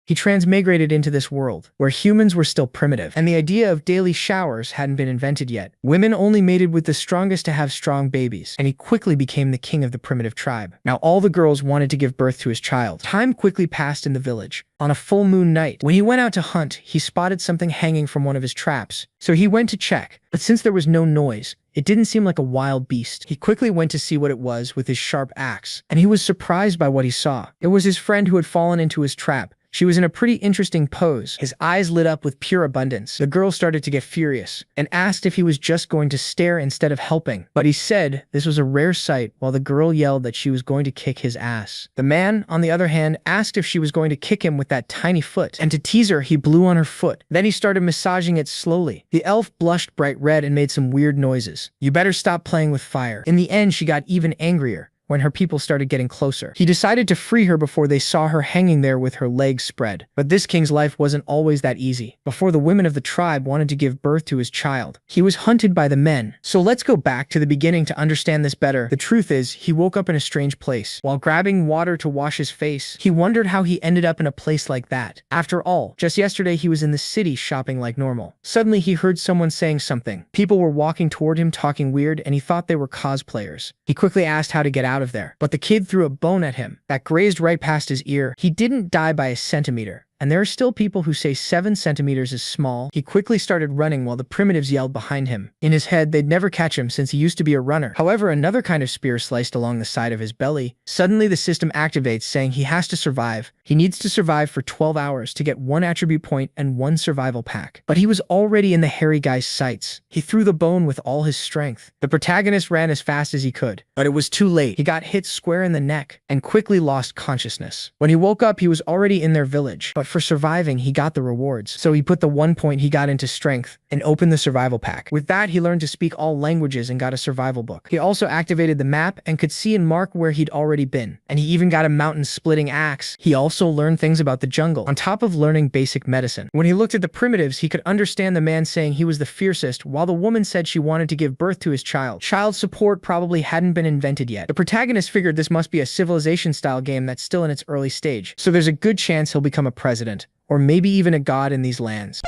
He transmigrated into this world, where humans were still primitive, and the idea of daily showers hadn't been invented yet. Women only mated with the strongest to have strong babies, and he quickly became the king of the primitive tribe. Now all the girls wanted to give birth to his child. Time quickly passed in the village. On a full moon night, when he went out to hunt, he spotted something hanging from one of his traps. So he went to check, but since there was no noise, it didn't seem like a wild beast. He quickly went to see what it was with his sharp axe, and he was surprised by what he saw. It was his friend who had fallen into his trap. She was in a pretty interesting pose. His eyes lit up with pure abundance. The girl started to get furious and asked if he was just going to stare instead of helping. But he said this was a rare sight while the girl yelled that she was going to kick his ass. The man, on the other hand, asked if she was going to kick him with that tiny foot. And to tease her, he blew on her foot. Then he started massaging it slowly. The elf blushed bright red and made some weird noises. "You better stop playing with fire." In the end, she got even angrier when her people started getting closer. He decided to free her before they saw her hanging there with her legs spread. But this king's life wasn't always that easy. Before the women of the tribe wanted to give birth to his child, he was hunted by the men. So let's go back to the beginning to understand this better. The truth is, he woke up in a strange place. While grabbing water to wash his face, he wondered how he ended up in a place like that. After all, just yesterday he was in the city shopping like normal. Suddenly he heard someone saying something. People were walking toward him talking weird, and he thought they were cosplayers. He quickly asked how to get out of there, but the kid threw a bone at him that grazed right past his ear. He didn't die by a centimeter. And there are still people who say 7 centimeters is small. He quickly started running while the primitives yelled behind him. In his head, they'd never catch him since he used to be a runner. However, another kind of spear sliced along the side of his belly. Suddenly, the system activates, saying he has to survive. He needs to survive for 12 hours to get 1 attribute point and 1 survival pack. But he was already in the hairy guy's sights. He threw the bone with all his strength. The protagonist ran as fast as he could, but it was too late. He got hit square in the neck and quickly lost consciousness. When he woke up, he was already in their village, but for surviving, he got the rewards. So he put the 1 point he got into strength and opened the survival pack. With that, he learned to speak all languages and got a survival book. He also activated the map and could see and mark where he'd already been. And he even got a mountain-splitting axe. He also learned things about the jungle, on top of learning basic medicine. When he looked at the primitives, he could understand the man saying he was the fiercest, while the woman said she wanted to give birth to his child. Child support probably hadn't been invented yet. The protagonist figured this must be a civilization-style game that's still in its early stage, so there's a good chance he'll become a president, or maybe even a god in these lands.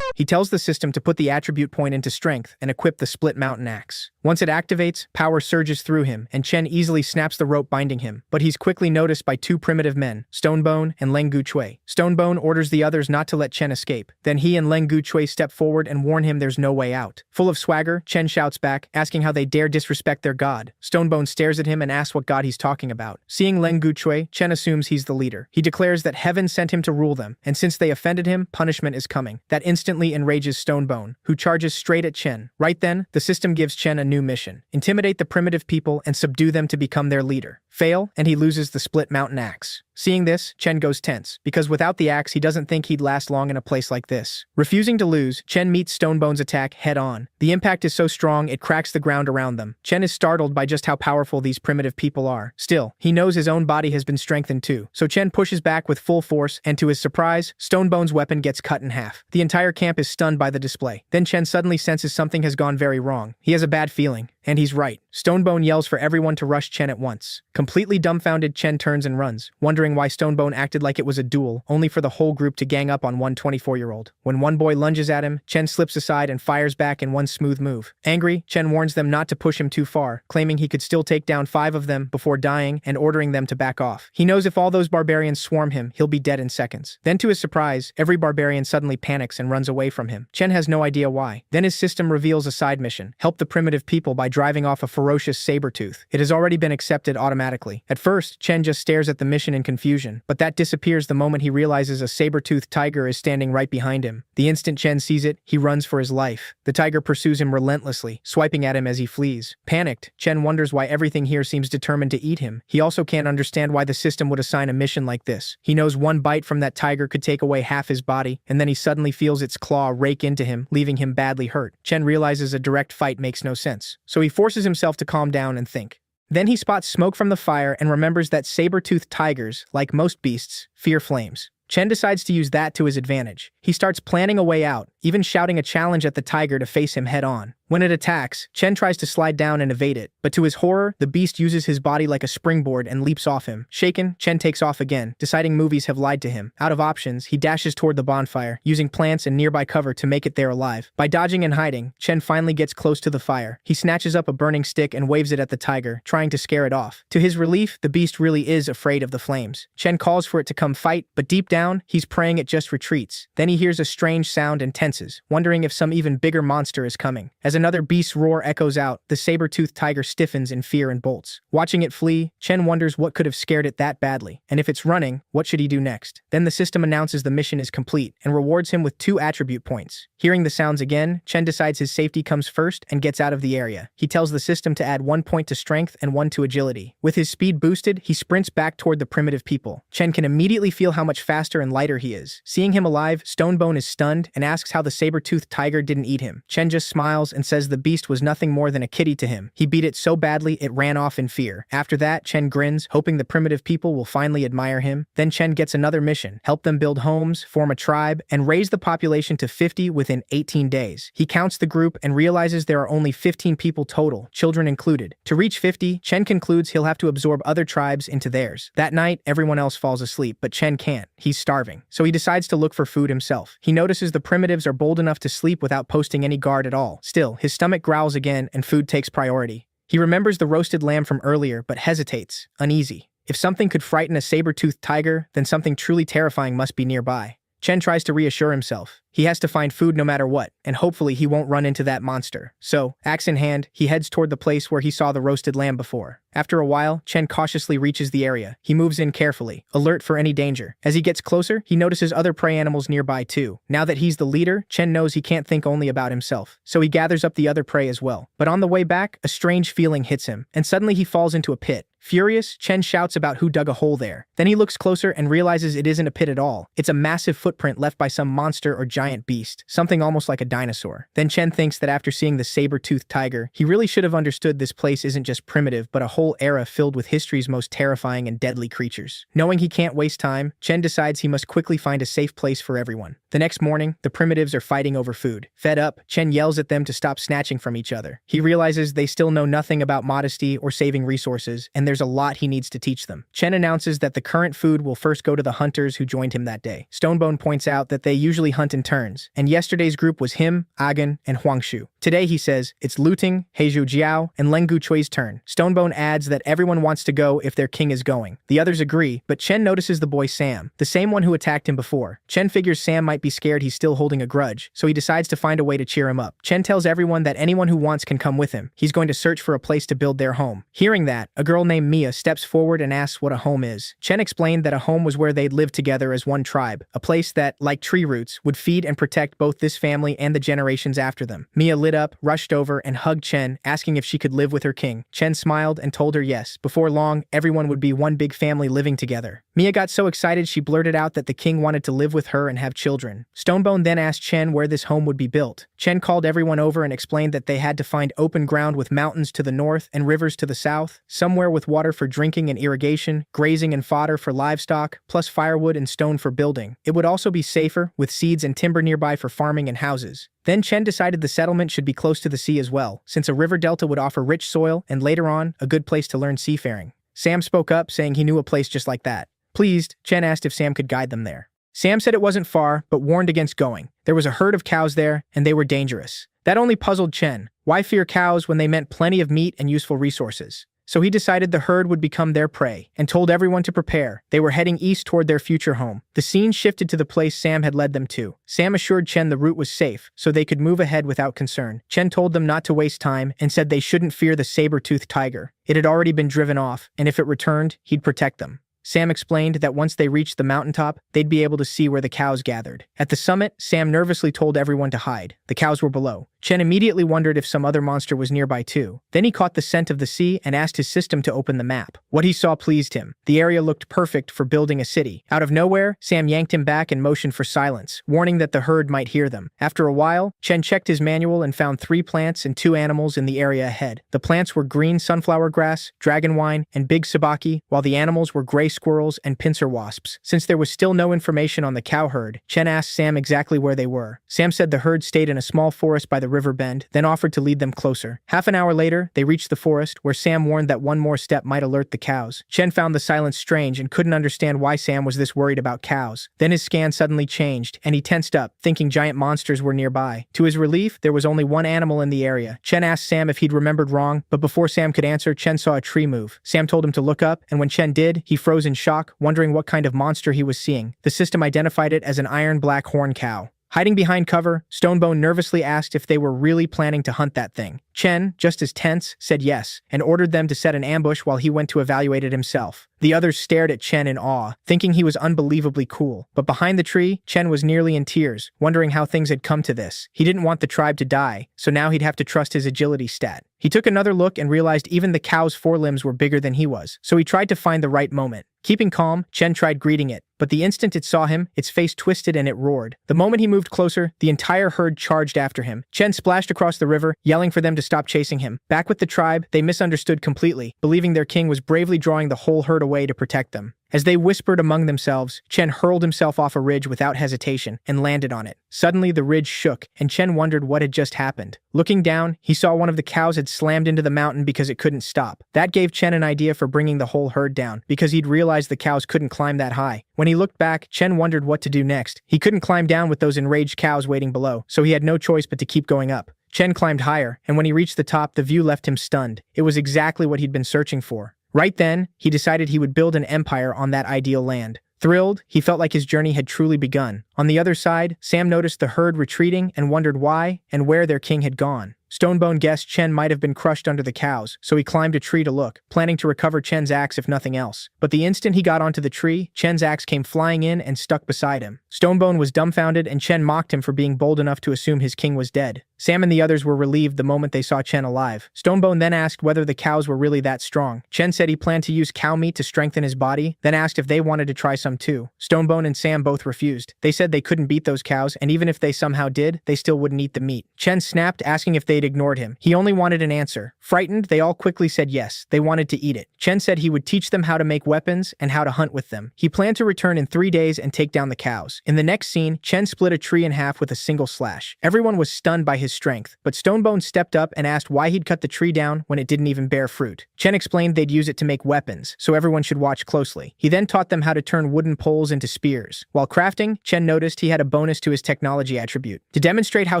He tells the system to put the attribute point into strength and equip the split mountain axe. Once it activates, power surges through him, and Chen easily snaps the rope binding him. But he's quickly noticed by 2 primitive men, Stonebone and Leng Guchui. Stonebone orders the others not to let Chen escape. Then he and Leng Guchui step forward and warn him there's no way out. Full of swagger, Chen shouts back, asking how they dare disrespect their god. Stonebone stares at him and asks what god he's talking about. Seeing Leng Guchui, Chen assumes he's the leader. He declares that heaven sent him to rule them, and since they offended him, punishment is coming. That instantly enrages Stonebone, who charges straight at Chen. Right then, the system gives Chen a new mission: intimidate the primitive people and subdue them to become their leader. Fail, and he loses the split mountain axe. Seeing this, Chen goes tense, because without the axe, he doesn't think he'd last long in a place like this. Refusing to lose, Chen meets Stonebone's attack head-on. The impact is so strong, it cracks the ground around them. Chen is startled by just how powerful these primitive people are. Still, he knows his own body has been strengthened too, so Chen pushes back with full force, and to his surprise, Stonebone's weapon gets cut in half. The entire camp is stunned by the display. Then Chen suddenly senses something has gone very wrong. He has a bad feeling. And he's right. Stonebone yells for everyone to rush Chen at once. Completely dumbfounded, Chen turns and runs, wondering why Stonebone acted like it was a duel, only for the whole group to gang up on one 24-year-old. When one boy lunges at him, Chen slips aside and fires back in one smooth move. Angry, Chen warns them not to push him too far, claiming he could still take down 5 of them before dying and ordering them to back off. He knows if all those barbarians swarm him, he'll be dead in seconds. Then to his surprise, every barbarian suddenly panics and runs away from him. Chen has no idea why. Then his system reveals a side mission: help the primitive people by driving off a ferocious saber-tooth. It has already been accepted automatically. At first, Chen just stares at the mission in confusion, but that disappears the moment he realizes a saber-toothed tiger is standing right behind him. The instant Chen sees it, he runs for his life. The tiger pursues him relentlessly, swiping at him as he flees. Panicked, Chen wonders why everything here seems determined to eat him. He also can't understand why the system would assign a mission like this. He knows one bite from that tiger could take away half his body, and then he suddenly feels its claw rake into him, leaving him badly hurt. Chen realizes a direct fight makes no sense, so he forces himself to calm down and think. Then he spots smoke from the fire and remembers that saber-toothed tigers, like most beasts, fear flames. Chen decides to use that to his advantage. He starts planning a way out, even shouting a challenge at the tiger to face him head-on. When it attacks, Chen tries to slide down and evade it, but to his horror, the beast uses his body like a springboard and leaps off him. Shaken, Chen takes off again, deciding movies have lied to him. Out of options, he dashes toward the bonfire, using plants and nearby cover to make it there alive. By dodging and hiding, Chen finally gets close to the fire. He snatches up a burning stick and waves it at the tiger, trying to scare it off. To his relief, the beast really is afraid of the flames. Chen calls for it to come fight, but deep down, he's praying it just retreats. Then he hears a strange sound and tenses, wondering if some even bigger monster is coming. As another beast's roar echoes out, the saber-toothed tiger stiffens in fear and bolts. Watching it flee, Chen wonders what could have scared it that badly, and if it's running, what should he do next? Then the system announces the mission is complete and rewards him with 2 attribute points. Hearing the sounds again, Chen decides his safety comes first and gets out of the area. He tells the system to add 1 point to strength and 1 to agility. With his speed boosted, he sprints back toward the primitive people. Chen can immediately feel how much faster and lighter he is. Seeing him alive, Stonebone is stunned and asks how the saber-toothed tiger didn't eat him. Chen just smiles and says the beast was nothing more than a kitty to him. He beat it so badly it ran off in fear. After that, Chen grins, hoping the primitive people will finally admire him. Then Chen gets another mission, help them build homes, form a tribe, and raise the population to 50 within 18 days. He counts the group and realizes there are only 15 people total, children included. To reach 50, Chen concludes he'll have to absorb other tribes into theirs. That night, everyone else falls asleep, but Chen can't. He's starving. So he decides to look for food himself. He notices the primitives are bold enough to sleep without posting any guard at all. Still, his stomach growls again and food takes priority. He remembers the roasted lamb from earlier, but hesitates, uneasy. If something could frighten a saber-toothed tiger, then something truly terrifying must be nearby. Chen tries to reassure himself. He has to find food no matter what, and hopefully he won't run into that monster. So, axe in hand, he heads toward the place where he saw the roasted lamb before. After a while, Chen cautiously reaches the area. He moves in carefully, alert for any danger. As he gets closer, he notices other prey animals nearby too. Now that he's the leader, Chen knows he can't think only about himself, so he gathers up the other prey as well. But on the way back, a strange feeling hits him, and suddenly he falls into a pit. Furious, Chen shouts about who dug a hole there. Then he looks closer and realizes it isn't a pit at all. It's a massive footprint left by some monster or giant beast, something almost like a dinosaur. Then Chen thinks that after seeing the saber-toothed tiger, he really should have understood this place isn't just primitive, but a whole era filled with history's most terrifying and deadly creatures. Knowing he can't waste time, Chen decides he must quickly find a safe place for everyone. The next morning, the primitives are fighting over food. Fed up, Chen yells at them to stop snatching from each other. He realizes they still know nothing about modesty or saving resources, and there's a lot he needs to teach them. Chen announces that the current food will first go to the hunters who joined him that day. Stonebone points out that they usually hunt in turns, and yesterday's group was him, Agan, and Huangshu. Today, he says, it's Luting, Heizhu Jiao, and Leng Guchui's turn. Stonebone adds that everyone wants to go if their king is going. The others agree, but Chen notices the boy Sam, the same one who attacked him before. Chen figures Sam might be scared he's still holding a grudge, so he decides to find a way to cheer him up. Chen tells everyone that anyone who wants can come with him. He's going to search for a place to build their home. Hearing that, a girl named Mia steps forward and asks what a home is. Chen explained that a home was where they'd live together as one tribe, a place that, like tree roots, would feed and protect both this family and the generations after them. Mia lit up, rushed over, and hugged Chen, asking if she could live with her king. Chen smiled and told her yes. Before long, everyone would be one big family living together. Mia got so excited she blurted out that the king wanted to live with her and have children. Stonebone then asked Chen where this home would be built. Chen called everyone over and explained that they had to find open ground with mountains to the north and rivers to the south, somewhere with water for drinking and irrigation, grazing and fodder for livestock, plus firewood and stone for building. It would also be safer, with seeds and timber nearby for farming and houses. Then Chen decided the settlement should be close to the sea as well, since a river delta would offer rich soil and later on, a good place to learn seafaring. Sam spoke up, saying he knew a place just like that. Pleased, Chen asked if Sam could guide them there. Sam said it wasn't far, but warned against going. There was a herd of cows there, and they were dangerous. That only puzzled Chen. Why fear cows when they meant plenty of meat and useful resources? So he decided the herd would become their prey, and told everyone to prepare. They were heading east toward their future home. The scene shifted to the place Sam had led them to. Sam assured Chen the route was safe, so they could move ahead without concern. Chen told them not to waste time, and said they shouldn't fear the saber-toothed tiger. It had already been driven off, and if it returned, he'd protect them. Sam explained that once they reached the mountaintop, they'd be able to see where the cows gathered. At the summit, Sam nervously told everyone to hide. The cows were below. Chen immediately wondered if some other monster was nearby too. Then he caught the scent of the sea and asked his system to open the map. What he saw pleased him. The area looked perfect for building a city. Out of nowhere, Sam yanked him back and motioned for silence, warning that the herd might hear them. After a while, Chen checked his manual and found 3 plants and 2 animals in the area ahead. The plants were green sunflower grass, dragon wine, and big sabaki, while the animals were gray squirrels and pincer wasps. Since there was still no information on the cow herd, Chen asked Sam exactly where they were. Sam said the herd stayed in a small forest by the river bend, then offered to lead them closer. Half an hour later, they reached the forest, where Sam warned that one more step might alert the cows. Chen found the silence strange and couldn't understand why Sam was this worried about cows. Then his scan suddenly changed, and he tensed up, thinking giant monsters were nearby. To his relief, there was only one animal in the area. Chen asked Sam if he'd remembered wrong, but before Sam could answer, Chen saw a tree move. Sam told him to look up, and when Chen did, he froze in shock, wondering what kind of monster he was seeing. The system identified it as an iron-black horn cow. Hiding behind cover, Stonebone nervously asked if they were really planning to hunt that thing. Chen, just as tense, said yes, and ordered them to set an ambush while he went to evaluate it himself. The others stared at Chen in awe, thinking he was unbelievably cool. But behind the tree, Chen was nearly in tears, wondering how things had come to this. He didn't want the tribe to die, so now he'd have to trust his agility stat. He took another look and realized even the cow's forelimbs were bigger than he was, so he tried to find the right moment. Keeping calm, Chen tried greeting it, but the instant it saw him, its face twisted and it roared. The moment he moved closer, the entire herd charged after him. Chen splashed across the river, yelling for them to stop chasing him. Back with the tribe, they misunderstood completely, believing their king was bravely drawing the whole herd away to protect them. As they whispered among themselves, Chen hurled himself off a ridge without hesitation and landed on it. Suddenly, the ridge shook, and Chen wondered what had just happened. Looking down, he saw one of the cows had slammed into the mountain because it couldn't stop. That gave Chen an idea for bringing the whole herd down, because he'd realized the cows couldn't climb that high. When he looked back, Chen wondered what to do next. He couldn't climb down with those enraged cows waiting below, so he had no choice but to keep going up. Chen climbed higher, and when he reached the top, the view left him stunned. It was exactly what he'd been searching for. Right then, he decided he would build an empire on that ideal land. Thrilled, he felt like his journey had truly begun. On the other side, Sam noticed the herd retreating and wondered why and where their king had gone. Stonebone guessed Chen might have been crushed under the cows, so he climbed a tree to look, planning to recover Chen's axe if nothing else. But the instant he got onto the tree, Chen's axe came flying in and stuck beside him. Stonebone was dumbfounded, and Chen mocked him for being bold enough to assume his king was dead. Sam and the others were relieved the moment they saw Chen alive. Stonebone then asked whether the cows were really that strong. Chen said he planned to use cow meat to strengthen his body, then asked if they wanted to try some too. Stonebone and Sam both refused. They said they couldn't beat those cows, and even if they somehow did, they still wouldn't eat the meat. Chen snapped, asking if they'd ignored him. He only wanted an answer. Frightened, they all quickly said yes, they wanted to eat it. Chen said he would teach them how to make weapons and how to hunt with them. He planned to return in 3 days and take down the cows. In the next scene, Chen split a tree in half with a single slash. Everyone was stunned by his strength, but Stonebone stepped up and asked why he'd cut the tree down when it didn't even bear fruit. Chen explained they'd use it to make weapons, so everyone should watch closely. He then taught them how to turn wooden poles into spears. While crafting, Chen noticed he had a bonus to his technology attribute. To demonstrate how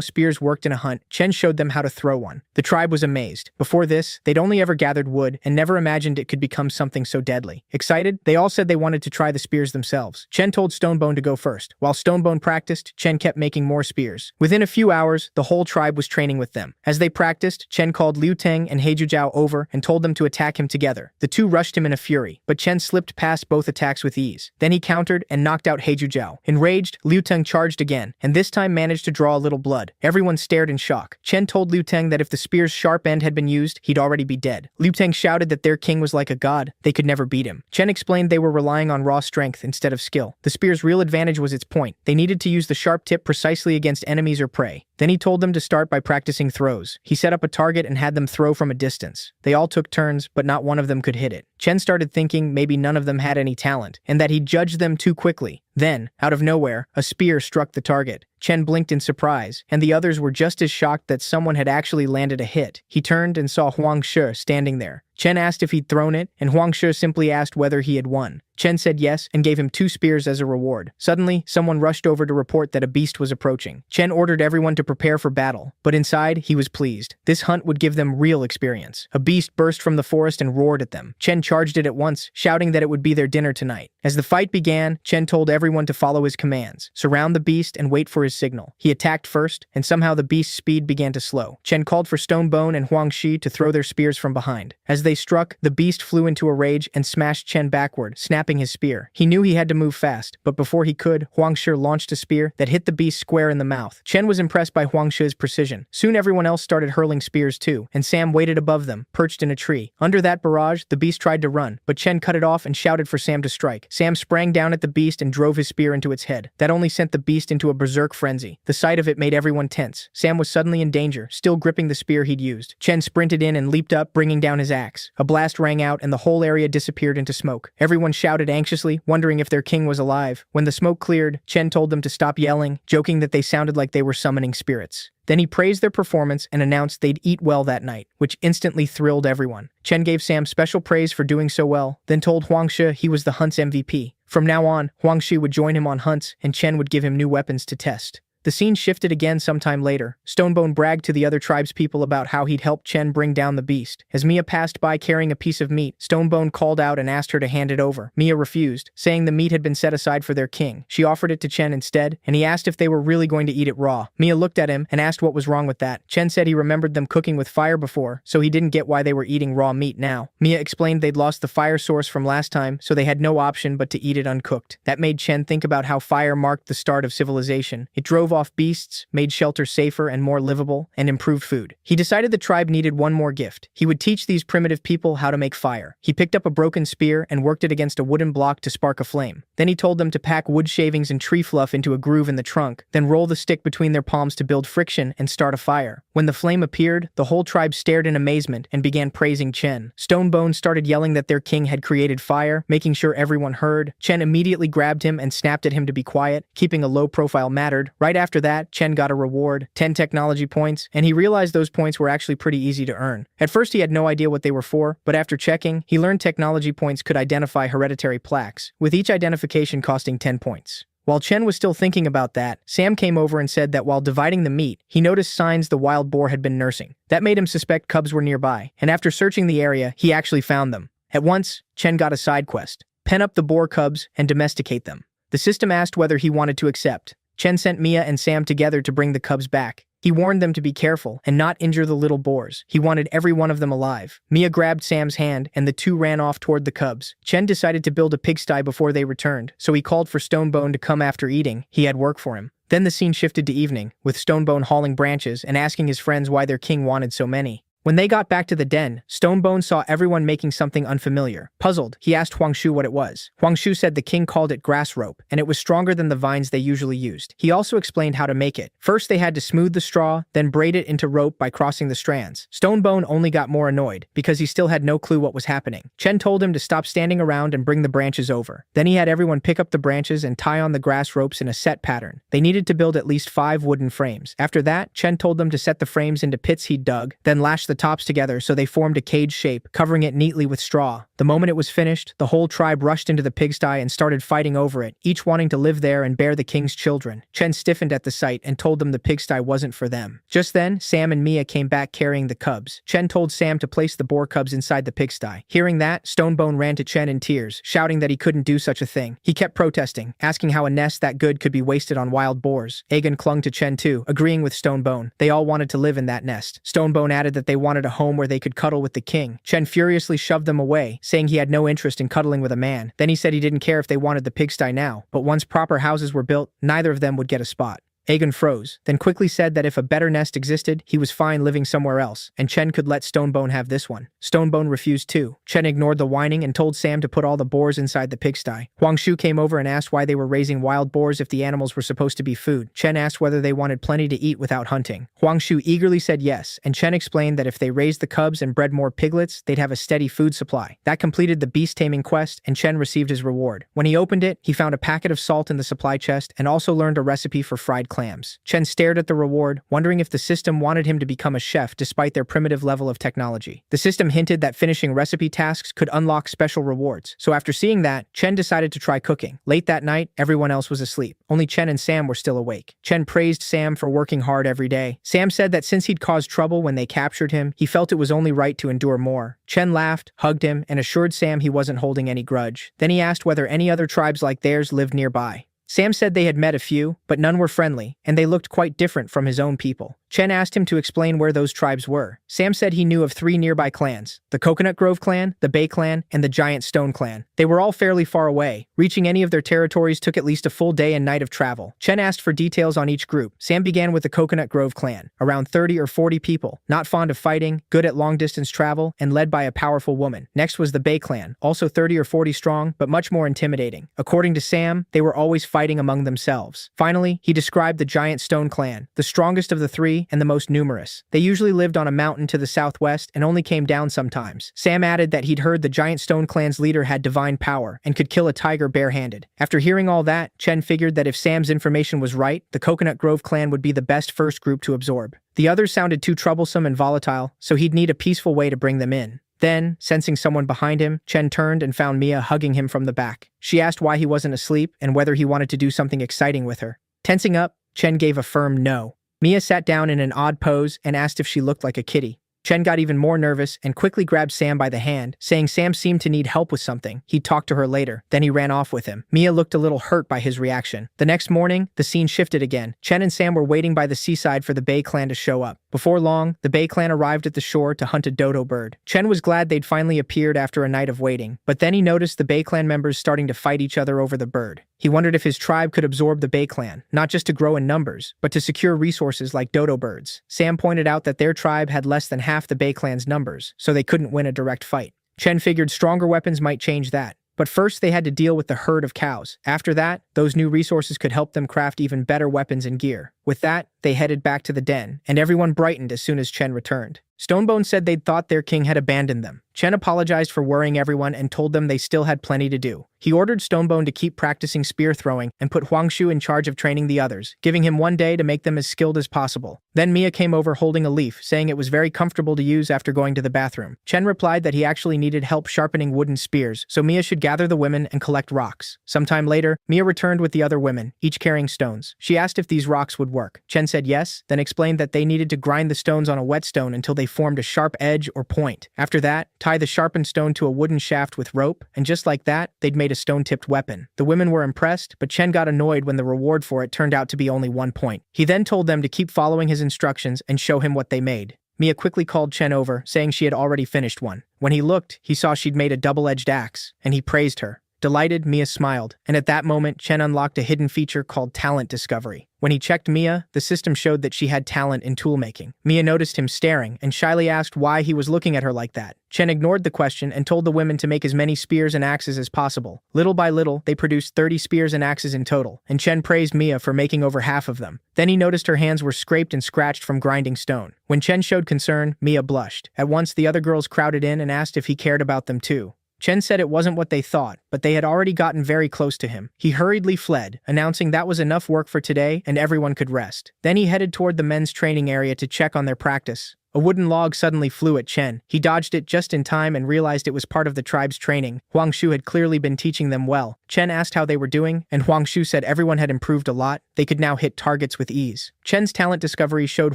spears worked in a hunt, Chen showed them how to throw one. The tribe was amazed. Before this, they'd only ever gathered wood and never imagined it could become something so deadly. Excited, they all said they wanted to try the spears themselves. Chen told Stonebone to go first. While Stonebone practiced, Chen kept making more spears. Within a few hours, the whole tribe was training with them. As they practiced, Chen called Liu Teng and Heiju over and told them to attack him together. The two rushed him in a fury, but Chen slipped past both attacks with ease. Then he countered and knocked out Heiju. Enraged, Liu Teng charged again, and this time managed to draw a little blood. Everyone stared in shock. Chen told Liu Teng that if the spear's sharp end had been used, he'd already be dead. Liu Teng shouted that their king was like a god. They could never beat him. Chen explained they were relying on raw strength instead of skill. The spear's real advantage was its point. They needed to use the sharp tip precisely against enemies or prey. Then he told them to start by practicing throws. He set up a target and had them throw from a distance. They all took turns, but not one of them could hit it. Chen started thinking maybe none of them had any talent, and that he judged them too quickly. Then, out of nowhere, a spear struck the target. Chen blinked in surprise, and the others were just as shocked that someone had actually landed a hit. He turned and saw Huang Shi standing there. Chen asked if he'd thrown it, and Huang Shi simply asked whether he had won. Chen said yes and gave him 2 spears as a reward. Suddenly, someone rushed over to report that a beast was approaching. Chen ordered everyone to prepare for battle, but inside, he was pleased. This hunt would give them real experience. A beast burst from the forest and roared at them. Chen charged it at once, shouting that it would be their dinner tonight. As the fight began, Chen told everyone to follow his commands, surround the beast and wait for his his signal. He attacked first, and somehow the beast's speed began to slow. Chen called for Stonebone and Huang Shi to throw their spears from behind. As they struck, the beast flew into a rage and smashed Chen backward, snapping his spear. He knew he had to move fast, but before he could, Huang Shi launched a spear that hit the beast square in the mouth. Chen was impressed by Huang Shi's precision. Soon everyone else started hurling spears too, and Sam waited above them, perched in a tree. Under that barrage, the beast tried to run, but Chen cut it off and shouted for Sam to strike. Sam sprang down at the beast and drove his spear into its head. That only sent the beast into a berserk frenzy. The sight of it made everyone tense. Sam was suddenly in danger, still gripping the spear he'd used. Chen sprinted in and leaped up, bringing down his axe. A blast rang out and the whole area disappeared into smoke. Everyone shouted anxiously, wondering if their king was alive. When the smoke cleared, Chen told them to stop yelling, joking that they sounded like they were summoning spirits. Then he praised their performance and announced they'd eat well that night, which instantly thrilled everyone. Chen gave Sam special praise for doing so well, then told Huang Shi he was the hunt's MVP. From now on, Huang Shi would join him on hunts, and Chen would give him new weapons to test. The scene shifted again sometime later. Stonebone bragged to the other tribespeople about how he'd helped Chen bring down the beast. As Mia passed by carrying a piece of meat, Stonebone called out and asked her to hand it over. Mia refused, saying the meat had been set aside for their king. She offered it to Chen instead, and he asked if they were really going to eat it raw. Mia looked at him and asked what was wrong with that. Chen said he remembered them cooking with fire before, so he didn't get why they were eating raw meat now. Mia explained they'd lost the fire source from last time, so they had no option but to eat it uncooked. That made Chen think about how fire marked the start of civilization. It drove off beasts, made shelter safer and more livable, and improved food. He decided the tribe needed one more gift. He would teach these primitive people how to make fire. He picked up a broken spear and worked it against a wooden block to spark a flame. Then he told them to pack wood shavings and tree fluff into a groove in the trunk, then roll the stick between their palms to build friction and start a fire. When the flame appeared, the whole tribe stared in amazement and began praising Chen. Stonebone started yelling that their king had created fire, making sure everyone heard. Chen immediately grabbed him and snapped at him to be quiet. Keeping a low profile mattered. Right after that, Chen got a reward, 10 technology points, and he realized those points were actually pretty easy to earn. At first he had no idea what they were for, but after checking, he learned technology points could identify hereditary plaques, with each identification costing 10 points. While Chen was still thinking about that, Sam came over and said that while dividing the meat, he noticed signs the wild boar had been nursing. That made him suspect cubs were nearby, and after searching the area, he actually found them. At once, Chen got a side quest: pen up the boar cubs and domesticate them. The system asked whether he wanted to accept. Chen sent Mia and Sam together to bring the cubs back. He warned them to be careful and not injure the little boars. He wanted every one of them alive. Mia grabbed Sam's hand and the two ran off toward the cubs. Chen decided to build a pigsty before they returned, so he called for Stonebone to come after eating. He had work for him. Then the scene shifted to evening, with Stonebone hauling branches and asking his friends why their king wanted so many. When they got back to the den, Stonebone saw everyone making something unfamiliar. Puzzled, he asked Huang Shu what it was. Huang Shu said the king called it grass rope, and it was stronger than the vines they usually used. He also explained how to make it. First, they had to smooth the straw, then braid it into rope by crossing the strands. Stonebone only got more annoyed, because he still had no clue what was happening. Chen told him to stop standing around and bring the branches over. Then he had everyone pick up the branches and tie on the grass ropes in a set pattern. They needed to build at least 5 wooden frames. After that, Chen told them to set the frames into pits he'd dug, then lash the tops together so they formed a cage shape, covering it neatly with straw. The moment it was finished, the whole tribe rushed into the pigsty and started fighting over it, each wanting to live there and bear the king's children. Chen stiffened at the sight and told them the pigsty wasn't for them. Just then, Sam and Mia came back carrying the cubs. Chen told Sam to place the boar cubs inside the pigsty. Hearing that, Stonebone ran to Chen in tears, shouting that he couldn't do such a thing. He kept protesting, asking how a nest that good could be wasted on wild boars. Aegon clung to Chen too, agreeing with Stonebone. They all wanted to live in that nest. Stonebone added that they wanted a home where they could cuddle with the king. Chen furiously shoved them away, saying he had no interest in cuddling with a man. Then he said he didn't care if they wanted the pigsty now, but once proper houses were built, neither of them would get a spot. Aegon froze, then quickly said that if a better nest existed, he was fine living somewhere else, and Chen could let Stonebone have this one. Stonebone refused too. Chen ignored the whining and told Sam to put all the boars inside the pigsty. Huang Shu came over and asked why they were raising wild boars if the animals were supposed to be food. Chen asked whether they wanted plenty to eat without hunting. Huang Shu eagerly said yes, and Chen explained that if they raised the cubs and bred more piglets, they'd have a steady food supply. That completed the beast taming quest, and Chen received his reward. When he opened it, he found a packet of salt in the supply chest and also learned a recipe for fried clams. Chen stared at the reward, wondering if the system wanted him to become a chef despite their primitive level of technology. The system hinted that finishing recipe tasks could unlock special rewards, so after seeing that, Chen decided to try cooking. Late that night, everyone else was asleep. Only Chen and Sam were still awake. Chen praised Sam for working hard every day. Sam said that since he'd caused trouble when they captured him, he felt it was only right to endure more. Chen laughed, hugged him, and assured Sam he wasn't holding any grudge. Then he asked whether any other tribes like theirs lived nearby. Sam said they had met a few, but none were friendly, and they looked quite different from his own people. Chen asked him to explain where those tribes were. Sam said he knew of 3 nearby clans: the Coconut Grove clan, the Bay clan, and the Giant Stone clan. They were all fairly far away. Reaching any of their territories took at least a full day and night of travel. Chen asked for details on each group. Sam began with the Coconut Grove clan, around 30 or 40 people, not fond of fighting, good at long-distance travel, and led by a powerful woman. Next was the Bay clan, also 30 or 40 strong, but much more intimidating. According to Sam, they were always fighting among themselves. Finally, he described the Giant Stone clan, the strongest of the 3 and the most numerous. They usually lived on a mountain to the southwest and only came down sometimes. Sam added that he'd heard the Giant Stone clan's leader had divine power and could kill a tiger barehanded. After hearing all that, Chen figured that if Sam's information was right, the Coconut Grove clan would be the best first group to absorb. The others sounded too troublesome and volatile, so he'd need a peaceful way to bring them in. Then, sensing someone behind him, Chen turned and found Mia hugging him from the back. She asked why he wasn't asleep and whether he wanted to do something exciting with her. Tensing up, Chen gave a firm no. Mia sat down in an odd pose and asked if she looked like a kitty. Chen got even more nervous and quickly grabbed Sam by the hand, saying Sam seemed to need help with something. He'd talk to her later. Then he ran off with him. Mia looked a little hurt by his reaction. The next morning, the scene shifted again. Chen and Sam were waiting by the seaside for the Bay clan to show up. Before long, the Bay clan arrived at the shore to hunt a dodo bird. Chen was glad they'd finally appeared after a night of waiting, but then he noticed the Bay clan members starting to fight each other over the bird. He wondered if his tribe could absorb the Bay clan, not just to grow in numbers, but to secure resources like dodo birds. Sam pointed out that their tribe had less than half the Bay clan's numbers, so they couldn't win a direct fight. Chen figured stronger weapons might change that. But first they had to deal with the herd of cows. After that, those new resources could help them craft even better weapons and gear. With that, they headed back to the den, and everyone brightened as soon as Chen returned. Stonebone said they'd thought their king had abandoned them. Chen apologized for worrying everyone and told them they still had plenty to do. He ordered Stonebone to keep practicing spear throwing and put Huangshu in charge of training the others, giving him 1 day to make them as skilled as possible. Then Mia came over holding a leaf, saying it was very comfortable to use after going to the bathroom. Chen replied that he actually needed help sharpening wooden spears, so Mia should gather the women and collect rocks. Sometime later, Mia returned with the other women, each carrying stones. She asked if these rocks would work. Chen said yes, then explained that they needed to grind the stones on a whetstone until they formed a sharp edge or point. After that, tie the sharpened stone to a wooden shaft with rope, and just like that, they'd made a stone-tipped weapon. The women were impressed, but Chen got annoyed when the reward for it turned out to be only 1 point. He then told them to keep following his instructions and show him what they made. Mia quickly called Chen over, saying she had already finished one. When he looked, he saw she'd made a double-edged axe, and he praised her. Delighted, Mia smiled, and at that moment, Chen unlocked a hidden feature called Talent Discovery. When he checked Mia, the system showed that she had talent in toolmaking. Mia noticed him staring and shyly asked why he was looking at her like that. Chen ignored the question and told the women to make as many spears and axes as possible. Little by little, they produced 30 spears and axes in total, and Chen praised Mia for making over half of them. Then he noticed her hands were scraped and scratched from grinding stone. When Chen showed concern, Mia blushed. At once, the other girls crowded in and asked if he cared about them too. Chen said it wasn't what they thought, but they had already gotten very close to him. He hurriedly fled, announcing that was enough work for today and everyone could rest. Then he headed toward the men's training area to check on their practice. A wooden log suddenly flew at Chen. He dodged it just in time and realized it was part of the tribe's training. Huangshu had clearly been teaching them well. Chen asked how they were doing, and Huangshu said everyone had improved a lot. They could now hit targets with ease. Chen's talent discovery showed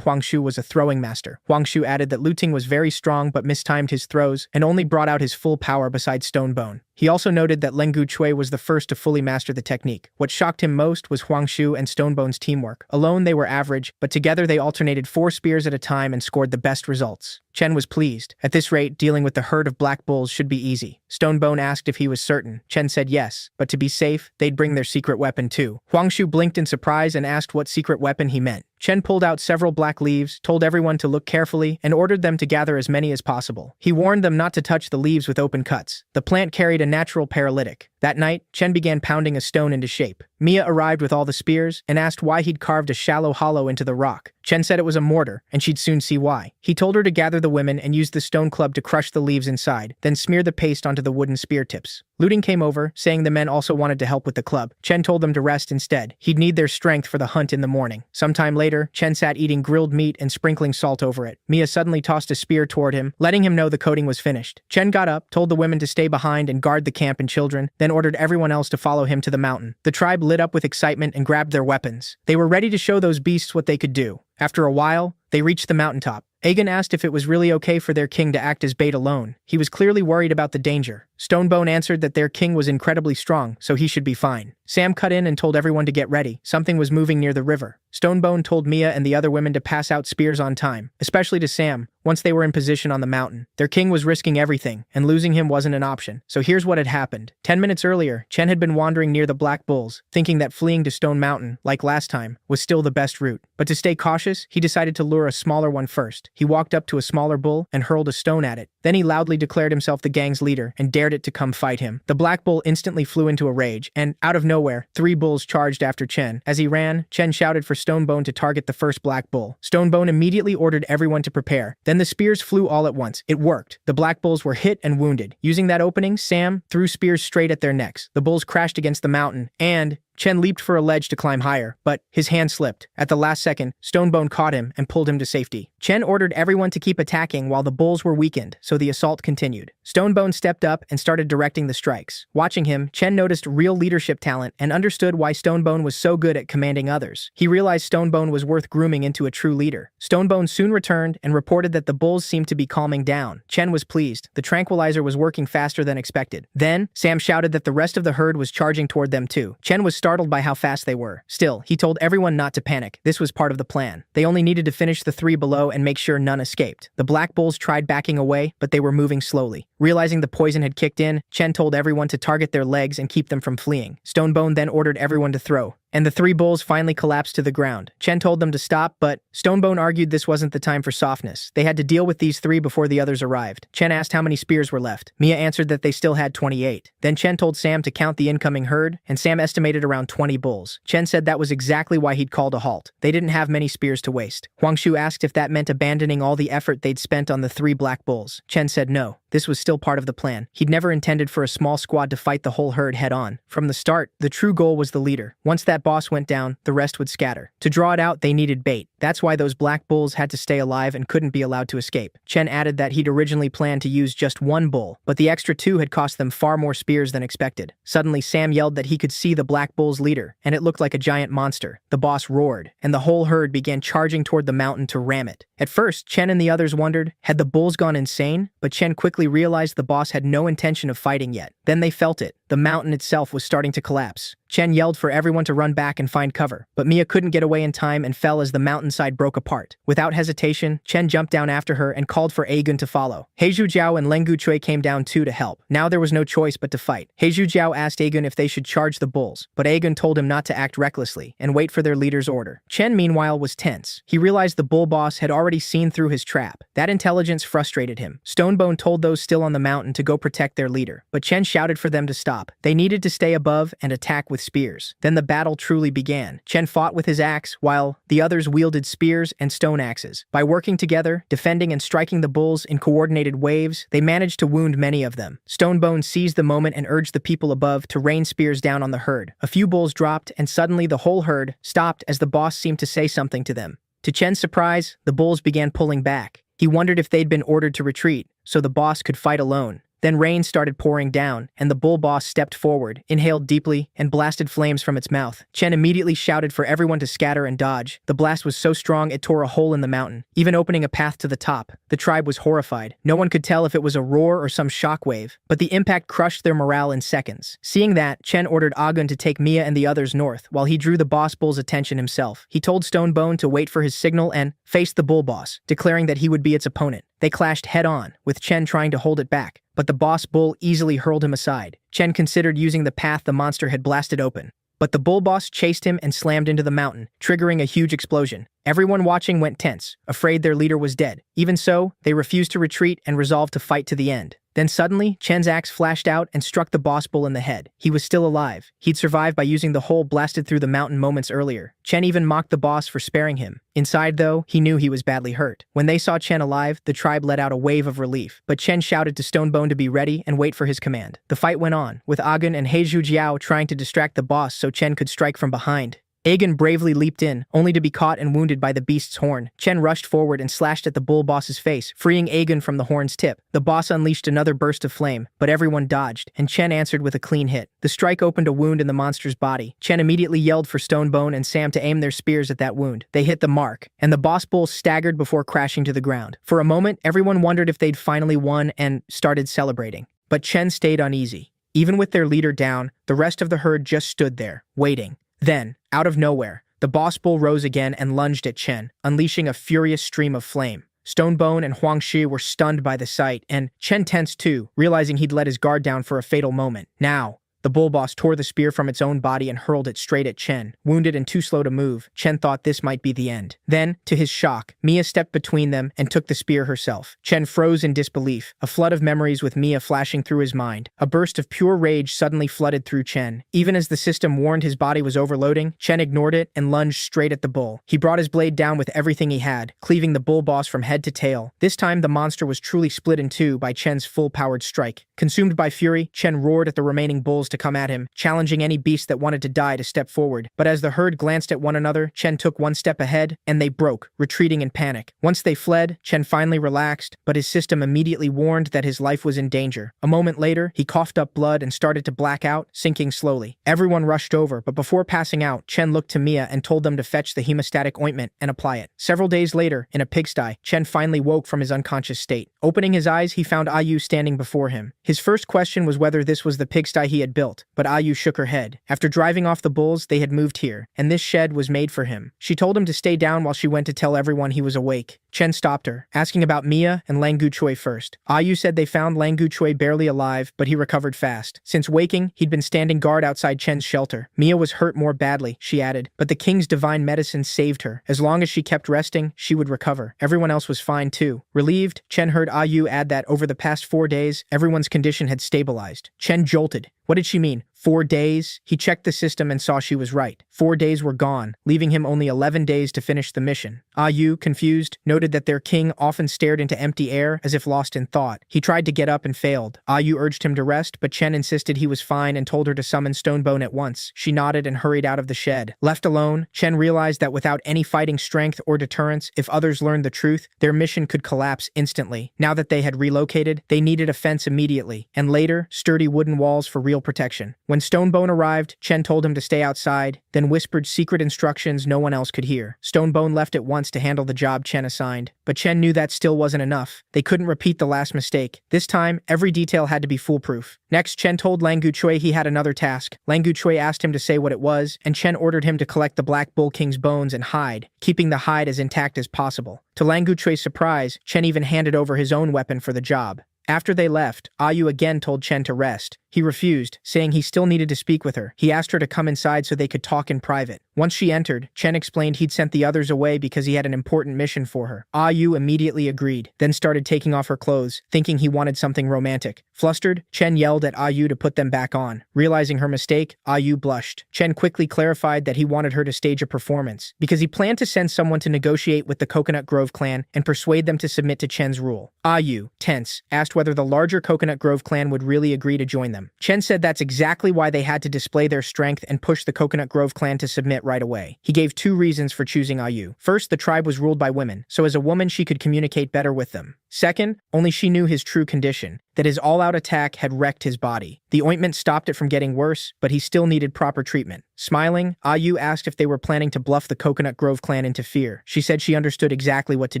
Huangshu was a throwing master. Huangshu added that Luting was very strong but mistimed his throws and only brought out his full power besides Stonebone. He also noted that Lengu Chui was the first to fully master the technique. What shocked him most was Huangshu and Stonebone's teamwork. Alone they were average, but together they alternated 4 spears at a time and scored the best results. Chen was pleased. At this rate, dealing with the herd of black bulls should be easy. Stonebone asked if he was certain. Chen said yes, but to be safe, they'd bring their secret weapon too. Huangshu blinked in surprise and asked what secret weapon he meant. Chen pulled out several black leaves, told everyone to look carefully, and ordered them to gather as many as possible. He warned them not to touch the leaves with open cuts. The plant carried a natural paralytic. That night, Chen began pounding a stone into shape. Mia arrived with all the spears and asked why he'd carved a shallow hollow into the rock. Chen said it was a mortar, and she'd soon see why. He told her to gather the women and use the stone club to crush the leaves inside, then smear the paste onto the wooden spear tips. Luting came over, saying the men also wanted to help with the club. Chen told them to rest instead. He'd need their strength for the hunt in the morning. Sometime later, Chen sat eating grilled meat and sprinkling salt over it. Mia suddenly tossed a spear toward him, letting him know the coating was finished. Chen got up, told the women to stay behind and guard the camp and children, then ordered everyone else to follow him to the mountain. The tribe lit up with excitement and grabbed their weapons. They were ready to show those beasts what they could do. After a while, they reached the mountaintop. Aegon asked if it was really okay for their king to act as bait alone. He was clearly worried about the danger. Stonebone answered that their king was incredibly strong, so he should be fine. Sam cut in and told everyone to get ready. Something was moving near the river. Stonebone told Mia and the other women to pass out spears on time, especially to Sam, once they were in position on the mountain. Their king was risking everything, and losing him wasn't an option. So here's what had happened. 10 minutes earlier, Chen had been wandering near the Black Bulls, thinking that fleeing to Stone Mountain, like last time, was still the best route. But to stay cautious, he decided to lure a smaller one first. He walked up to a smaller bull and hurled a stone at it. Then he loudly declared himself the gang's leader and dared it to come fight him. The Black Bull instantly flew into a rage, and, out of nowhere, 3 bulls charged after Chen. As he ran, Chen shouted for Stonebone to target the first Black Bull. Stonebone immediately ordered everyone to prepare. Then the spears flew all at once. It worked. The Black Bulls were hit and wounded. Using that opening, Sam threw spears straight at their necks. The bulls crashed against the mountain, and Chen leaped for a ledge to climb higher, but his hand slipped. At the last second, Stonebone caught him and pulled him to safety. Chen ordered everyone to keep attacking while the bulls were weakened, so the assault continued. Stonebone stepped up and started directing the strikes. Watching him, Chen noticed real leadership talent and understood why Stonebone was so good at commanding others. He realized Stonebone was worth grooming into a true leader. Stonebone soon returned and reported that the bulls seemed to be calming down. Chen was pleased. The tranquilizer was working faster than expected. Then, Sam shouted that the rest of the herd was charging toward them too. Chen was startled by how fast they were. Still, he told everyone not to panic. This was part of the plan. They only needed to finish the 3 below and make sure none escaped. The Black Bulls tried backing away, but they were moving slowly. Realizing the poison had kicked in, Chen told everyone to target their legs and keep them from fleeing. Stonebone then ordered everyone to throw, and the 3 bulls finally collapsed to the ground. Chen told them to stop, but Stonebone argued this wasn't the time for softness. They had to deal with these 3 before the others arrived. Chen asked how many spears were left. Mia answered that they still had 28. Then Chen told Sam to count the incoming herd, and Sam estimated around 20 bulls. Chen said that was exactly why he'd called a halt. They didn't have many spears to waste. Huangshu asked if that meant abandoning all the effort they'd spent on the 3 Black Bulls. Chen said no. This was still part of the plan. He'd never intended for a small squad to fight the whole herd head-on. From the start, the true goal was the leader. Once that boss went down, the rest would scatter. To draw it out, they needed bait. That's why those Black Bulls had to stay alive and couldn't be allowed to escape. Chen added that he'd originally planned to use just 1 bull, but the extra 2 had cost them far more spears than expected. Suddenly, Sam yelled that he could see the Black Bull's leader, and it looked like a giant monster. The boss roared, and the whole herd began charging toward the mountain to ram it. At first, Chen and the others wondered, had the bulls gone insane? But Chen quickly realized the boss had no intention of fighting yet. Then they felt it. The mountain itself was starting to collapse. Chen yelled for everyone to run back and find cover, but Mia couldn't get away in time and fell as the mountainside broke apart. Without hesitation, Chen jumped down after her and called for Aegon to follow. Heizhu Jiao and Lengu Chui came down too to help. Now there was no choice but to fight. Heizhu Jiao asked Aegon if they should charge the bulls, but Aegon told him not to act recklessly and wait for their leader's order. Chen, meanwhile, was tense. He realized the bull boss had already seen through his trap. That intelligence frustrated him. Stonebone told those still on the mountain to go protect their leader, but Chen shouted for them to stop. They needed to stay above and attack with spears. Then the battle truly began. Chen fought with his axe, while the others wielded spears and stone axes. By working together, defending and striking the bulls in coordinated waves, they managed to wound many of them. Stonebone seized the moment and urged the people above to rain spears down on the herd. A few bulls dropped, and suddenly the whole herd stopped as the boss seemed to say something to them. To Chen's surprise, the bulls began pulling back. He wondered if they'd been ordered to retreat, so the boss could fight alone. Then rain started pouring down, and the bull boss stepped forward, inhaled deeply, and blasted flames from its mouth. Chen immediately shouted for everyone to scatter and dodge. The blast was so strong it tore a hole in the mountain, even opening a path to the top. The tribe was horrified. No one could tell if it was a roar or some shockwave, but the impact crushed their morale in seconds. Seeing that, Chen ordered Agun to take Mia and the others north, while he drew the boss bull's attention himself. He told Stonebone to wait for his signal and face the bull boss, declaring that he would be its opponent. They clashed head-on, with Chen trying to hold it back, but the boss bull easily hurled him aside. Chen considered using the path the monster had blasted open, but the bull boss chased him and slammed into the mountain, triggering a huge explosion. Everyone watching went tense, afraid their leader was dead. Even so, they refused to retreat and resolved to fight to the end. Then suddenly, Chen's axe flashed out and struck the boss bull in the head. He was still alive. He'd survived by using the hole blasted through the mountain moments earlier. Chen even mocked the boss for sparing him. Inside, though, he knew he was badly hurt. When they saw Chen alive, the tribe let out a wave of relief. But Chen shouted to Stonebone to be ready and wait for his command. The fight went on, with Agun and Heizhu Jiao trying to distract the boss so Chen could strike from behind. Aegon bravely leaped in, only to be caught and wounded by the beast's horn. Chen rushed forward and slashed at the bull boss's face, freeing Aegon from the horn's tip. The boss unleashed another burst of flame, but everyone dodged, and Chen answered with a clean hit. The strike opened a wound in the monster's body. Chen immediately yelled for Stonebone and Sam to aim their spears at that wound. They hit the mark, and the boss bull staggered before crashing to the ground. For a moment, everyone wondered if they'd finally won and started celebrating. But Chen stayed uneasy. Even with their leader down, the rest of the herd just stood there, waiting. Then, out of nowhere, the boss bull rose again and lunged at Chen, unleashing a furious stream of flame. Stonebone and Huang Shi were stunned by the sight, and Chen tensed too, realizing he'd let his guard down for a fatal moment. Now, the bull boss tore the spear from its own body and hurled it straight at Chen. Wounded and too slow to move, Chen thought this might be the end. Then, to his shock, Mia stepped between them and took the spear herself. Chen froze in disbelief, a flood of memories with Mia flashing through his mind. A burst of pure rage suddenly flooded through Chen. Even as the system warned his body was overloading, Chen ignored it and lunged straight at the bull. He brought his blade down with everything he had, cleaving the bull boss from head to tail. This time, the monster was truly split in two by Chen's full-powered strike. Consumed by fury, Chen roared at the remaining bulls to come at him, challenging any beast that wanted to die to step forward. But as the herd glanced at one another, Chen took one step ahead, and they broke, retreating in panic. Once they fled, Chen finally relaxed, but his system immediately warned that his life was in danger. A moment later, he coughed up blood and started to black out, sinking slowly. Everyone rushed over, but before passing out, Chen looked to Mia and told them to fetch the hemostatic ointment and apply it. Several days later, in a pigsty, Chen finally woke from his unconscious state. Opening his eyes, he found Ayu standing before him. His first question was whether this was the pigsty he had built, but Ayu shook her head. After driving off the bulls, they had moved here, and this shed was made for him. She told him to stay down while she went to tell everyone he was awake. Chen stopped her, asking about Mia and Lang Guchui first. Ayu said they found Lang Guchui barely alive, but he recovered fast. Since waking, he'd been standing guard outside Chen's shelter. Mia was hurt more badly, she added, but the king's divine medicine saved her. As long as she kept resting, she would recover. Everyone else was fine too. Relieved, Chen heard Ayu add that over the past 4 days, everyone's condition had stabilized. Chen jolted. What did she mean? 4 days? He checked the system and saw she was right. 4 days were gone, leaving him only 11 days to finish the mission. Ayu, confused, noted that their king often stared into empty air as if lost in thought. He tried to get up and failed. Ayu urged him to rest, but Chen insisted he was fine and told her to summon Stonebone at once. She nodded and hurried out of the shed. Left alone, Chen realized that without any fighting strength or deterrence, if others learned the truth, their mission could collapse instantly. Now that they had relocated, they needed a fence immediately, and later, sturdy wooden walls for real protection. When Stonebone arrived, Chen told him to stay outside, then whispered secret instructions no one else could hear. Stonebone left at once to handle the job Chen assigned, but Chen knew that still wasn't enough. They couldn't repeat the last mistake. This time, every detail had to be foolproof. Next, Chen told Lang Guchui he had another task. Lang Guchui asked him to say what it was, and Chen ordered him to collect the Black Bull King's bones and hide, keeping the hide as intact as possible. To Lang Guchui's surprise, Chen even handed over his own weapon for the job. After they left, Ayu again told Chen to rest. He refused, saying he still needed to speak with her. He asked her to come inside so they could talk in private. Once she entered, Chen explained he'd sent the others away because he had an important mission for her. Ayu immediately agreed, then started taking off her clothes, thinking he wanted something romantic. Flustered, Chen yelled at Ayu to put them back on. Realizing her mistake, Ayu blushed. Chen quickly clarified that he wanted her to stage a performance, because he planned to send someone to negotiate with the Coconut Grove clan and persuade them to submit to Chen's rule. Ayu, tense, asked whether the larger Coconut Grove clan would really agree to join them. Chen said that's exactly why they had to display their strength and push the Coconut Grove clan to submit right away. He gave 2 reasons for choosing Ayu. First, the tribe was ruled by women, so as a woman she could communicate better with them. Second, only she knew his true condition, that his all-out attack had wrecked his body. The ointment stopped it from getting worse, but he still needed proper treatment. Smiling, Ayu asked if they were planning to bluff the Coconut Grove clan into fear. She said she understood exactly what to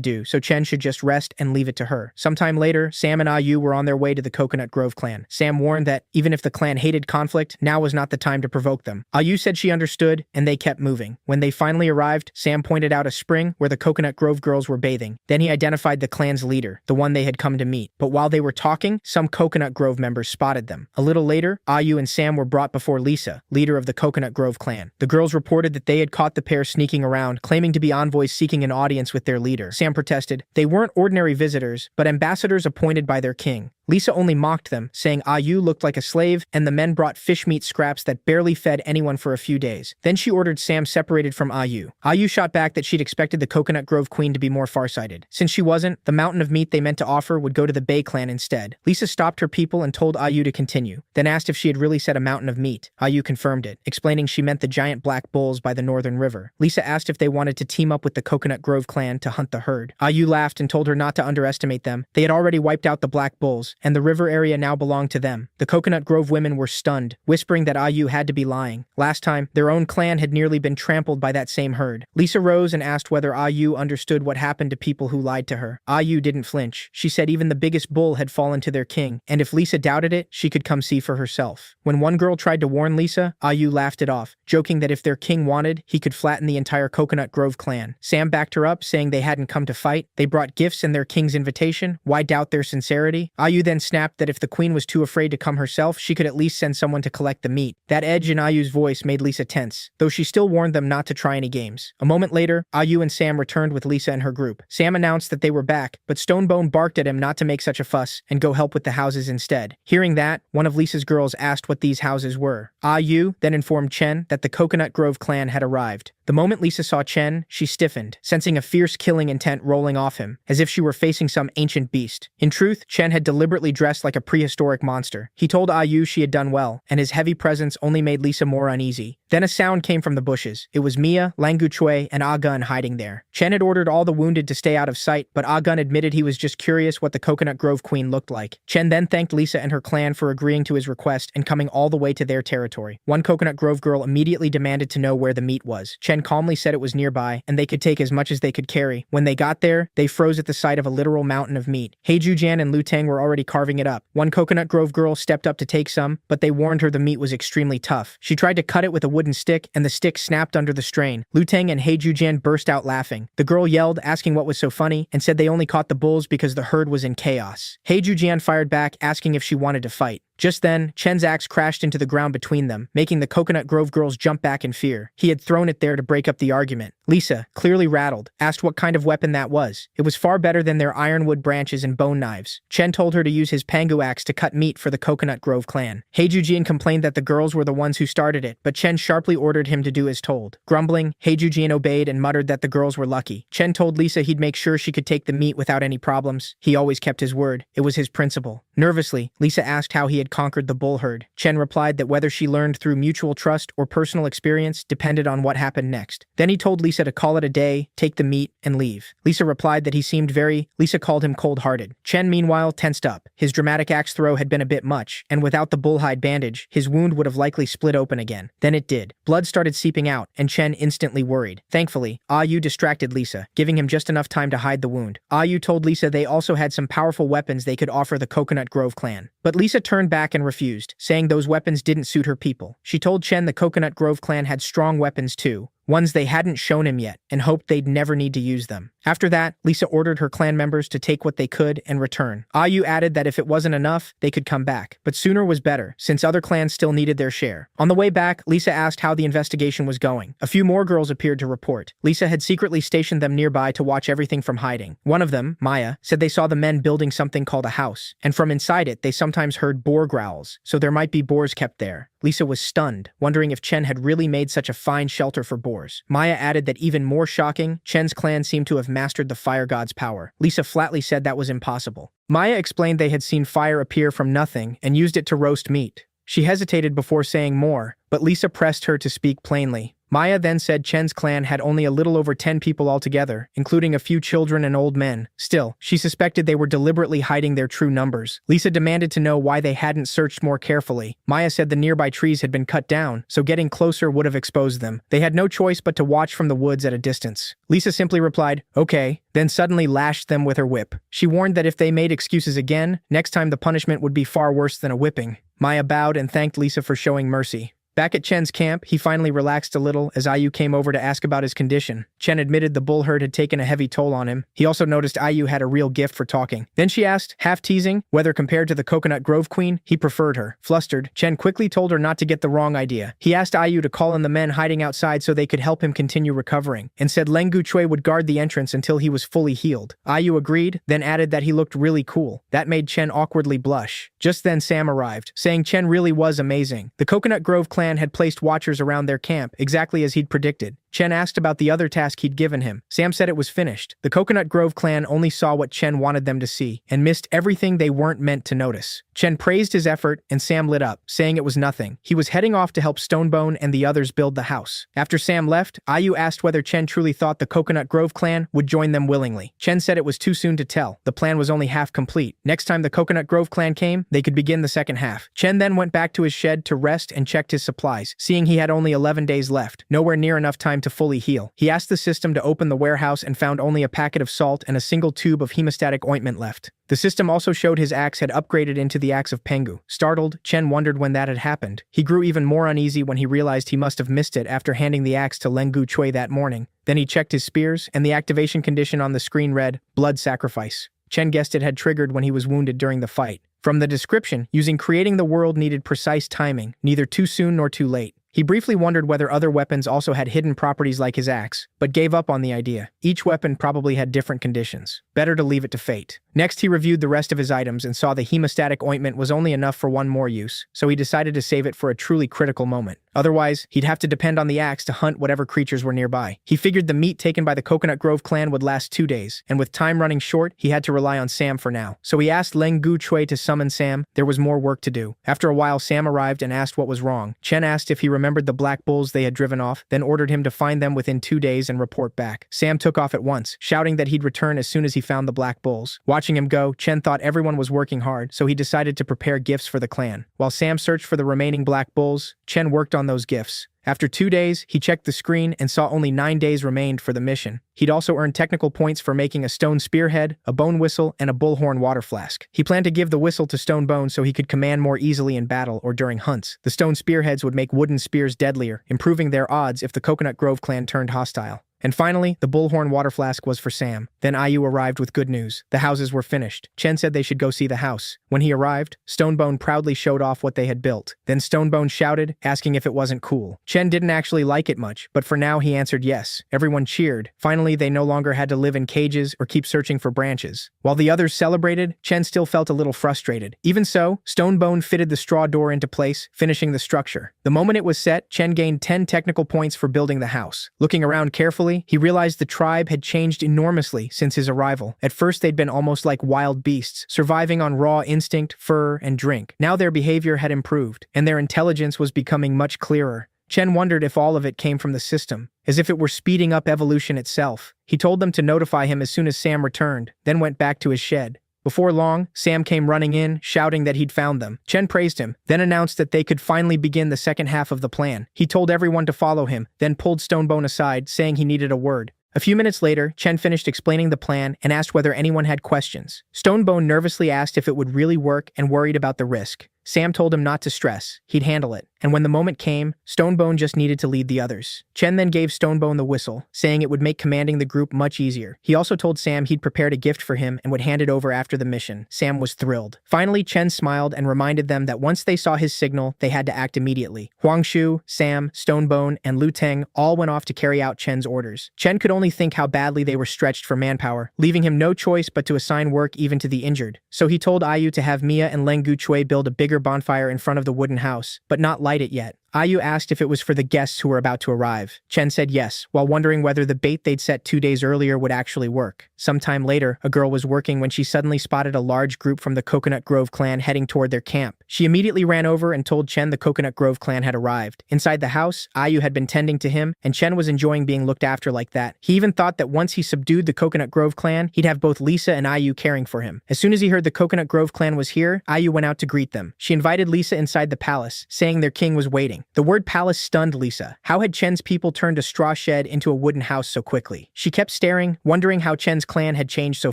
do, so Chen should just rest and leave it to her. Sometime later, Sam and Ayu were on their way to the Coconut Grove clan. Sam warned that, even if the clan hated conflict, now was not the time to provoke them. Ayu said she understood, and they kept moving. When they finally arrived, Sam pointed out a spring where the Coconut Grove girls were bathing. Then he identified the clan's leader, the one they had come to meet. But while they were talking, some Coconut Grove members spotted them. A little later, Ayu and Sam were brought before Lisa, leader of the Coconut Grove clan. The girls reported that they had caught the pair sneaking around, claiming to be envoys seeking an audience with their leader. Sam protested. They weren't ordinary visitors, but ambassadors appointed by their king. Lisa only mocked them, saying Ayu looked like a slave, and the men brought fish meat scraps that barely fed anyone for a few days. Then she ordered Sam separated from Ayu. Ayu shot back that she'd expected the Coconut Grove Queen to be more farsighted. Since she wasn't, the mountain of meat they meant to offer would go to the Bay clan instead. Lisa stopped her people and told Ayu to continue, then asked if she had really said a mountain of meat. Ayu confirmed it, explaining she meant the giant black bulls by the northern river. Lisa asked if they wanted to team up with the Coconut Grove clan to hunt the herd. Ayu laughed and told her not to underestimate them. They had already wiped out the black bulls, and the river area now belonged to them. The Coconut Grove women were stunned, whispering that Ayu had to be lying. Last time, their own clan had nearly been trampled by that same herd. Lisa rose and asked whether Ayu understood what happened to people who lied to her. Ayu didn't flinch. She said even the biggest bull had fallen to their king, and if Lisa doubted it, she could come see for herself. When one girl tried to warn Lisa, Ayu laughed it off, joking that if their king wanted, he could flatten the entire Coconut Grove clan. Sam backed her up, saying they hadn't come to fight. They brought gifts and their king's invitation. Why doubt their sincerity? Ayu then snapped that if the queen was too afraid to come herself, she could at least send someone to collect the meat. That edge in Ayu's voice made Lisa tense, though she still warned them not to try any games. A moment later, Ayu and Sam returned with Lisa and her group. Sam announced that they were back, but Stonebone barked at him not to make such a fuss and go help with the houses instead. Hearing that, one of Lisa's girls asked what these houses were. Ayu then informed Chen that the Coconut Grove clan had arrived. The moment Lisa saw Chen, she stiffened, sensing a fierce killing intent rolling off him, as if she were facing some ancient beast. In truth, Chen had deliberately dressed like a prehistoric monster. He told Ayu she had done well, and his heavy presence only made Lisa more uneasy. Then a sound came from the bushes. It was Mia, Langu Chui, and Agun hiding there. Chen had ordered all the wounded to stay out of sight, but Agun admitted he was just curious what the Coconut Grove Queen looked like. Chen then thanked Lisa and her clan for agreeing to his request and coming all the way to their territory. One Coconut Grove girl immediately demanded to know where the meat was. Chen calmly said it was nearby, and they could take as much as they could carry. When they got there, they froze at the sight of a literal mountain of meat. Heiju and Lu Tang were already carving it up. One Coconut Grove girl stepped up to take some, but they warned her the meat was extremely tough. She tried to cut it with a wooden stick, and the stick snapped under the strain. Lu Tang and Heiju burst out laughing. The girl yelled, asking what was so funny, and said they only caught the bulls because the herd was in chaos. Heiju fired back, asking if she wanted to fight. Just then, Chen's axe crashed into the ground between them, making the Coconut Grove girls jump back in fear. He had thrown it there to break up the argument. Lisa, clearly rattled, asked what kind of weapon that was. It was far better than their ironwood branches and bone knives. Chen told her to use his pangu axe to cut meat for the Coconut Grove clan. Heiju complained that the girls were the ones who started it, but Chen sharply ordered him to do as told. Grumbling, Heiju obeyed and muttered that the girls were lucky. Chen told Lisa he'd make sure she could take the meat without any problems. He always kept his word. It was his principle. Nervously, Lisa asked how he had conquered the bull herd. Chen replied that whether she learned through mutual trust or personal experience depended on what happened next. Then he told Lisa to call it a day, take the meat, and leave. Lisa replied that he seemed Lisa called him cold-hearted. Chen, meanwhile, tensed up. His dramatic axe throw had been a bit much, and without the bullhide bandage, his wound would have likely split open again. Then it did. Blood started seeping out, and Chen instantly worried. Thankfully, Ayu distracted Lisa, giving him just enough time to hide the wound. Ayu told Lisa they also had some powerful weapons they could offer the Coconut Grove clan. But Lisa turned back and refused, saying those weapons didn't suit her people. She told Chen the Coconut Grove clan had strong weapons too, ones they hadn't shown him yet, and hoped they'd never need to use them. After that, Lisa ordered her clan members to take what they could and return. Ayu added that if it wasn't enough, they could come back. But sooner was better, since other clans still needed their share. On the way back, Lisa asked how the investigation was going. A few more girls appeared to report. Lisa had secretly stationed them nearby to watch everything from hiding. One of them, Maya, said they saw the men building something called a house, and from inside it, they sometimes heard boar growls, so there might be boars kept there. Lisa was stunned, wondering if Chen had really made such a fine shelter for boars. Maya added that even more shocking, Chen's clan seemed to have mastered the fire god's power. Lisa flatly said that was impossible. Maya explained they had seen fire appear from nothing and used it to roast meat. She hesitated before saying more, but Lisa pressed her to speak plainly. Maya then said Chen's clan had only a little over 10 people altogether, including a few children and old men. Still, she suspected they were deliberately hiding their true numbers. Lisa demanded to know why they hadn't searched more carefully. Maya said the nearby trees had been cut down, so getting closer would have exposed them. They had no choice but to watch from the woods at a distance. Lisa simply replied, "Okay," then suddenly lashed them with her whip. She warned that if they made excuses again, next time the punishment would be far worse than a whipping. Maya bowed and thanked Lisa for showing mercy. Back at Chen's camp, he finally relaxed a little as Ayu came over to ask about his condition. Chen admitted the bull herd had taken a heavy toll on him. He also noticed Ayu had a real gift for talking. Then she asked, half teasing, whether compared to the Coconut Grove Queen, he preferred her. Flustered, Chen quickly told her not to get the wrong idea. He asked Ayu to call in the men hiding outside so they could help him continue recovering, and said Leng Guchui would guard the entrance until he was fully healed. Ayu agreed, then added that he looked really cool. That made Chen awkwardly blush. Just then Sam arrived, saying Chen really was amazing. The Coconut Grove clan had placed watchers around their camp, exactly as he'd predicted. Chen asked about the other task he'd given him. Sam said it was finished. The Coconut Grove clan only saw what Chen wanted them to see, and missed everything they weren't meant to notice. Chen praised his effort, and Sam lit up, saying it was nothing. He was heading off to help Stonebone and the others build the house. After Sam left, Ayu asked whether Chen truly thought the Coconut Grove clan would join them willingly. Chen said it was too soon to tell. The plan was only half complete. Next time the Coconut Grove clan came, they could begin the second half. Chen then went back to his shed to rest and checked his supplies, seeing he had only 11 days left, nowhere near enough time to fully heal. He asked the system to open the warehouse and found only a packet of salt and a single tube of hemostatic ointment left. The system also showed his axe had upgraded into the axe of Pengu. Startled, Chen wondered when that had happened. He grew even more uneasy when he realized he must have missed it after handing the axe to Leng Guchui that morning. Then he checked his spears, and the activation condition on the screen read, Blood Sacrifice. Chen guessed it had triggered when he was wounded during the fight. From the description, using creating the world needed precise timing, neither too soon nor too late. He briefly wondered whether other weapons also had hidden properties like his axe, but gave up on the idea. Each weapon probably had different conditions. Better to leave it to fate. Next, he reviewed the rest of his items and saw the hemostatic ointment was only enough for one more use, so he decided to save it for a truly critical moment. Otherwise, he'd have to depend on the axe to hunt whatever creatures were nearby. He figured the meat taken by the Coconut Grove clan would last 2 days, and with time running short, he had to rely on Sam for now. So he asked Leng Guchui to summon Sam. There was more work to do. After a while, Sam arrived and asked what was wrong. Chen asked if he remembered the black bulls they had driven off, then ordered him to find them within 2 days and report back. Sam took off at once, shouting that he'd return as soon as he found the black bulls. Watching him go, Chen thought everyone was working hard, so he decided to prepare gifts for the clan. While Sam searched for the remaining black bulls, Chen worked on those gifts. After 2 days, he checked the screen and saw only 9 days remained for the mission. He'd also earned technical points for making a stone spearhead, a bone whistle, and a bullhorn water flask. He planned to give the whistle to Stonebone so he could command more easily in battle or during hunts. The stone spearheads would make wooden spears deadlier, improving their odds if the Coconut Grove clan turned hostile. And finally, the bullhorn water flask was for Sam. Then Ayu arrived with good news. The houses were finished. Chen said they should go see the house. When he arrived, Stonebone proudly showed off what they had built. Then Stonebone shouted, asking if it wasn't cool. Chen didn't actually like it much, but for now he answered yes. Everyone cheered. Finally, they no longer had to live in cages or keep searching for branches. While the others celebrated, Chen still felt a little frustrated. Even so, Stonebone fitted the straw door into place, finishing the structure. The moment it was set, Chen gained 10 technical points for building the house. Looking around carefully, he realized the tribe had changed enormously since his arrival. At first, they'd been almost like wild beasts, surviving on raw instinct, fur, and drink. Now their behavior had improved, and their intelligence was becoming much clearer. Chen wondered if all of it came from the system, as if it were speeding up evolution itself. He told them to notify him as soon as Sam returned, then went back to his shed. Before long, Sam came running in, shouting that he'd found them. Chen praised him, then announced that they could finally begin the second half of the plan. He told everyone to follow him, then pulled Stonebone aside, saying he needed a word. A few minutes later, Chen finished explaining the plan and asked whether anyone had questions. Stonebone nervously asked if it would really work and worried about the risk. Sam told him not to stress. He'd handle it. And when the moment came, Stonebone just needed to lead the others. Chen then gave Stonebone the whistle, saying it would make commanding the group much easier. He also told Sam he'd prepared a gift for him and would hand it over after the mission. Sam was thrilled. Finally, Chen smiled and reminded them that once they saw his signal, they had to act immediately. Huangshu, Sam, Stonebone, and Lu Teng all went off to carry out Chen's orders. Chen could only think how badly they were stretched for manpower, leaving him no choice but to assign work even to the injured. So he told Ayu to have Mia and Leng Guchui build a bigger bonfire in front of the wooden house, but not light it yet. Ayu asked if it was for the guests who were about to arrive. Chen said yes, while wondering whether the bait they'd set 2 days earlier would actually work. Sometime later, a girl was working when she suddenly spotted a large group from the Coconut Grove clan heading toward their camp. She immediately ran over and told Chen the Coconut Grove clan had arrived. Inside the house, Ayu had been tending to him, and Chen was enjoying being looked after like that. He even thought that once he subdued the Coconut Grove clan, he'd have both Lisa and Ayu caring for him. As soon as he heard the Coconut Grove clan was here, Ayu went out to greet them. She invited Lisa inside the palace, saying their king was waiting. The word palace stunned Lisa. How had Chen's people turned a straw shed into a wooden house so quickly? She kept staring, wondering how Chen's clan had changed so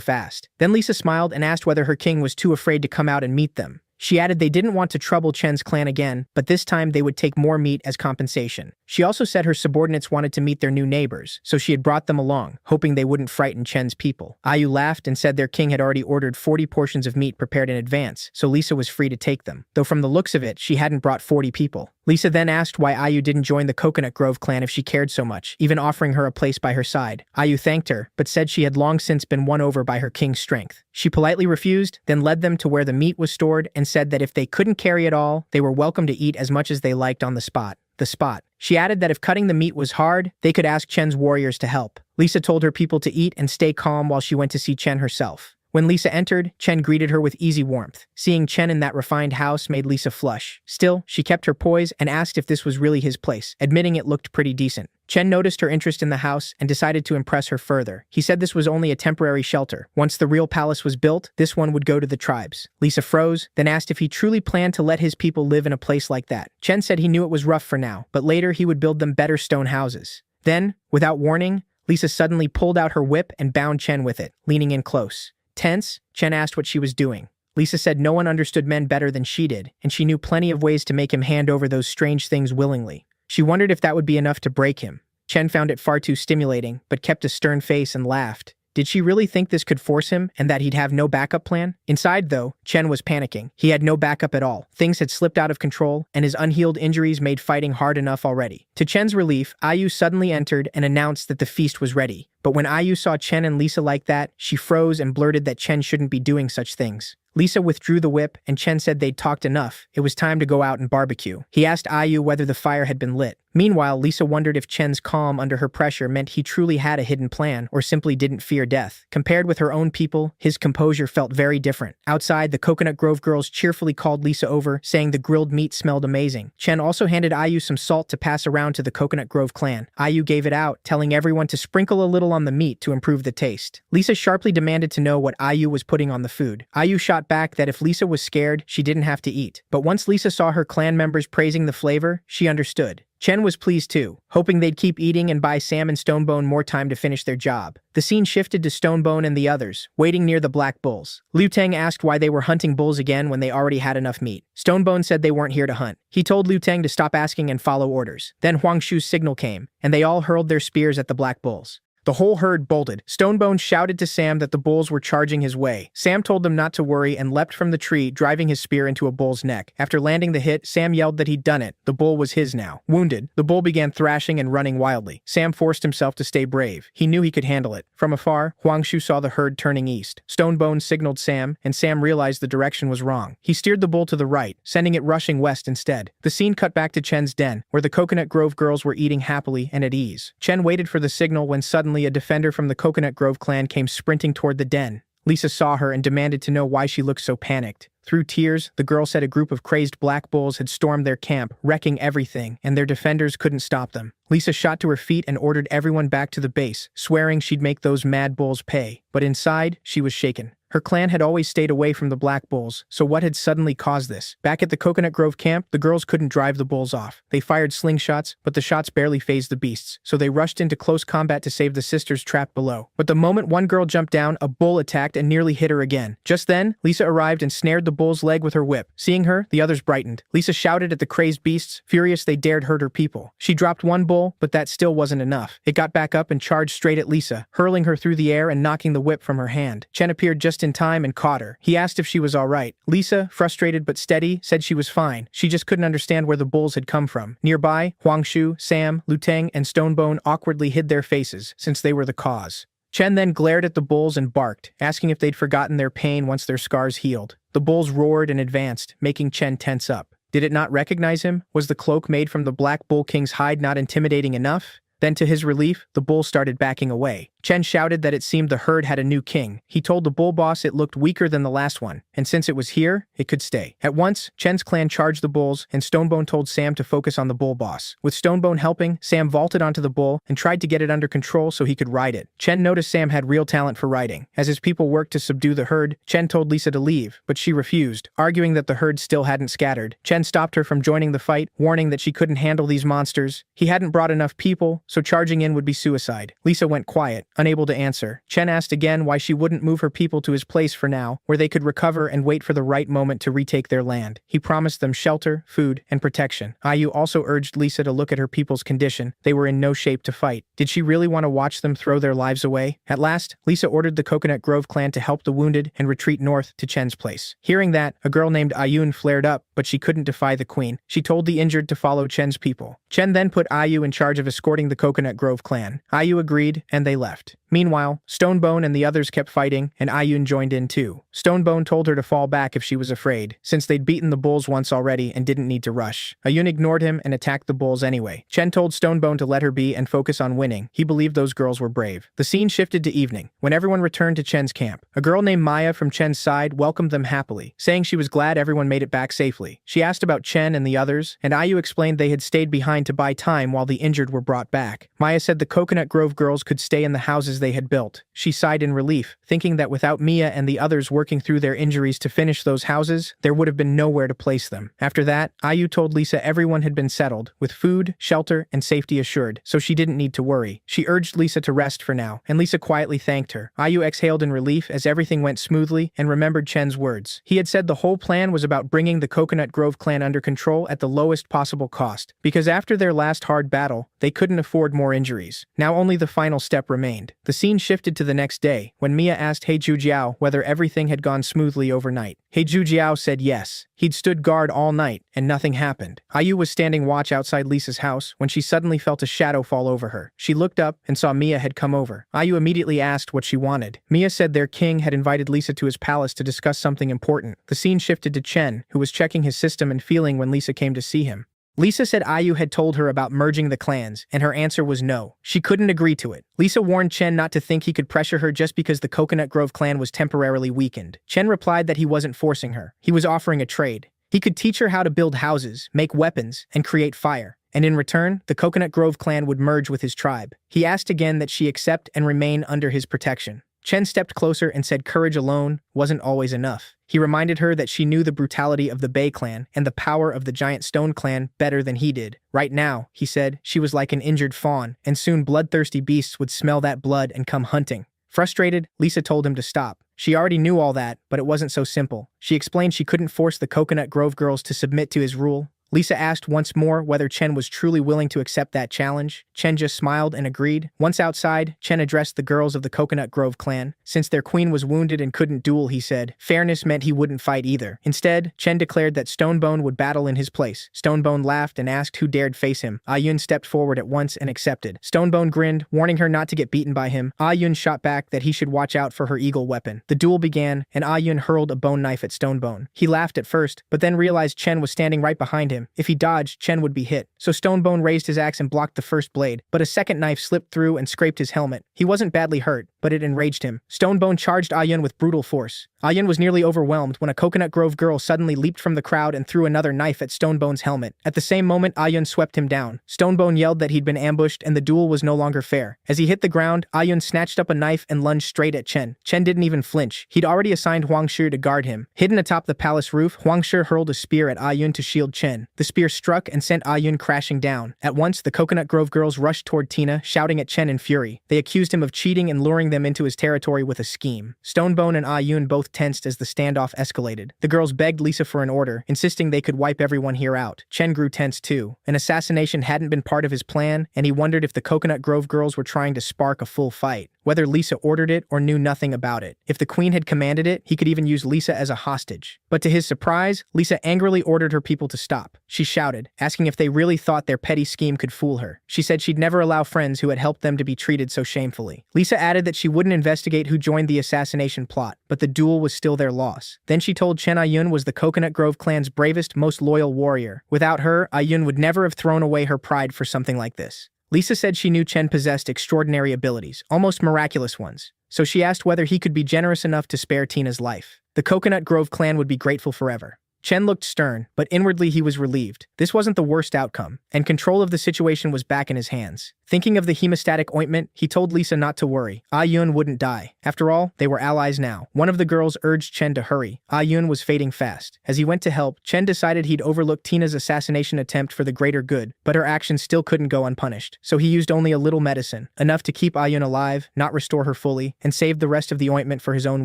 fast. Then Lisa smiled and asked whether her king was too afraid to come out and meet them. She added they didn't want to trouble Chen's clan again, but this time they would take more meat as compensation. She also said her subordinates wanted to meet their new neighbors, so she had brought them along, hoping they wouldn't frighten Chen's people. Ayu laughed and said their king had already ordered 40 portions of meat prepared in advance, so Lisa was free to take them. Though from the looks of it, she hadn't brought 40 people. Lisa then asked why Ayu didn't join the Coconut Grove clan if she cared so much, even offering her a place by her side. Ayu thanked her, but said she had long since been won over by her king's strength. She politely refused, then led them to where the meat was stored and said that if they couldn't carry it all, they were welcome to eat as much as they liked on the spot. The spot. She added that if cutting the meat was hard, they could ask Chen's warriors to help. Lisa told her people to eat and stay calm while she went to see Chen herself. When Lisa entered, Chen greeted her with easy warmth. Seeing Chen in that refined house made Lisa flush. Still, she kept her poise and asked if this was really his place, admitting it looked pretty decent. Chen noticed her interest in the house and decided to impress her further. He said this was only a temporary shelter. Once the real palace was built, this one would go to the tribes. Lisa froze, then asked if he truly planned to let his people live in a place like that. Chen said he knew it was rough for now, but later he would build them better stone houses. Then, without warning, Lisa suddenly pulled out her whip and bound Chen with it, leaning in close. Tense, Chen asked what she was doing. Lisa said no one understood men better than she did, and she knew plenty of ways to make him hand over those strange things willingly. She wondered if that would be enough to break him. Chen found it far too stimulating, but kept a stern face and laughed. Did she really think this could force him and that he'd have no backup plan? Inside, though, Chen was panicking. He had no backup at all. Things had slipped out of control, and his unhealed injuries made fighting hard enough already. To Chen's relief, Ayu suddenly entered and announced that the feast was ready. But when Ayu saw Chen and Lisa like that, she froze and blurted that Chen shouldn't be doing such things. Lisa withdrew the whip, and Chen said they'd talked enough. It was time to go out and barbecue. He asked Ayu whether the fire had been lit. Meanwhile, Lisa wondered if Chen's calm under her pressure meant he truly had a hidden plan or simply didn't fear death. Compared with her own people, his composure felt very different. Outside, the Coconut Grove girls cheerfully called Lisa over, saying the grilled meat smelled amazing. Chen also handed Ayu some salt to pass around to the Coconut Grove clan. Ayu gave it out, telling everyone to sprinkle a little on the meat to improve the taste. Lisa sharply demanded to know what Ayu was putting on the food. Ayu shot back that if Lisa was scared, she didn't have to eat. But once Lisa saw her clan members praising the flavor, she understood. Chen was pleased too, hoping they'd keep eating and buy Sam and Stonebone more time to finish their job. The scene shifted to Stonebone and the others, waiting near the black bulls. Liu Teng asked why they were hunting bulls again when they already had enough meat. Stonebone said they weren't here to hunt. He told Liu Teng to stop asking and follow orders. Then Huang Shu's signal came, and they all hurled their spears at the black bulls. The whole herd bolted. Stonebone shouted to Sam that the bulls were charging his way. Sam told them not to worry and leapt from the tree, driving his spear into a bull's neck. After landing the hit, Sam yelled that he'd done it. The bull was his now. Wounded, the bull began thrashing and running wildly. Sam forced himself to stay brave. He knew he could handle it. From afar, Huang Shu saw the herd turning east. Stonebone signaled Sam, and Sam realized the direction was wrong. He steered the bull to the right, sending it rushing west instead. The scene cut back to Chen's den, where the Coconut Grove girls were eating happily and at ease. Chen waited for the signal when suddenly a defender from the Coconut Grove clan came sprinting toward the den. Lisa saw her and demanded to know why she looked so panicked. Through tears, the girl said a group of crazed black bulls had stormed their camp, wrecking everything, and their defenders couldn't stop them. Lisa shot to her feet and ordered everyone back to the base, swearing she'd make those mad bulls pay. But inside, she was shaken. Her clan had always stayed away from the black bulls, so what had suddenly caused this? Back at the Coconut Grove camp, the girls couldn't drive the bulls off. They fired slingshots, but the shots barely fazed the beasts, so they rushed into close combat to save the sisters trapped below. But the moment one girl jumped down, a bull attacked and nearly hit her again. Just then, Lisa arrived and snared the bull's leg with her whip. Seeing her, the others brightened. Lisa shouted at the crazed beasts, furious they dared hurt her people. She dropped one bull, but that still wasn't enough. It got back up and charged straight at Lisa, hurling her through the air and knocking the whip from her hand. Chen appeared just in time and caught her. He asked if she was all right. Lisa, frustrated but steady, said she was fine. She just couldn't understand where the bulls had come from. Nearby, Huang Shu, Sam, Liu Teng, and Stonebone awkwardly hid their faces, since they were the cause. Chen then glared at the bulls and barked, asking if they'd forgotten their pain once their scars healed. The bulls roared and advanced, making Chen tense up. Did it not recognize him? Was the cloak made from the Black Bull King's hide not intimidating enough? Then, to his relief, the bull started backing away. Chen shouted that it seemed the herd had a new king. He told the bull boss it looked weaker than the last one, and since it was here, it could stay. At once, Chen's clan charged the bulls, and Stonebone told Sam to focus on the bull boss. With Stonebone helping, Sam vaulted onto the bull and tried to get it under control so he could ride it. Chen noticed Sam had real talent for riding. As his people worked to subdue the herd, Chen told Lisa to leave, but she refused, arguing that the herd still hadn't scattered. Chen stopped her from joining the fight, warning that she couldn't handle these monsters. He hadn't brought enough people, so charging in would be suicide. Lisa went quiet, Unable to answer, Chen asked again why she wouldn't move her people to his place for now, where they could recover and wait for the right moment to retake their land. He promised them shelter, food, and protection. Ayu also urged Lisa to look at her people's condition. They were in no shape to fight. Did she really want to watch them throw their lives away? At last, Lisa ordered the Coconut Grove clan to help the wounded and retreat north to Chen's place. Hearing that, a girl named Ayun flared up, but she couldn't defy the queen. She told the injured to follow Chen's people. Chen then put Ayu in charge of escorting the Coconut Grove clan. Ayu agreed, and they left. Meanwhile, Stonebone and the others kept fighting, and Ayun joined in too. Stonebone told her to fall back if she was afraid, since they'd beaten the bulls once already and didn't need to rush. Ayun ignored him and attacked the bulls anyway. Chen told Stonebone to let her be and focus on winning. He believed those girls were brave. The scene shifted to evening, when everyone returned to Chen's camp. A girl named Maya from Chen's side welcomed them happily, saying she was glad everyone made it back safely. She asked about Chen and the others, and Ayu explained they had stayed behind to buy time while the injured were brought back. Maya said the Coconut Grove girls could stay in the houses they had built. She sighed in relief, thinking that without Mia and the others working through their injuries to finish those houses, there would have been nowhere to place them. After that, Ayu told Lisa everyone had been settled, with food, shelter, and safety assured, so she didn't need to worry. She urged Lisa to rest for now, and Lisa quietly thanked her. Ayu exhaled in relief as everything went smoothly and remembered Chen's words. He had said the whole plan was about bringing the Coconut Grove clan under control at the lowest possible cost, because after their last hard battle, they couldn't afford more injuries. Now only the final step remained. The scene shifted to the next day, when Mia asked He Zhujiao whether everything had gone smoothly overnight. He Zhujiao said yes. He'd stood guard all night, and nothing happened. Ayu was standing watch outside Lisa's house when she suddenly felt a shadow fall over her. She looked up and saw Mia had come over. Ayu immediately asked what she wanted. Mia said their king had invited Lisa to his palace to discuss something important. The scene shifted to Chen, who was checking his system and feeling when Lisa came to see him. Lisa said Ayu had told her about merging the clans, and her answer was no. She couldn't agree to it. Lisa warned Chen not to think he could pressure her just because the Coconut Grove clan was temporarily weakened. Chen replied that he wasn't forcing her. He was offering a trade. He could teach her how to build houses, make weapons, and create fire. And in return, the Coconut Grove clan would merge with his tribe. He asked again that she accept and remain under his protection. Chen stepped closer and said courage alone wasn't always enough. He reminded her that she knew the brutality of the Bay clan and the power of the Giant Stone clan better than he did. Right now, he said, she was like an injured fawn, and soon bloodthirsty beasts would smell that blood and come hunting. Frustrated, Lisa told him to stop. She already knew all that, but it wasn't so simple. She explained she couldn't force the Coconut Grove girls to submit to his rule. Lisa asked once more whether Chen was truly willing to accept that challenge. Chen just smiled and agreed. Once outside, Chen addressed the girls of the Coconut Grove clan. Since their queen was wounded and couldn't duel, he said, fairness meant he wouldn't fight either. Instead, Chen declared that Stonebone would battle in his place. Stonebone laughed and asked who dared face him. Ayun stepped forward at once and accepted. Stonebone grinned, warning her not to get beaten by him. Ayun shot back that he should watch out for her eagle weapon. The duel began, and Ayun hurled a bone knife at Stonebone. He laughed at first, but then realized Chen was standing right behind him. If he dodged, Chen would be hit. So Stonebone raised his axe and blocked the first blade, but a second knife slipped through and scraped his helmet. He wasn't badly hurt, but it enraged him. Stonebone charged Ayun with brutal force. Ayun was nearly overwhelmed when a Coconut Grove girl suddenly leaped from the crowd and threw another knife at Stonebone's helmet. At the same moment, Ayun swept him down. Stonebone yelled that he'd been ambushed and the duel was no longer fair. As he hit the ground, Ayun snatched up a knife and lunged straight at Chen. Chen didn't even flinch. He'd already assigned Huang Shi to guard him. Hidden atop the palace roof, Huang Shi hurled a spear at Ayun to shield Chen. The spear struck and sent Ayun crashing down. At once, the Coconut Grove girls rushed toward Tina, shouting at Chen in fury. They accused him of cheating and luring them into his territory with a scheme. Stonebone and Ayun both tensed as the standoff escalated. The girls begged Lisa for an order, insisting they could wipe everyone here out. Chen grew tense too. An assassination hadn't been part of his plan, and he wondered if the Coconut Grove girls were trying to spark a full fight. Whether Lisa ordered it or knew nothing about it. If the queen had commanded it, he could even use Lisa as a hostage. But to his surprise, Lisa angrily ordered her people to stop. She shouted, asking if they really thought their petty scheme could fool her. She said she'd never allow friends who had helped them to be treated so shamefully. Lisa added that she wouldn't investigate who joined the assassination plot, but the duel was still their loss. Then she told Chen Ayun was the Coconut Grove clan's bravest, most loyal warrior. Without her, Ayun would never have thrown away her pride for something like this. Lisa said she knew Chen possessed extraordinary abilities, almost miraculous ones, so she asked whether he could be generous enough to spare Tina's life. The Coconut Grove clan would be grateful forever. Chen looked stern, but inwardly he was relieved. This wasn't the worst outcome, and control of the situation was back in his hands. Thinking of the hemostatic ointment, he told Lisa not to worry. Yun wouldn't die. After all, they were allies now. One of the girls urged Chen to hurry. Yun was fading fast. As he went to help, Chen decided he'd overlook Tina's assassination attempt for the greater good, but her actions still couldn't go unpunished. So he used only a little medicine, enough to keep Yun alive, not restore her fully, and saved the rest of the ointment for his own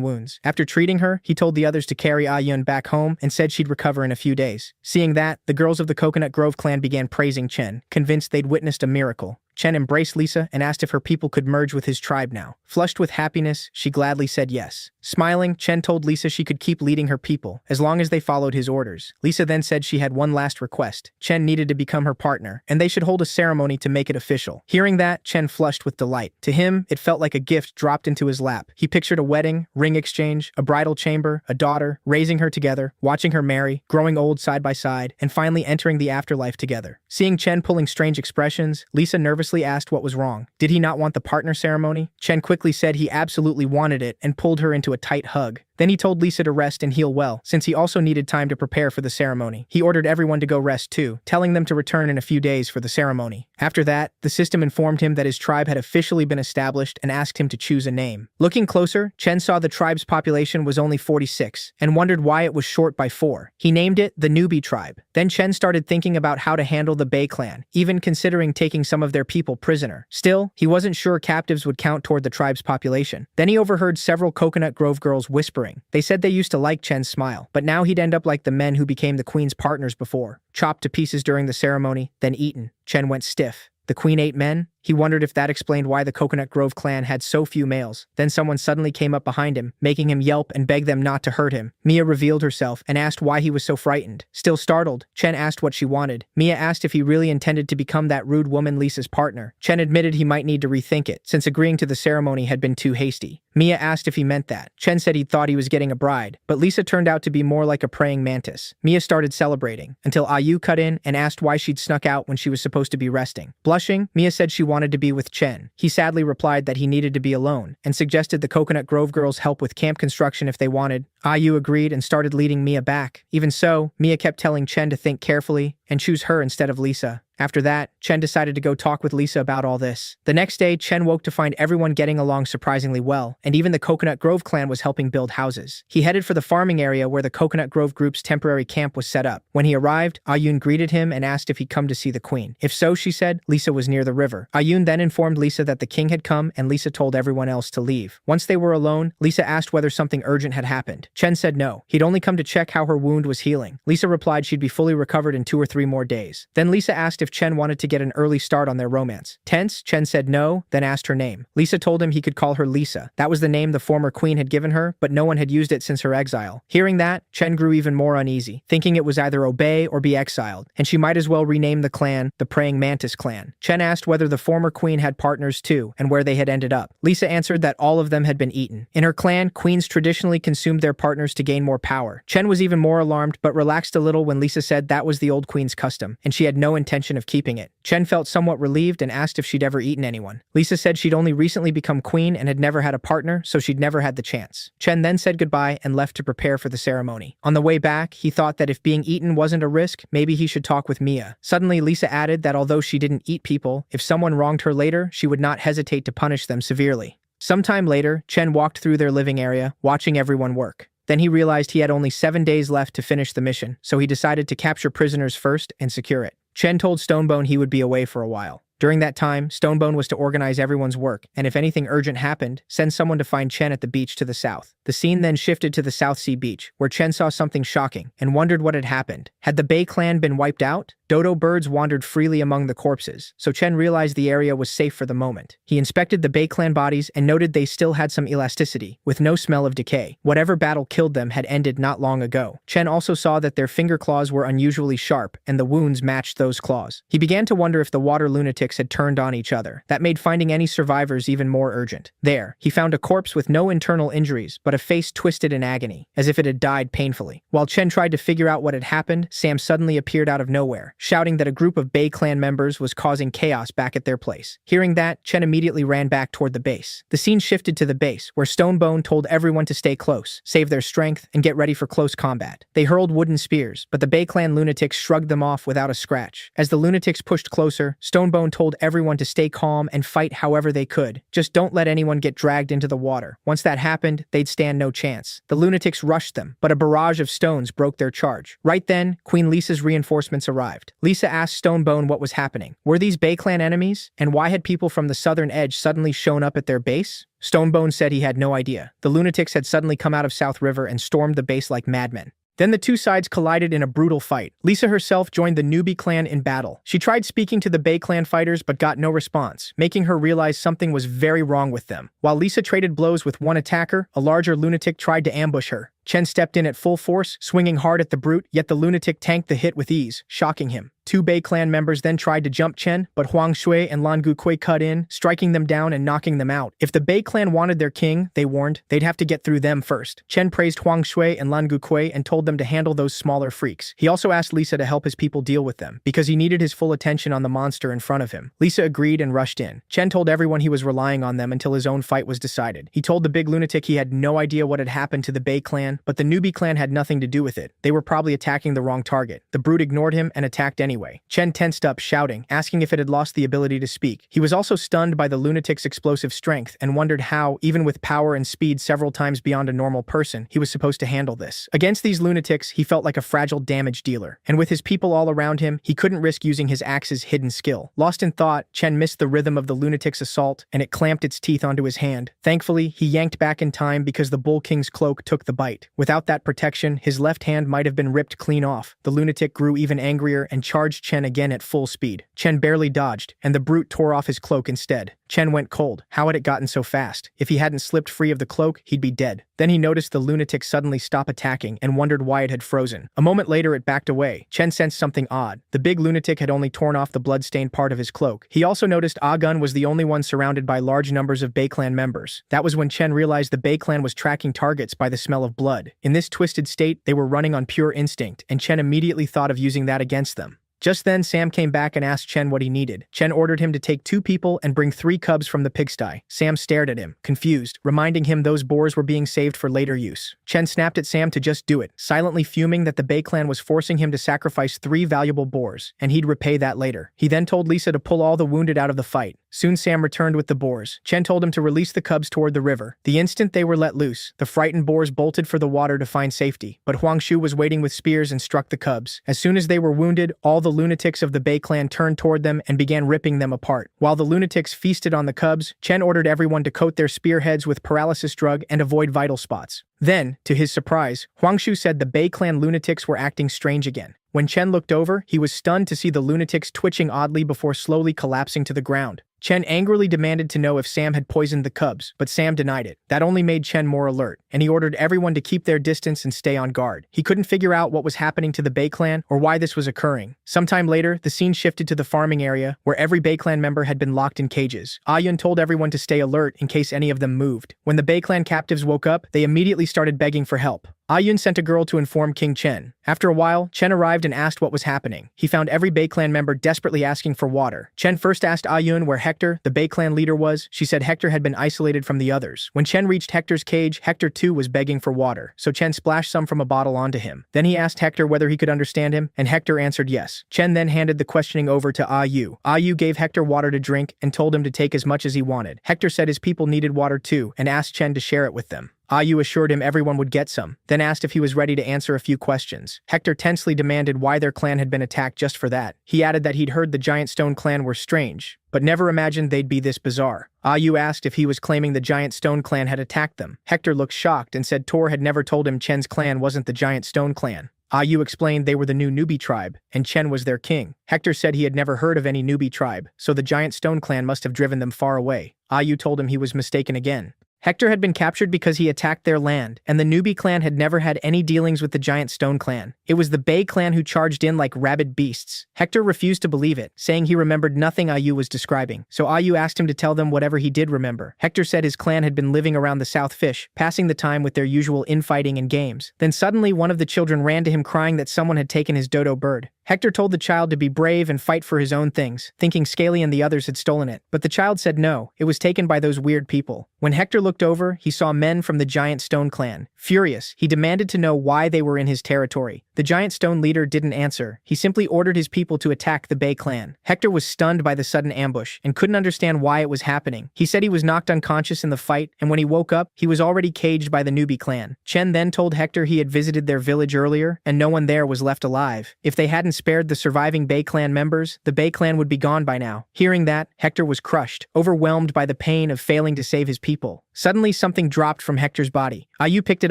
wounds. After treating her, he told the others to carry Yun back home and said she'd recover in a few days. Seeing that, the girls of the Coconut Grove clan began praising Chen, convinced they'd witnessed a miracle. Chen embraced Lisa and asked if her people could merge with his tribe now. Flushed with happiness, she gladly said yes. Smiling, Chen told Lisa she could keep leading her people, as long as they followed his orders. Lisa then said she had one last request. Chen needed to become her partner, and they should hold a ceremony to make it official. Hearing that, Chen flushed with delight. To him, it felt like a gift dropped into his lap. He pictured a wedding, ring exchange, a bridal chamber, a daughter, raising her together, watching her marry, growing old side by side, and finally entering the afterlife together. Seeing Chen pulling strange expressions, Lisa nervously asked what was wrong. Did he not want the partner ceremony? Chen quickly said he absolutely wanted it and pulled her into a tight hug. Then he told Lisa to rest and heal well, since he also needed time to prepare for the ceremony. He ordered everyone to go rest too, telling them to return in a few days for the ceremony. After that, the system informed him that his tribe had officially been established and asked him to choose a name. Looking closer, Chen saw the tribe's population was only 46, and wondered why it was short by 4. He named it the Newbie tribe. Then Chen started thinking about how to handle the Bei clan, even considering taking some of their people prisoner. Still, he wasn't sure captives would count toward the tribe's population. Then he overheard several Coconut Grove girls whispering. They said they used to like Chen's smile, but now he'd end up like the men who became the queen's partners before. Chopped to pieces during the ceremony, then eaten. Chen went stiff. The queen ate men? He wondered if that explained why the Coconut Grove clan had so few males. Then someone suddenly came up behind him, making him yelp and beg them not to hurt him. Mia revealed herself and asked why he was so frightened. Still startled, Chen asked what she wanted. Mia asked if he really intended to become that rude woman Lisa's partner. Chen admitted he might need to rethink it, since agreeing to the ceremony had been too hasty. Mia asked if he meant that. Chen said he thought he was getting a bride, but Lisa turned out to be more like a praying mantis. Mia started celebrating, until Ayu cut in and asked why she'd snuck out when she was supposed to be resting. Blushing, Mia said she wanted to be with Chen. He sadly replied that he needed to be alone, and suggested the Coconut Grove girls help with camp construction if they wanted. Ayu agreed and started leading Mia back. Even so, Mia kept telling Chen to think carefully and choose her instead of Lisa. After that, Chen decided to go talk with Lisa about all this. The next day, Chen woke to find everyone getting along surprisingly well, and even the Coconut Grove clan was helping build houses. He headed for the farming area where the Coconut Grove group's temporary camp was set up. When he arrived, Ayun greeted him and asked if he'd come to see the queen. If so, she said, Lisa was near the river. Ayun then informed Lisa that the king had come, and Lisa told everyone else to leave. Once they were alone, Lisa asked whether something urgent had happened. Chen said no. He'd only come to check how her wound was healing. Lisa replied she'd be fully recovered in 2 or 3 more days. Then Lisa asked if Chen wanted to get an early start on their romance. Tense, Chen said no, then asked her name. Lisa told him he could call her Lisa. That was the name the former queen had given her, but no one had used it since her exile. Hearing that, Chen grew even more uneasy, thinking it was either obey or be exiled, and she might as well rename the clan the Praying Mantis clan. Chen asked whether the former queen had partners too, and where they had ended up. Lisa answered that all of them had been eaten. In her clan, queens traditionally consumed their partners to gain more power. Chen was even more alarmed, but relaxed a little when Lisa said that was the old queen's custom, and she had no intention of keeping it. Chen felt somewhat relieved and asked if she'd ever eaten anyone. Lisa said she'd only recently become queen and had never had a partner, so she'd never had the chance. Chen then said goodbye and left to prepare for the ceremony. On the way back, he thought that if being eaten wasn't a risk, maybe he should talk with Mia. Suddenly, Lisa added that although she didn't eat people, if someone wronged her later, she would not hesitate to punish them severely. Sometime later, Chen walked through their living area, watching everyone work. Then he realized he had only 7 days left to finish the mission, so he decided to capture prisoners first and secure it. Chen told Stonebone he would be away for a while. During that time, Stonebone was to organize everyone's work, and if anything urgent happened, send someone to find Chen at the beach to the south. The scene then shifted to the South Sea beach, where Chen saw something shocking and wondered what had happened. Had the Bei clan been wiped out? Dodo birds wandered freely among the corpses, so Chen realized the area was safe for the moment. He inspected the Bei clan bodies and noted they still had some elasticity, with no smell of decay. Whatever battle killed them had ended not long ago. Chen also saw that their finger claws were unusually sharp, and the wounds matched those claws. He began to wonder if the water lunatics had turned on each other. That made finding any survivors even more urgent. There, he found a corpse with no internal injuries, but a face twisted in agony, as if it had died painfully. While Chen tried to figure out what had happened, Sam suddenly appeared out of nowhere. shouting that a group of Bay clan members was causing chaos back at their place. Hearing that, Chen immediately ran back toward the base. The scene shifted to the base, where Stonebone told everyone to stay close, save their strength, and get ready for close combat. They hurled wooden spears, but the Bay clan lunatics shrugged them off without a scratch. As the lunatics pushed closer, Stonebone told everyone to stay calm and fight however they could. Just don't let anyone get dragged into the water. Once that happened, they'd stand no chance. The lunatics rushed them, but a barrage of stones broke their charge. Right then, Queen Lisa's reinforcements arrived. Lisa asked Stonebone what was happening. Were these Bay clan enemies? And why had people from the southern edge suddenly shown up at their base? Stonebone said he had no idea. The lunatics had suddenly come out of South River and stormed the base like madmen. Then the two sides collided in a brutal fight. Lisa herself joined the newbie clan in battle. She tried speaking to the Bay clan fighters but got no response, making her realize something was very wrong with them. While Lisa traded blows with one attacker, a larger lunatic tried to ambush her. Chen stepped in at full force, swinging hard at the brute, yet the lunatic tanked the hit with ease, shocking him. Two Bei clan members then tried to jump Chen, but Huang Shui and Lan Gukui cut in, striking them down and knocking them out. If the Bei clan wanted their king, they warned, they'd have to get through them first. Chen praised Huang Shui and Lan Gukui and told them to handle those smaller freaks. He also asked Lisa to help his people deal with them, because he needed his full attention on the monster in front of him. Lisa agreed and rushed in. Chen told everyone he was relying on them until his own fight was decided. He told the big lunatic he had no idea what had happened to the Bei clan, but the newbie clan had nothing to do with it. They were probably attacking the wrong target. The brute ignored him and attacked anyway. Chen tensed up, shouting, asking if it had lost the ability to speak. He was also stunned by the lunatic's explosive strength and wondered how, even with power and speed several times beyond a normal person, he was supposed to handle this. Against these lunatics, he felt like a fragile damage dealer, and with his people all around him, he couldn't risk using his axe's hidden skill. Lost in thought, Chen missed the rhythm of the lunatic's assault, and it clamped its teeth onto his hand. Thankfully, he yanked back in time because the Bull King's cloak took the bite. Without that protection, his left hand might have been ripped clean off. The lunatic grew even angrier and charged Chen again at full speed. Chen barely dodged, and the brute tore off his cloak instead. Chen went cold. How had it gotten so fast? If he hadn't slipped free of the cloak, he'd be dead. Then he noticed the lunatic suddenly stop attacking and wondered why it had frozen. A moment later, it backed away. Chen sensed something odd. The big lunatic had only torn off the blood-stained part of his cloak. He also noticed Agun was the only one surrounded by large numbers of Bei clan members. That was when Chen realized the Bei clan was tracking targets by the smell of blood. In this twisted state, they were running on pure instinct, and Chen immediately thought of using that against them. Just then, Sam came back and asked Chen what he needed. Chen ordered him to take 2 people and bring 3 cubs from the pigsty. Sam stared at him, confused, reminding him those boars were being saved for later use. Chen snapped at Sam to just do it, silently fuming that the Bei clan was forcing him to sacrifice 3 valuable boars, and he'd repay that later. He then told Lisa to pull all the wounded out of the fight. Soon Sam returned with the boars. Chen told him to release the cubs toward the river. The instant they were let loose, the frightened boars bolted for the water to find safety, but Huang Shu was waiting with spears and struck the cubs. As soon as they were wounded, all the lunatics of the Bei clan turned toward them and began ripping them apart. While the lunatics feasted on the cubs, Chen ordered everyone to coat their spearheads with paralysis drug and avoid vital spots. Then, to his surprise, Huang Shu said the Bei clan lunatics were acting strange again. When Chen looked over, he was stunned to see the lunatics twitching oddly before slowly collapsing to the ground. Chen angrily demanded to know if Sam had poisoned the cubs, but Sam denied it. That only made Chen more alert, and he ordered everyone to keep their distance and stay on guard. He couldn't figure out what was happening to the Bei clan or why this was occurring. Sometime later, the scene shifted to the farming area, where every Bei clan member had been locked in cages. Ayun told everyone to stay alert in case any of them moved. When the Bei clan captives woke up, they immediately started begging for help. Ayun sent a girl to inform King Chen. After a while, Chen arrived and asked what was happening. He found every Bei clan member desperately asking for water. Chen first asked Ayun where Hector, the Bei clan leader, was. She said Hector had been isolated from the others. When Chen reached Hector's cage, Hector too was begging for water, so Chen splashed some from a bottle onto him. Then he asked Hector whether he could understand him, and Hector answered yes. Chen then handed the questioning over to Ayu. Ayu gave Hector water to drink and told him to take as much as he wanted. Hector said his people needed water too and asked Chen to share it with them. Ayu assured him everyone would get some, then asked if he was ready to answer a few questions. Hector tensely demanded why their clan had been attacked just for that. He added that he'd heard the Giant Stone clan were strange, but never imagined they'd be this bizarre. Ayu asked if he was claiming the Giant Stone clan had attacked them. Hector looked shocked and said Tor had never told him Chen's clan wasn't the Giant Stone clan. Ayu explained they were the new newbie tribe, and Chen was their king. Hector said he had never heard of any newbie tribe, so the Giant Stone clan must have driven them far away. Ayu told him he was mistaken again. Hector had been captured because he attacked their land, and the newbie clan had never had any dealings with the Giant Stone clan. It was the Bei clan who charged in like rabid beasts. Hector refused to believe it, saying he remembered nothing Ayu was describing, so Ayu asked him to tell them whatever he did remember. Hector said his clan had been living around the South Fish, passing the time with their usual infighting and games. Then suddenly one of the children ran to him crying that someone had taken his dodo bird. Hector told the child to be brave and fight for his own things, thinking Scaly and the others had stolen it. But the child said no, it was taken by those weird people. When Hector looked over, he saw men from the Giant Stone clan. Furious, he demanded to know why they were in his territory. The Giant Stone leader didn't answer. He simply ordered his people to attack the Bay clan. Hector was stunned by the sudden ambush and couldn't understand why it was happening. He said he was knocked unconscious in the fight, and when he woke up, he was already caged by the newbie clan. Chen then told Hector he had visited their village earlier, and no one there was left alive. If they hadn't spared the surviving Bay clan members, the Bay clan would be gone by now. Hearing that, Hector was crushed, overwhelmed by the pain of failing to save his people. Suddenly, something dropped from Hector's body. Ayu picked it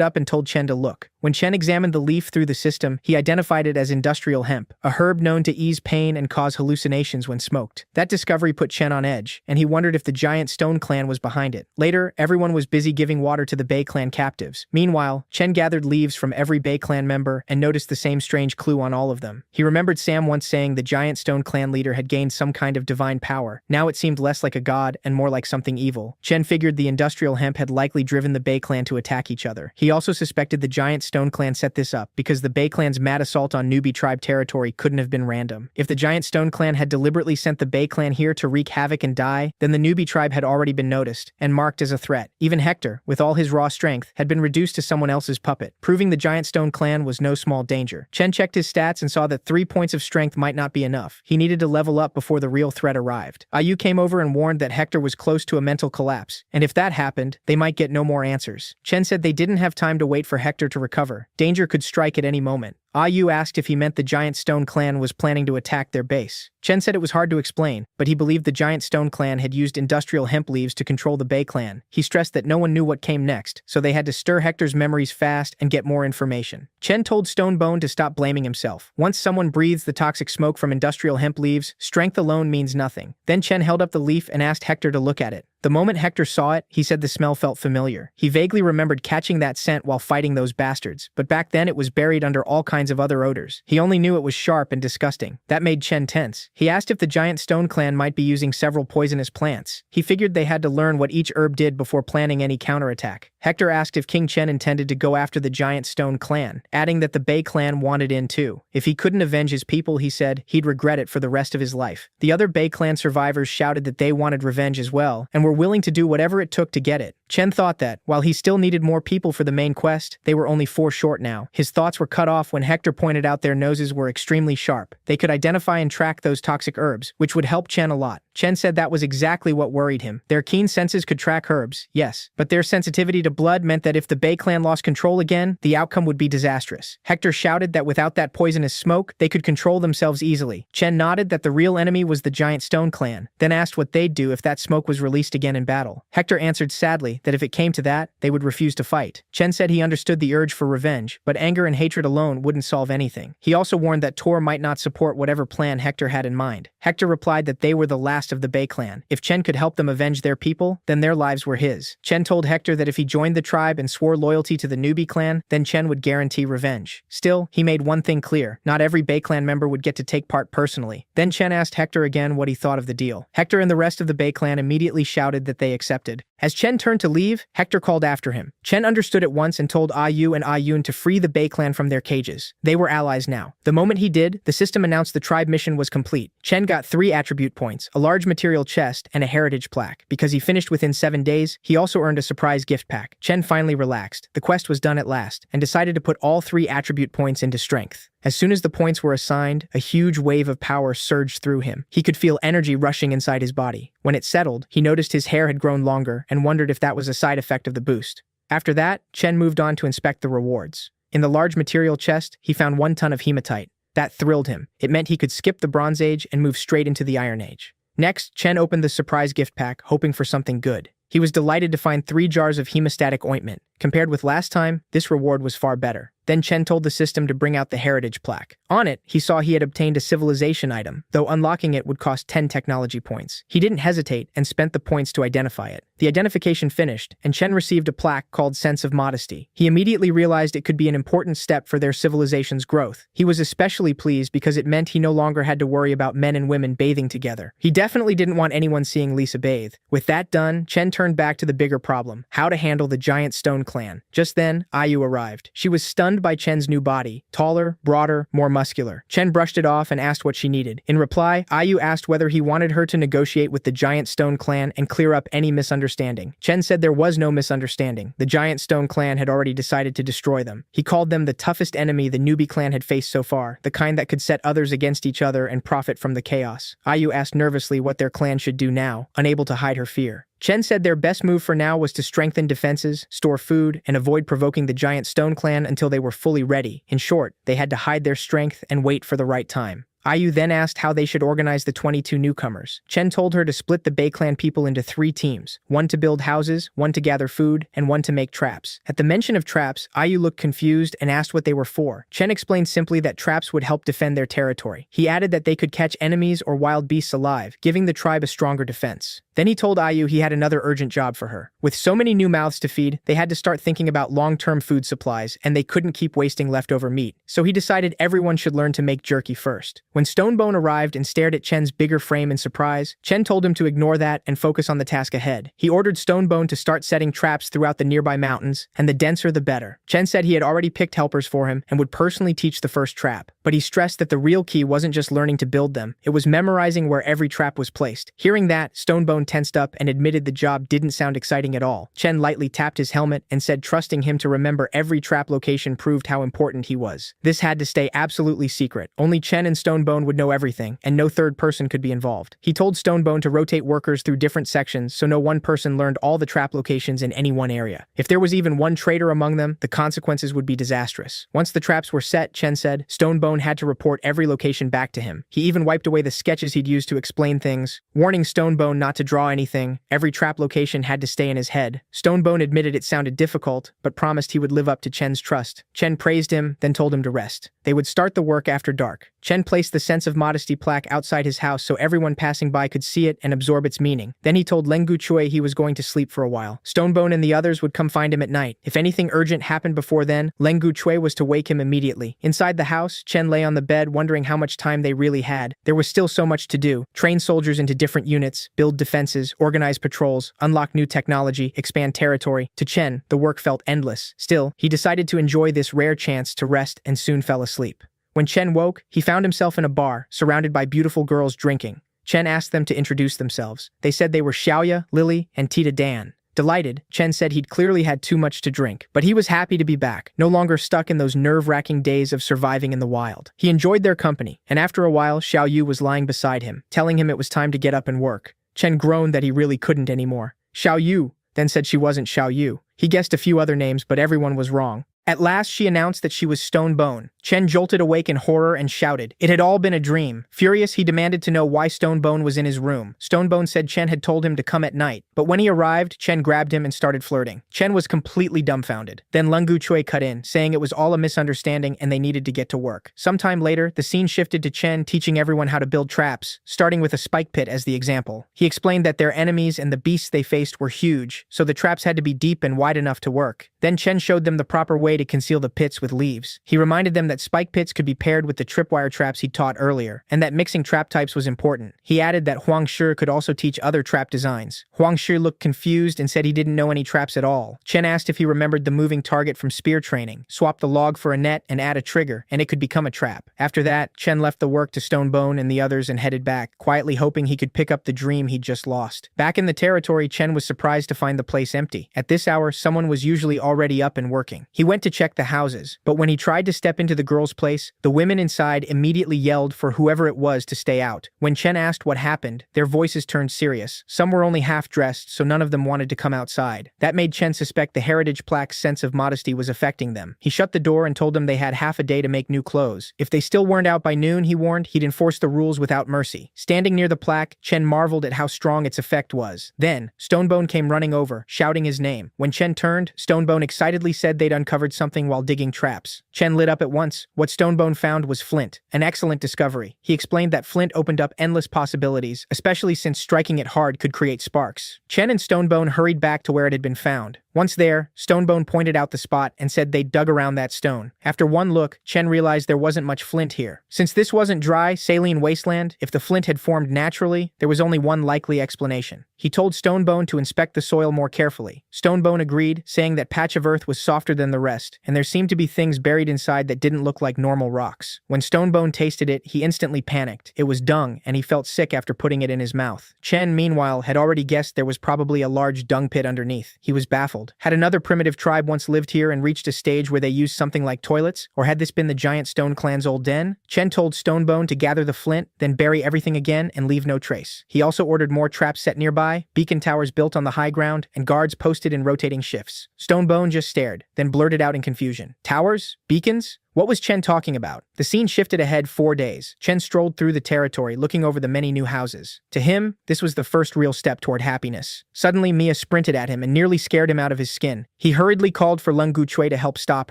up and told Chen to look. When Chen examined the leaf through the system, he identified it as industrial hemp, a herb known to ease pain and cause hallucinations when smoked. That discovery put Chen on edge, and he wondered if the Giant Stone clan was behind it. Later, everyone was busy giving water to the Bay clan captives. Meanwhile, Chen gathered leaves from every Bay clan member and noticed the same strange clue on all of them. He remembered Sam once saying the Giant Stone clan leader had gained some kind of divine power. Now it seemed less like a god and more like something evil. Chen figured the industrial hemp had likely driven the Bay clan to attack each other. He also suspected the Giant Stone clan set this up because the Bay clan's mad assault on newbie tribe territory couldn't have been random. If the Giant Stone clan had deliberately sent the Bay clan here to wreak havoc and die, then the newbie tribe had already been noticed and marked as a threat. Even Hector, with all his raw strength, had been reduced to someone else's puppet, proving the Giant Stone clan was no small danger. Chen checked his stats and saw that 3 points of strength might not be enough. He needed to level up before the real threat arrived. Ayu came over and warned that Hector was close to a mental collapse, and if that happened, they might get no more answers. Chen said they didn't have time to wait for Hector to recover. Danger could strike at any moment. Ayu asked if he meant the Giant Stone clan was planning to attack their base. Chen said it was hard to explain, but he believed the Giant Stone clan had used industrial hemp leaves to control the Bay clan. He stressed that no one knew what came next, so they had to stir Hector's memories fast and get more information. Chen told Stonebone to stop blaming himself. Once someone breathes the toxic smoke from industrial hemp leaves, strength alone means nothing. Then Chen held up the leaf and asked Hector to look at it. The moment Hector saw it, he said the smell felt familiar. He vaguely remembered catching that scent while fighting those bastards, but back then it was buried under all kinds of other odors. He only knew it was sharp and disgusting. That made Chen tense. He asked if the Giant Stone clan might be using several poisonous plants. He figured they had to learn what each herb did before planning any counterattack. Hector asked if King Chen intended to go after the Giant Stone clan, adding that the Bay clan wanted in too. If he couldn't avenge his people, he said, he'd regret it for the rest of his life. The other Bay clan survivors shouted that they wanted revenge as well, and were willing to do whatever it took to get it. Chen thought that, while he still needed more people for the main quest, they were only 4 short now. His thoughts were cut off when Hector pointed out their noses were extremely sharp. They could identify and track those toxic herbs, which would help Chen a lot. Chen said that was exactly what worried him. Their keen senses could track herbs, yes, but their sensitivity to blood meant that if the Bay clan lost control again, the outcome would be disastrous. Hector shouted that without that poisonous smoke, they could control themselves easily. Chen nodded that the real enemy was the Giant Stone clan, then asked what they'd do if that smoke was released again in battle. Hector answered sadly that if it came to that, they would refuse to fight. Chen said he understood the urge for revenge, but anger and hatred alone wouldn't solve anything. He also warned that Tor might not support whatever plan Hector had in mind. Hector replied that they were the last of the Bay clan. If Chen could help them avenge their people, then their lives were his. Chen told Hector that if he joined the tribe and swore loyalty to the newbie clan, then Chen would guarantee revenge. Still, he made one thing clear: not every Bay clan member would get to take part personally. Then Chen asked Hector again what he thought of the deal. Hector and the rest of the Bay clan immediately shouted that they accepted. As Chen turned to leave, Hector called after him. Chen understood at once and told Ayu and Ayun to free the Bay clan from their cages. They were allies now. The moment he did, the system announced the tribe mission was complete. Chen got 3 attribute points, a large material chest, and a heritage plaque. Because he finished within 7 days, he also earned a surprise gift pack. Chen finally relaxed. The quest was done at last, and decided to put all 3 attribute points into strength. As soon as the points were assigned, a huge wave of power surged through him. He could feel energy rushing inside his body. When it settled, he noticed his hair had grown longer and wondered if that was a side effect of the boost. After that, Chen moved on to inspect the rewards. In the large material chest, he found 1 ton of hematite. That thrilled him. It meant he could skip the Bronze Age and move straight into the Iron Age. Next, Chen opened the surprise gift pack, hoping for something good. He was delighted to find 3 jars of hemostatic ointment. Compared with last time, this reward was far better. Then Chen told the system to bring out the heritage plaque. On it, he saw he had obtained a civilization item, though unlocking it would cost 10 technology points. He didn't hesitate and spent the points to identify it. The identification finished, and Chen received a plaque called Sense of Modesty. He immediately realized it could be an important step for their civilization's growth. He was especially pleased because it meant he no longer had to worry about men and women bathing together. He definitely didn't want anyone seeing Lisa bathe. With that done, Chen turned back to the bigger problem: how to handle the giant stone clan. Just then, Ayu arrived. She was stunned by Chen's new body: taller, broader, more muscular. Chen brushed it off and asked what she needed. In reply, Ayu asked whether he wanted her to negotiate with the giant stone clan and clear up any misunderstanding. Chen said there was no misunderstanding. The giant stone clan had already decided to destroy them. He called them the toughest enemy the newbie clan had faced so far, the kind that could set others against each other and profit from the chaos. Ayu asked nervously what their clan should do now, unable to hide her fear. Chen said their best move for now was to strengthen defenses, store food, and avoid provoking the giant stone clan until they were fully ready. In short, they had to hide their strength and wait for the right time. Ayu then asked how they should organize the 22 newcomers. Chen told her to split the Bei clan people into 3 teams, one to build houses, one to gather food, and one to make traps. At the mention of traps, Ayu looked confused and asked what they were for. Chen explained simply that traps would help defend their territory. He added that they could catch enemies or wild beasts alive, giving the tribe a stronger defense. Then he told Ayu he had another urgent job for her. With so many new mouths to feed, they had to start thinking about long-term food supplies, and they couldn't keep wasting leftover meat. So he decided everyone should learn to make jerky first. When Stonebone arrived and stared at Chen's bigger frame in surprise, Chen told him to ignore that and focus on the task ahead. He ordered Stonebone to start setting traps throughout the nearby mountains, and the denser the better. Chen said he had already picked helpers for him and would personally teach the first trap. But he stressed that the real key wasn't just learning to build them, it was memorizing where every trap was placed. Hearing that, Stonebone tensed up and admitted the job didn't sound exciting at all. Chen lightly tapped his helmet and said trusting him to remember every trap location proved how important he was. This had to stay absolutely secret. Only Chen and Stonebone would know everything, and no third person could be involved. He told Stonebone to rotate workers through different sections so no one person learned all the trap locations in any one area. If there was even one traitor among them, the consequences would be disastrous. Once the traps were set, Chen said, Stonebone had to report every location back to him. He even wiped away the sketches he'd used to explain things, warning Stonebone not to draw anything. Every trap location had to stay in his head. Stonebone admitted it sounded difficult, but promised he would live up to Chen's trust. Chen praised him, then told him to rest. They would start the work after dark. Chen placed the Sense of Modesty plaque outside his house so everyone passing by could see it and absorb its meaning. Then he told Lengu Chui he was going to sleep for a while. Stonebone and the others would come find him at night. If anything urgent happened before then, Lengu Chui was to wake him immediately. Inside the house, Chen lay on the bed wondering how much time they really had. There was still so much to do. Train soldiers into different units, build defenses, organize patrols, unlock new technology, expand territory. To Chen, the work felt endless. Still, he decided to enjoy this rare chance to rest and soon fell asleep. When Chen woke, he found himself in a bar, surrounded by beautiful girls drinking. Chen asked them to introduce themselves. They said they were Xiaoya, Lily, and Tita Dan. Delighted, Chen said he'd clearly had too much to drink, but he was happy to be back, no longer stuck in those nerve-wracking days of surviving in the wild. He enjoyed their company, and after a while, Xiao Yu was lying beside him, telling him it was time to get up and work. Chen groaned that he really couldn't anymore. Xiao Yu then said she wasn't Xiao Yu. He guessed a few other names, but everyone was wrong. At last, she announced that she was Stonebone. Chen jolted awake in horror and shouted. It had all been a dream. Furious, he demanded to know why Stonebone was in his room. Stonebone said Chen had told him to come at night, but when he arrived, Chen grabbed him and started flirting. Chen was completely dumbfounded. Then Lengu Chui cut in, saying it was all a misunderstanding and they needed to get to work. Sometime later, the scene shifted to Chen teaching everyone how to build traps, starting with a spike pit as the example. He explained that their enemies and the beasts they faced were huge, so the traps had to be deep and wide enough to work. Then Chen showed them the proper way to conceal the pits with leaves. He reminded them that spike pits could be paired with the tripwire traps he'd taught earlier, and that mixing trap types was important. He added that Huang Shi could also teach other trap designs. Huang Shi looked confused and said he didn't know any traps at all. Chen asked if he remembered the moving target from spear training, swap the log for a net and add a trigger, and it could become a trap. After that, Chen left the work to Stonebone and the others and headed back, quietly hoping he could pick up the dream he'd just lost. Back in the territory, Chen was surprised to find the place empty. At this hour, someone was usually already up and working. He went to check the houses, but when he tried to step into the girls' place, the women inside immediately yelled for whoever it was to stay out. When Chen asked what happened, their voices turned serious. Some were only half-dressed, so none of them wanted to come outside. That made Chen suspect the heritage plaque's sense of modesty was affecting them. He shut the door and told them they had half a day to make new clothes. If they still weren't out by noon, he warned, he'd enforce the rules without mercy. Standing near the plaque, Chen marveled at how strong its effect was. Then, Stonebone came running over, shouting his name. When Chen turned, Stonebone excitedly said they'd uncovered something while digging traps. Chen lit up at once. What Stonebone found was flint, an excellent discovery. He explained that flint opened up endless possibilities, especially since striking it hard could create sparks. Chen and Stonebone hurried back to where it had been found. Once there, Stonebone pointed out the spot and said they'd dug around that stone. After one look, Chen realized there wasn't much flint here. Since this wasn't dry, saline wasteland, if the flint had formed naturally, there was only one likely explanation. He told Stonebone to inspect the soil more carefully. Stonebone agreed, saying that patch of earth was softer than the rest, and there seemed to be things buried inside that didn't look like normal rocks. When Stonebone tasted it, he instantly panicked. It was dung, and he felt sick after putting it in his mouth. Chen, meanwhile, had already guessed there was probably a large dung pit underneath. He was baffled. Had another primitive tribe once lived here and reached a stage where they used something like toilets? Or had this been the giant stone clan's old den? Chen told Stonebone to gather the flint, then bury everything again and leave no trace. He also ordered more traps set nearby, beacon towers built on the high ground, and guards posted in rotating shifts. Stonebone just stared, then blurted out in confusion. Towers? Beacons? What was Chen talking about? The scene shifted ahead 4 days. Chen strolled through the territory, looking over the many new houses. To him, this was the first real step toward happiness. Suddenly, Mia sprinted at him and nearly scared him out of his skin. He hurriedly called for Leng Guchui to help stop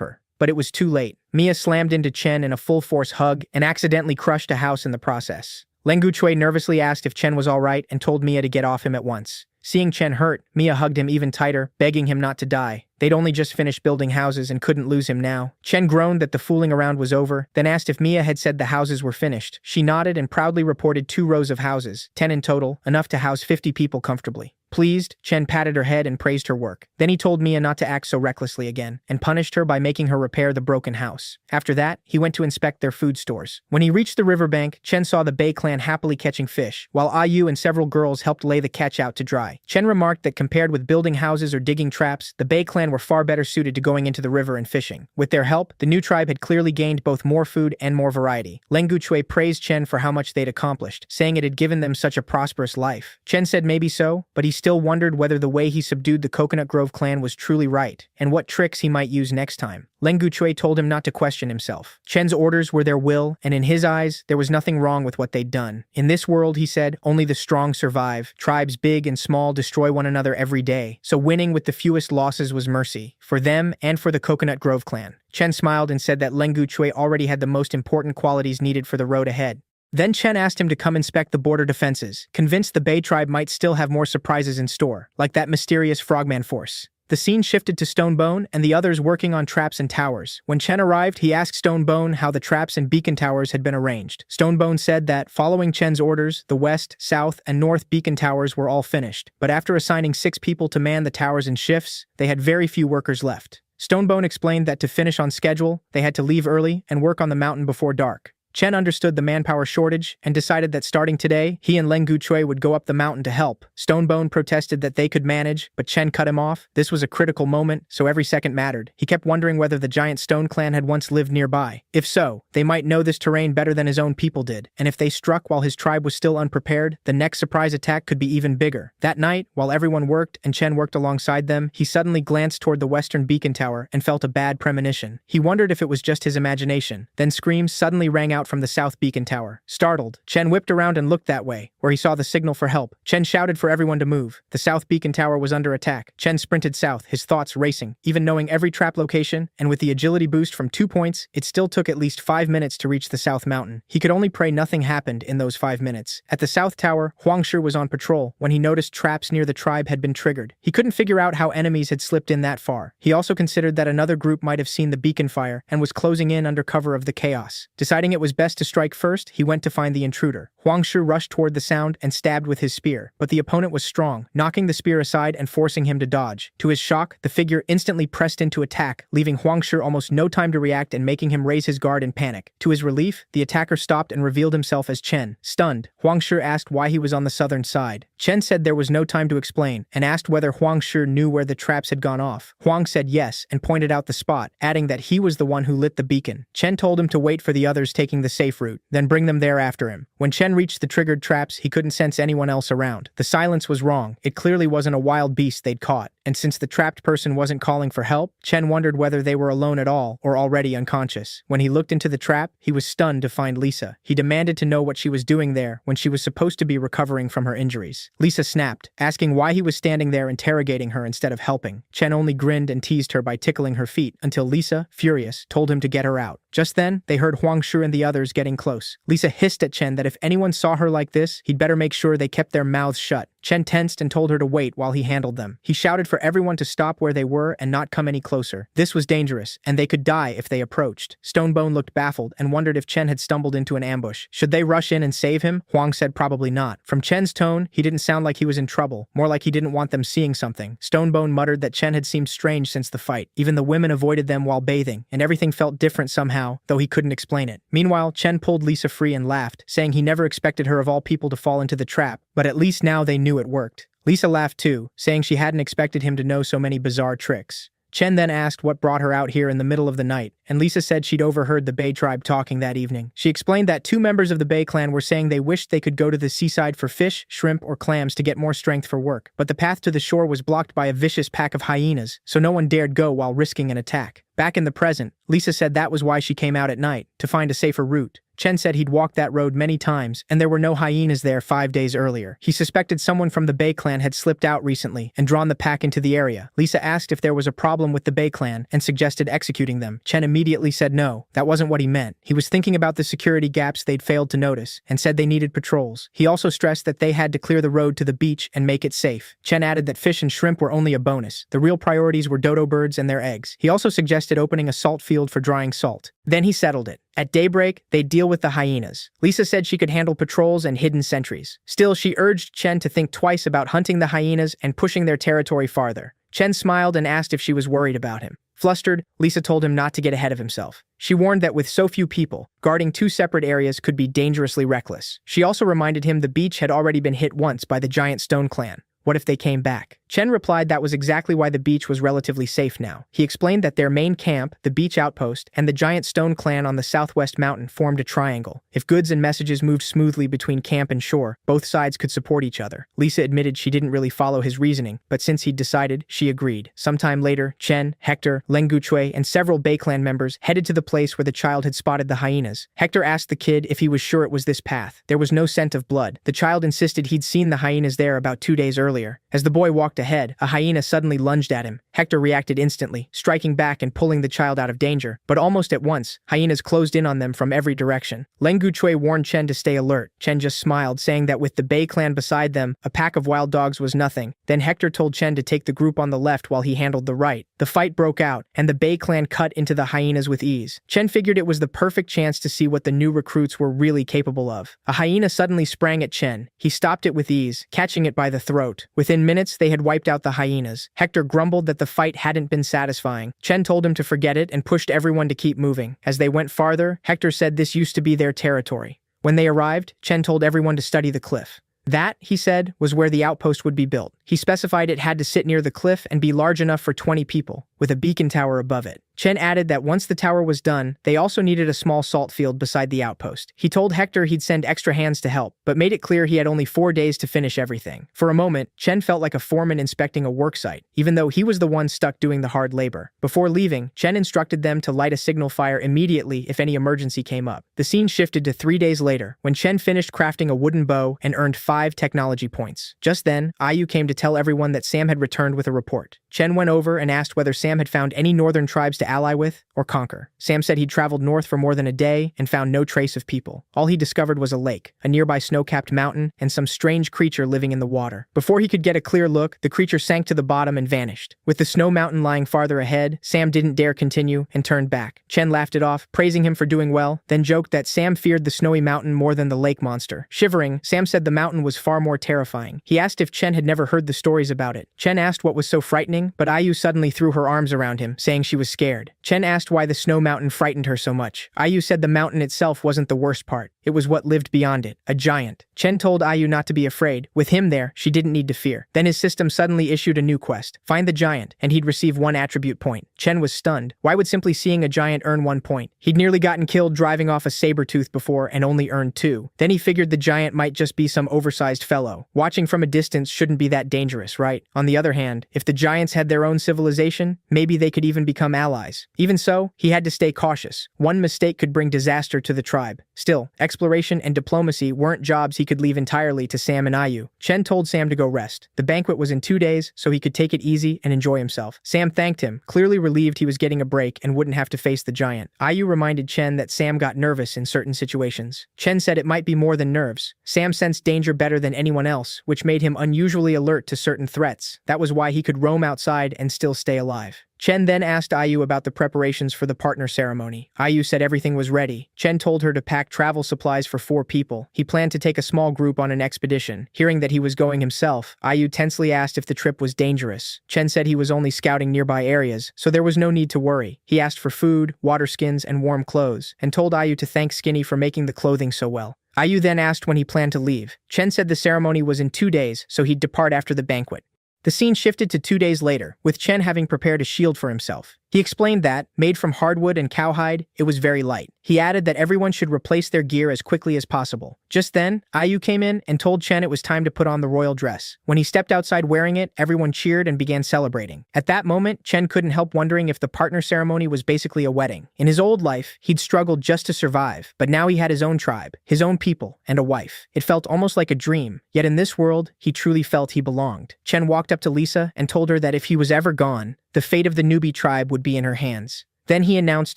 her. But it was too late. Mia slammed into Chen in a full-force hug and accidentally crushed a house in the process. Leng Guchui nervously asked if Chen was all right and told Mia to get off him at once. Seeing Chen hurt, Mia hugged him even tighter, begging him not to die. They'd only just finished building houses and couldn't lose him now. Chen groaned that the fooling around was over, then asked if Mia had said the houses were finished. She nodded and proudly reported 2 rows of houses, 10 in total, enough to house 50 people comfortably. Pleased, Chen patted her head and praised her work. Then he told Mia not to act so recklessly again, and punished her by making her repair the broken house. After that, he went to inspect their food stores. When he reached the riverbank, Chen saw the Bei clan happily catching fish, while Ayu and several girls helped lay the catch out to dry. Chen remarked that compared with building houses or digging traps, the Bei clan were far better suited to going into the river and fishing. With their help, the new tribe had clearly gained both more food and more variety. Leng Guchui praised Chen for how much they'd accomplished, saying it had given them such a prosperous life. Chen said maybe so, but he still wondered whether the way he subdued the Coconut Grove clan was truly right, and what tricks he might use next time. Leng Guchui told him not to question himself. Chen's orders were their will, and in his eyes, there was nothing wrong with what they'd done. In this world, he said, only the strong survive. Tribes big and small destroy one another every day, so winning with the fewest losses was mercy, for them and for the Coconut Grove clan. Chen smiled and said that Leng Guchui already had the most important qualities needed for the road ahead. Then Chen asked him to come inspect the border defenses, convinced the Bei tribe might still have more surprises in store, like that mysterious frogman force. The scene shifted to Stonebone and the others working on traps and towers. When Chen arrived, he asked Stonebone how the traps and beacon towers had been arranged. Stonebone said that, following Chen's orders, the west, south, and north beacon towers were all finished, but after assigning 6 people to man the towers in shifts, they had very few workers left. Stonebone explained that to finish on schedule, they had to leave early and work on the mountain before dark. Chen understood the manpower shortage and decided that starting today, he and Leng Guchui would go up the mountain to help. Stonebone protested that they could manage, but Chen cut him off. This was a critical moment, so every second mattered. He kept wondering whether the giant stone clan had once lived nearby. If so, they might know this terrain better than his own people did, and if they struck while his tribe was still unprepared, the next surprise attack could be even bigger. That night, while everyone worked and Chen worked alongside them, he suddenly glanced toward the western beacon tower and felt a bad premonition. He wondered if it was just his imagination. Then screams suddenly rang out from the south beacon tower. Startled, Chen whipped around and looked that way, where he saw the signal for help. Chen shouted for everyone to move. The south beacon tower was under attack. Chen sprinted south, his thoughts racing. Even knowing every trap location, and with the agility boost from 2 points, it still took at least 5 minutes to reach the south mountain. He could only pray nothing happened in those 5 minutes. At the south tower, Huangshu was on patrol when he noticed traps near the tribe had been triggered. He couldn't figure out how enemies had slipped in that far. He also considered that another group might have seen the beacon fire and was closing in under cover of the chaos. Deciding it was best to strike first, he went to find the intruder. Huangshu rushed toward the sound and stabbed with his spear, but the opponent was strong, knocking the spear aside and forcing him to dodge. To his shock, the figure instantly pressed into attack, leaving Huangshu almost no time to react and making him raise his guard in panic. To his relief, the attacker stopped and revealed himself as Chen. Stunned, Huangshu asked why he was on the southern side. Chen said there was no time to explain, and asked whether Huangshu knew where the traps had gone off. Huang said yes, and pointed out the spot, adding that he was the one who lit the beacon. Chen told him to wait for the others taking the safe route, then bring them there after him. When Chen reached the triggered traps, he couldn't sense anyone else around. The silence was wrong. It clearly wasn't a wild beast they'd caught. And since the trapped person wasn't calling for help, Chen wondered whether they were alone at all or already unconscious. When he looked into the trap, he was stunned to find Lisa. He demanded to know what she was doing there when she was supposed to be recovering from her injuries. Lisa snapped, asking why he was standing there interrogating her instead of helping. Chen only grinned and teased her by tickling her feet until Lisa, furious, told him to get her out. Just then, they heard Huang Shu and the others getting close. Lisa hissed at Chen that if anyone saw her like this, he'd better make sure they kept their mouths shut. Chen tensed and told her to wait while he handled them. He shouted for everyone to stop where they were and not come any closer. This was dangerous, and they could die if they approached. Stonebone looked baffled and wondered if Chen had stumbled into an ambush. Should they rush in and save him? Huang said probably not. From Chen's tone, he didn't sound like he was in trouble, more like he didn't want them seeing something. Stonebone muttered that Chen had seemed strange since the fight. Even the women avoided them while bathing, and everything felt different somehow, though he couldn't explain it. Meanwhile, Chen pulled Lisa free and laughed, saying he never expected her of all people to fall into the trap, but at least now they knew it worked. Lisa laughed too, saying she hadn't expected him to know so many bizarre tricks. Chen then asked what brought her out here in the middle of the night, and Lisa said she'd overheard the Bay tribe talking that evening. She explained that 2 members of the Bay clan were saying they wished they could go to the seaside for fish, shrimp, or clams to get more strength for work, but the path to the shore was blocked by a vicious pack of hyenas, so no one dared go while risking an attack. Back in the present, Lisa said that was why she came out at night, to find a safer route. Chen said he'd walked that road many times, and there were no hyenas there 5 days earlier. He suspected someone from the Bay clan had slipped out recently and drawn the pack into the area. Lisa asked if there was a problem with the Bay clan and suggested executing them. Chen immediately said no, that wasn't what he meant. He was thinking about the security gaps they'd failed to notice, and said they needed patrols. He also stressed that they had to clear the road to the beach and make it safe. Chen added that fish and shrimp were only a bonus. The real priorities were dodo birds and their eggs. He also suggested opening a salt field for drying salt. Then he settled it. At daybreak, they'd deal with the hyenas. Lisa said she could handle patrols and hidden sentries. Still, she urged Chen to think twice about hunting the hyenas and pushing their territory farther. Chen smiled and asked if she was worried about him. Flustered, Lisa told him not to get ahead of himself. She warned that with so few people, guarding 2 separate areas could be dangerously reckless. She also reminded him the beach had already been hit once by the giant stone clan. What if they came back? Chen replied that was exactly why the beach was relatively safe now. He explained that their main camp, the beach outpost, and the giant stone clan on the southwest mountain formed a triangle. If goods and messages moved smoothly between camp and shore, both sides could support each other. Lisa admitted she didn't really follow his reasoning, but since he'd decided, she agreed. Sometime later, Chen, Hector, Leng Guchui, and several Bay clan members headed to the place where the child had spotted the hyenas. Hector asked the kid if he was sure it was this path. There was no scent of blood. The child insisted he'd seen the hyenas there about 2 days earlier. As the boy walked ahead, a hyena suddenly lunged at him. Hector reacted instantly, striking back and pulling the child out of danger. But almost at once, hyenas closed in on them from every direction. Leng Guchui warned Chen to stay alert. Chen just smiled, saying that with the Bay clan beside them, a pack of wild dogs was nothing. Then Hector told Chen to take the group on the left while he handled the right. The fight broke out, and the Bay clan cut into the hyenas with ease. Chen figured it was the perfect chance to see what the new recruits were really capable of. A hyena suddenly sprang at Chen. He stopped it with ease, catching it by the throat. Within minutes, they had wiped out the hyenas. Hector grumbled that the fight hadn't been satisfying. Chen told him to forget it and pushed everyone to keep moving. As they went farther, Hector said this used to be their territory. When they arrived, Chen told everyone to study the cliff. That, he said, was where the outpost would be built. He specified it had to sit near the cliff and be large enough for 20 people, with a beacon tower above it. Chen added that once the tower was done, they also needed a small salt field beside the outpost. He told Hector he'd send extra hands to help, but made it clear he had only 4 days to finish everything. For a moment, Chen felt like a foreman inspecting a worksite, even though he was the one stuck doing the hard labor. Before leaving, Chen instructed them to light a signal fire immediately if any emergency came up. The scene shifted to 3 days later, when Chen finished crafting a wooden bow and earned 5 technology points. Just then, Ayu came to tell everyone that Sam had returned with a report. Chen went over and asked whether Sam had found any northern tribes to ally with or conquer. Sam said he'd traveled north for more than a day and found no trace of people. All he discovered was a lake, a nearby snow-capped mountain, and some strange creature living in the water. Before he could get a clear look, the creature sank to the bottom and vanished. With the snow mountain lying farther ahead, Sam didn't dare continue and turned back. Chen laughed it off, praising him for doing well, then joked that Sam feared the snowy mountain more than the lake monster. Shivering, Sam said the mountain was far more terrifying. He asked if Chen had never heard heard the stories about it. Chen asked what was so frightening, but Ayu suddenly threw her arms around him, saying she was scared. Chen asked why the snow mountain frightened her so much. Ayu said the mountain itself wasn't the worst part. It was what lived beyond it, a giant. Chen told Ayu not to be afraid. With him there, she didn't need to fear. Then his system suddenly issued a new quest. Find the giant, and he'd receive 1 attribute point. Chen was stunned. Why would simply seeing a giant earn 1 point? He'd nearly gotten killed driving off a saber-tooth before and only earned 2. Then he figured the giant might just be some oversized fellow. Watching from a distance shouldn't be that dangerous, right? On the other hand, if the giants had their own civilization, maybe they could even become allies. Even so, he had to stay cautious. One mistake could bring disaster to the tribe. Still, exploration and diplomacy weren't jobs he could leave entirely to Sam and Ayu. Chen told Sam to go rest. The banquet was in 2 days, so he could take it easy and enjoy himself. Sam thanked him, clearly relieved he was getting a break and wouldn't have to face the giant. Ayu reminded Chen that Sam got nervous in certain situations. Chen said it might be more than nerves. Sam sensed danger better than anyone else, which made him unusually alert to certain threats. That was why he could roam outside and still stay alive. Chen then asked Ayu about the preparations for the partner ceremony. Ayu said everything was ready. Chen told her to pack travel supplies for 4 people. He planned to take a small group on an expedition. Hearing that he was going himself, Ayu tensely asked if the trip was dangerous. Chen said he was only scouting nearby areas, so there was no need to worry. He asked for food, water skins, and warm clothes, and told Ayu to thank Skinny for making the clothing so well. Ayu then asked when he planned to leave. Chen said the ceremony was in 2 days, so he'd depart after the banquet. The scene shifted to 2 days later, with Chen having prepared a shield for himself. He explained that, made from hardwood and cowhide, it was very light. He added that everyone should replace their gear as quickly as possible. Just then, Ayu came in and told Chen it was time to put on the royal dress. When he stepped outside wearing it, everyone cheered and began celebrating. At that moment, Chen couldn't help wondering if the partner ceremony was basically a wedding. In his old life, he'd struggled just to survive, but now he had his own tribe, his own people, and a wife. It felt almost like a dream, yet in this world, he truly felt he belonged. Chen walked up to Lisa and told her that if he was ever gone, the fate of the newbie tribe would be in her hands. Then he announced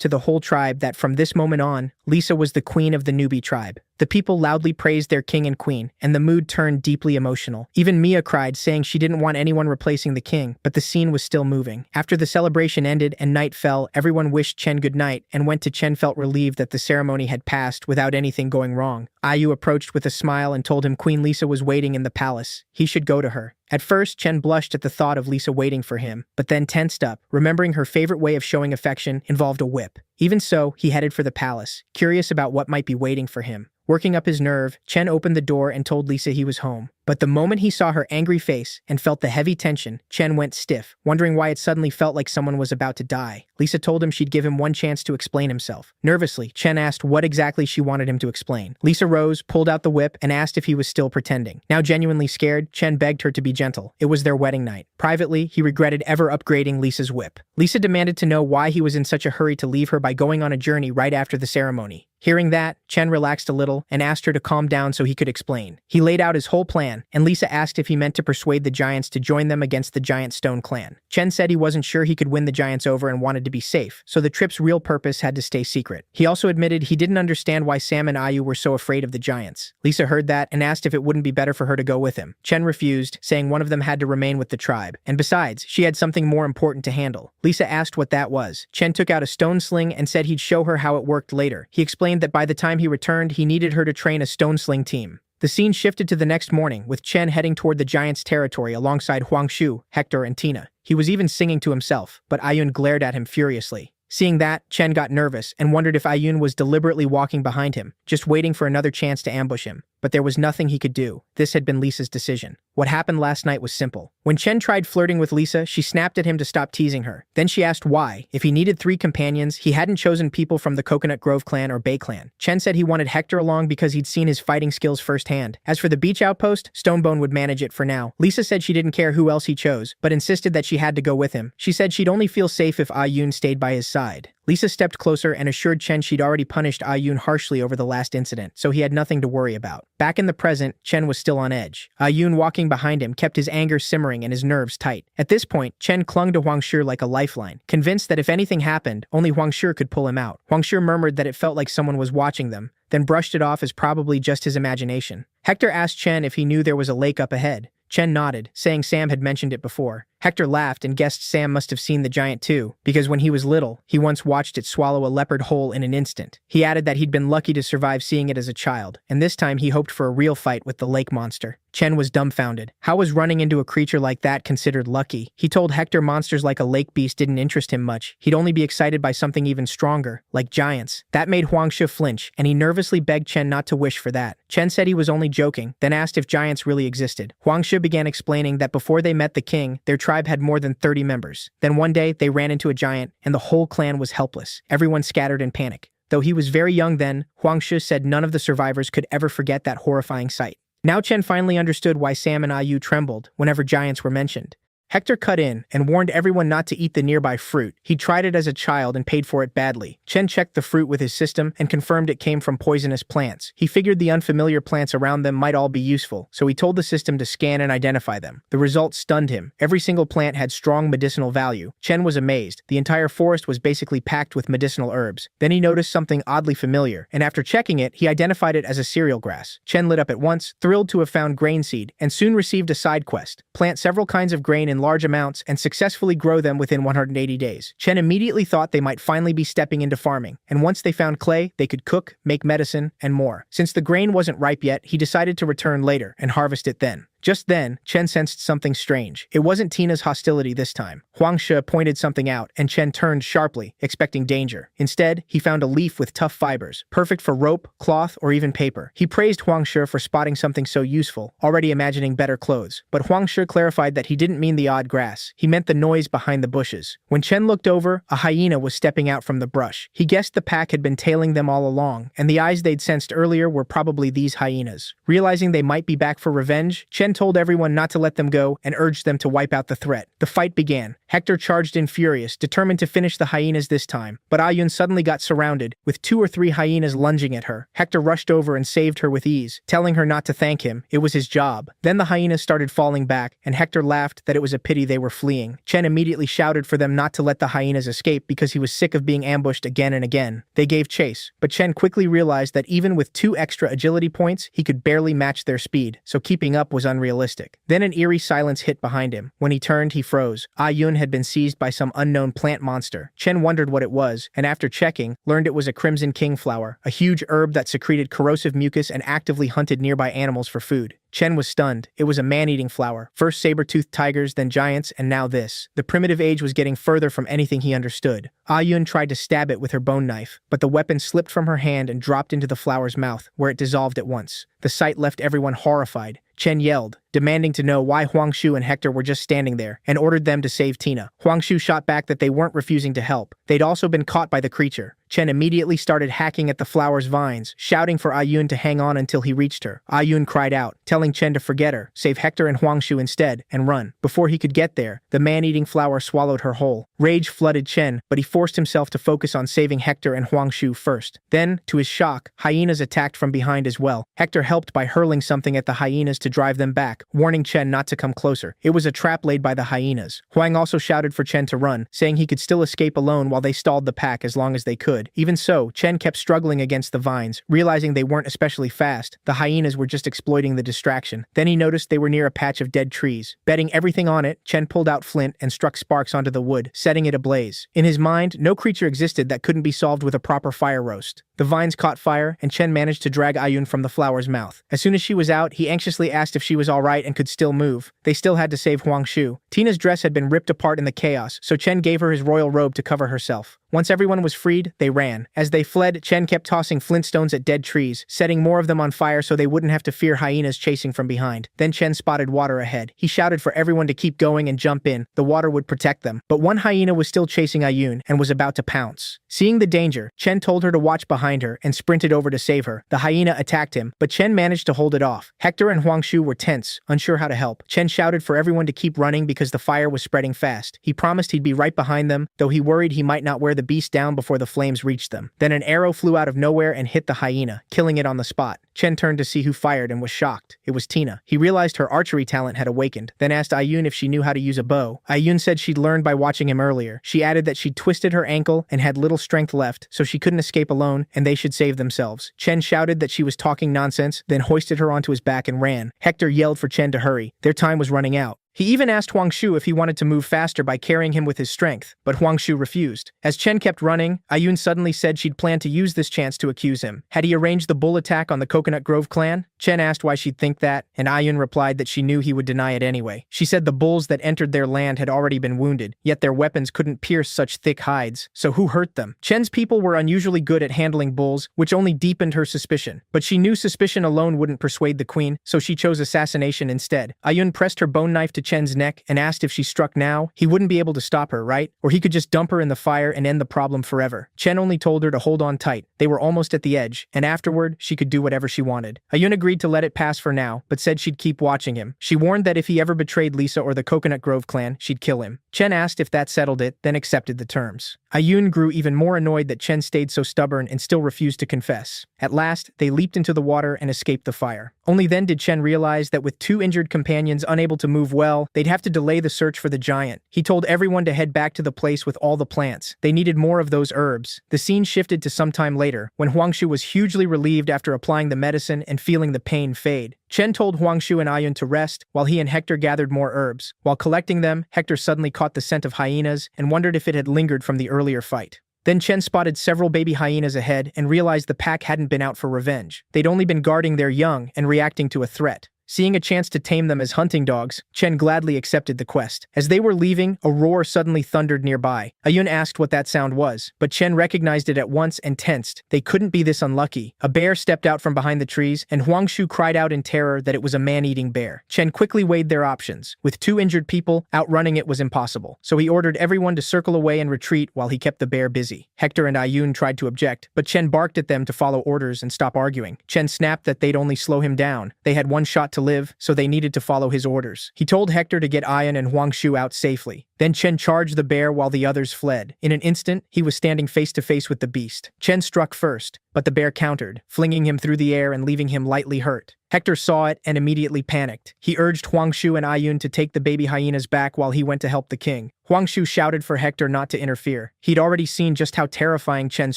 to the whole tribe that from this moment on, Lisa was the queen of the newbie tribe. The people loudly praised their king and queen, and the mood turned deeply emotional. Even Mia cried, saying she didn't want anyone replacing the king, but the scene was still moving. After the celebration ended and night fell, everyone wished Chen good night, and went to Chen felt relieved that the ceremony had passed without anything going wrong. Ayu approached with a smile and told him Queen Lisa was waiting in the palace. He should go to her. At first, Chen blushed at the thought of Lisa waiting for him, but then tensed up, remembering her favorite way of showing affection involved a whip. Even so, he headed for the palace, curious about what might be waiting for him. Working up his nerve, Chen opened the door and told Lisa he was home. But the moment he saw her angry face and felt the heavy tension, Chen went stiff, wondering why it suddenly felt like someone was about to die. Lisa told him she'd give him 1 chance to explain himself. Nervously, Chen asked what exactly she wanted him to explain. Lisa rose, pulled out the whip, and asked if he was still pretending. Now genuinely scared, Chen begged her to be gentle. It was their wedding night. Privately, he regretted ever upgrading Lisa's whip. Lisa demanded to know why he was in such a hurry to leave her by going on a journey right after the ceremony. Hearing that, Chen relaxed a little and asked her to calm down so he could explain. He laid out his whole plan, and Lisa asked if he meant to persuade the giants to join them against the Giant Stone clan. Chen said he wasn't sure he could win the giants over and wanted to be safe, so the trip's real purpose had to stay secret. He also admitted he didn't understand why Sam and Ayu were so afraid of the giants. Lisa heard that and asked if it wouldn't be better for her to go with him. Chen refused, saying one of them had to remain with the tribe, and besides, she had something more important to handle. Lisa asked what that was. Chen took out a stone sling and said he'd show her how it worked later. He explained that by the time he returned, he needed her to train a stone sling team. The scene shifted to the next morning, with Chen heading toward the giants' territory alongside Huang Shu, Hector, and Tina. He was even singing to himself, but Ayun glared at him furiously. Seeing that, Chen got nervous and wondered if Ayun was deliberately walking behind him, just waiting for another chance to ambush him. But there was nothing he could do. This had been Lisa's decision. What happened last night was simple. When Chen tried flirting with Lisa, she snapped at him to stop teasing her. Then she asked why, if he needed 3 companions, he hadn't chosen people from the Coconut Grove clan or Bay clan. Chen said he wanted Hector along because he'd seen his fighting skills firsthand. As for the beach outpost, Stonebone would manage it for now. Lisa said she didn't care who else he chose, but insisted that she had to go with him. She said she'd only feel safe if Ayun stayed by his side. Lisa stepped closer and assured Chen she'd already punished Ayun harshly over the last incident, so he had nothing to worry about. Back in the present, Chen was still on edge. Ayun walking behind him kept his anger simmering and his nerves tight. At this point, Chen clung to Huang Shi like a lifeline, convinced that if anything happened, only Huang Shi could pull him out. Huang Shi murmured that it felt like someone was watching them, then brushed it off as probably just his imagination. Hector asked Chen if he knew there was a lake up ahead. Chen nodded, saying Sam had mentioned it before. Hector laughed and guessed Sam must have seen the giant too, because when he was little, he once watched it swallow a leopard whole in an instant. He added that he'd been lucky to survive seeing it as a child, and this time he hoped for a real fight with the lake monster. Chen was dumbfounded. How was running into a creature like that considered lucky? He told Hector monsters like a lake beast didn't interest him much. He'd only be excited by something even stronger, like giants. That made Huangshe flinch, and he nervously begged Chen not to wish for that. Chen said he was only joking, then asked if giants really existed. Huangshe began explaining that before they met the king, their tribe had more than 30 members. Then one day, they ran into a giant, and the whole clan was helpless. Everyone scattered in panic. Though he was very young then, Huangshe said none of the survivors could ever forget that horrifying sight. Now Chen finally understood why Sam and Ayu trembled whenever giants were mentioned. Hector cut in and warned everyone not to eat the nearby fruit. He tried it as a child and paid for it badly. Chen checked the fruit with his system and confirmed it came from poisonous plants. He figured the unfamiliar plants around them might all be useful, so he told the system to scan and identify them. The results stunned him. Every single plant had strong medicinal value. Chen was amazed. The entire forest was basically packed with medicinal herbs. Then he noticed something oddly familiar, and after checking it, he identified it as a cereal grass. Chen lit up at once, thrilled to have found grain seed, and soon received a side quest. Plant several kinds of grain in large amounts and successfully grow them within 180 days. Chen immediately thought they might finally be stepping into farming, and once they found clay, they could cook, make medicine, and more. Since the grain wasn't ripe yet, he decided to return later and harvest it then. Just then, Chen sensed something strange. It wasn't Tina's hostility this time. Huangshe pointed something out, and Chen turned sharply, expecting danger. Instead, he found a leaf with tough fibers, perfect for rope, cloth, or even paper. He praised Huangshe for spotting something so useful, already imagining better clothes. But Huangshe clarified that he didn't mean the odd grass. He meant the noise behind the bushes. When Chen looked over, a hyena was stepping out from the brush. He guessed the pack had been tailing them all along, and the eyes they'd sensed earlier were probably these hyenas. Realizing they might be back for revenge, Chen told everyone not to let them go and urged them to wipe out the threat. The fight began. Hector charged in furious, determined to finish the hyenas this time, but Ayun suddenly got surrounded, with 2 or 3 hyenas lunging at her. Hector rushed over and saved her with ease, telling her not to thank him. It was his job. Then the hyenas started falling back, and Hector laughed that it was a pity they were fleeing. Chen immediately shouted for them not to let the hyenas escape because he was sick of being ambushed again and again. They gave chase, but Chen quickly realized that even with 2 extra agility points, he could barely match their speed, so keeping up was unrealistic. Then an eerie silence hit behind him. When he turned, he froze. Ayun had been seized by some unknown plant monster. Chen wondered what it was, and after checking, learned it was a crimson king flower, a huge herb that secreted corrosive mucus and actively hunted nearby animals for food. Chen was stunned. It was a man-eating flower. First saber-toothed tigers, then giants, and now this. The primitive age was getting further from anything he understood. Ayun tried to stab it with her bone knife, but the weapon slipped from her hand and dropped into the flower's mouth, where it dissolved at once. The sight left everyone horrified. Chen yelled, demanding to know why Huangshu and Hector were just standing there, and ordered them to save Tina. Huangshu shot back that they weren't refusing to help. They'd also been caught by the creature. Chen immediately started hacking at the flower's vines, shouting for Ayun to hang on until he reached her. Ayun cried out, telling Chen to forget her, save Hector and Huangshu instead, and run. Before he could get there, the man-eating flower swallowed her whole. Rage flooded Chen, but he forced himself to focus on saving Hector and Huangshu first. Then, to his shock, hyenas attacked from behind as well. Hector helped by hurling something at the hyenas to drive them back, warning Chen not to come closer. It was a trap laid by the hyenas. Huang also shouted for Chen to run, saying he could still escape alone while they stalled the pack as long as they could. Even so, Chen kept struggling against the vines, realizing they weren't especially fast. The hyenas were just exploiting the distraction. Then he noticed they were near a patch of dead trees. Betting everything on it, Chen pulled out flint and struck sparks onto the wood, setting it ablaze. In his mind, no creature existed that couldn't be solved with a proper fire roast. The vines caught fire, and Chen managed to drag Ayun from the flower's mouth. As soon as she was out, he anxiously asked if she was alright and could still move. They still had to save Huangshu. Tina's dress had been ripped apart in the chaos, so Chen gave her his royal robe to cover herself. Once everyone was freed, they ran. As they fled, Chen kept tossing flintstones at dead trees, setting more of them on fire so they wouldn't have to fear hyenas chasing from behind. Then Chen spotted water ahead. He shouted for everyone to keep going and jump in. The water would protect them. But one hyena was still chasing Ayun and was about to pounce. Seeing the danger, Chen told her to watch behind her and sprinted over to save her. The hyena attacked him, but Chen managed to hold it off. Hector and Huangshu were tense, unsure how to help. Chen shouted for everyone to keep running because the fire was spreading fast. He promised he'd be right behind them, though he worried he might not wear the beast down before the flames reached them. Then an arrow flew out of nowhere and hit the hyena, killing it on the spot. Chen turned to see who fired and was shocked. It was Tina. He realized her archery talent had awakened, then asked Ayun if she knew how to use a bow. Ayun said she'd learned by watching him earlier. She added that she'd twisted her ankle and had little strength left, so she couldn't escape alone, and they should save themselves. Chen shouted that she was talking nonsense, then hoisted her onto his back and ran. Hector yelled for Chen to hurry. Their time was running out. He even asked Huangshu if he wanted to move faster by carrying him with his strength, but Huangshu refused. As Chen kept running, Ayun suddenly said she'd planned to use this chance to accuse him. Had he arranged the bull attack on the Coconut Grove clan? Chen asked why she'd think that, and Ayun replied that she knew he would deny it anyway. She said the bulls that entered their land had already been wounded, yet their weapons couldn't pierce such thick hides, so who hurt them? Chen's people were unusually good at handling bulls, which only deepened her suspicion. But she knew suspicion alone wouldn't persuade the queen, so she chose assassination instead. Ayun pressed her bone knife to Chen's neck and asked if she struck now, he wouldn't be able to stop her, right? Or he could just dump her in the fire and end the problem forever. Chen only told her to hold on tight. They were almost at the edge, and afterward, she could do whatever she wanted. Ayun agreed to let it pass for now, but said she'd keep watching him. She warned that if he ever betrayed Lisa or the Coconut Grove clan, she'd kill him. Chen asked if that settled it, then accepted the terms. Ayun grew even more annoyed that Chen stayed so stubborn and still refused to confess. At last, they leaped into the water and escaped the fire. Only then did Chen realize that with two injured companions unable to move well, they'd have to delay the search for the giant. He told everyone to head back to the place with all the plants. They needed more of those herbs. The scene shifted to some time later, when Huangshu was hugely relieved after applying the medicine and feeling the pain fade. Chen told Huangshu and Ayun to rest, while he and Hector gathered more herbs. While collecting them, Hector suddenly caught the scent of hyenas and wondered if it had lingered from the earlier fight. Then Chen spotted several baby hyenas ahead and realized the pack hadn't been out for revenge. They'd only been guarding their young and reacting to a threat. Seeing a chance to tame them as hunting dogs, Chen gladly accepted the quest. As they were leaving, a roar suddenly thundered nearby. Ayun asked what that sound was, but Chen recognized it at once and tensed. They couldn't be this unlucky. A bear stepped out from behind the trees, and Huangshu cried out in terror that it was a man-eating bear. Chen quickly weighed their options. With two injured people, outrunning it was impossible, so he ordered everyone to circle away and retreat while he kept the bear busy. Hector and Ayun tried to object, but Chen barked at them to follow orders and stop arguing. Chen snapped that they'd only slow him down. They had one shot to live, so they needed to follow his orders. He told Hector to get Ayun and Huangshu out safely. Then Chen charged the bear while the others fled. In an instant, he was standing face to face with the beast. Chen struck first, but the bear countered, flinging him through the air and leaving him lightly hurt. Hector saw it and immediately panicked. He urged Huangshu and Ayun to take the baby hyenas back while he went to help the king. Huangshu shouted for Hector not to interfere. He'd already seen just how terrifying Chen's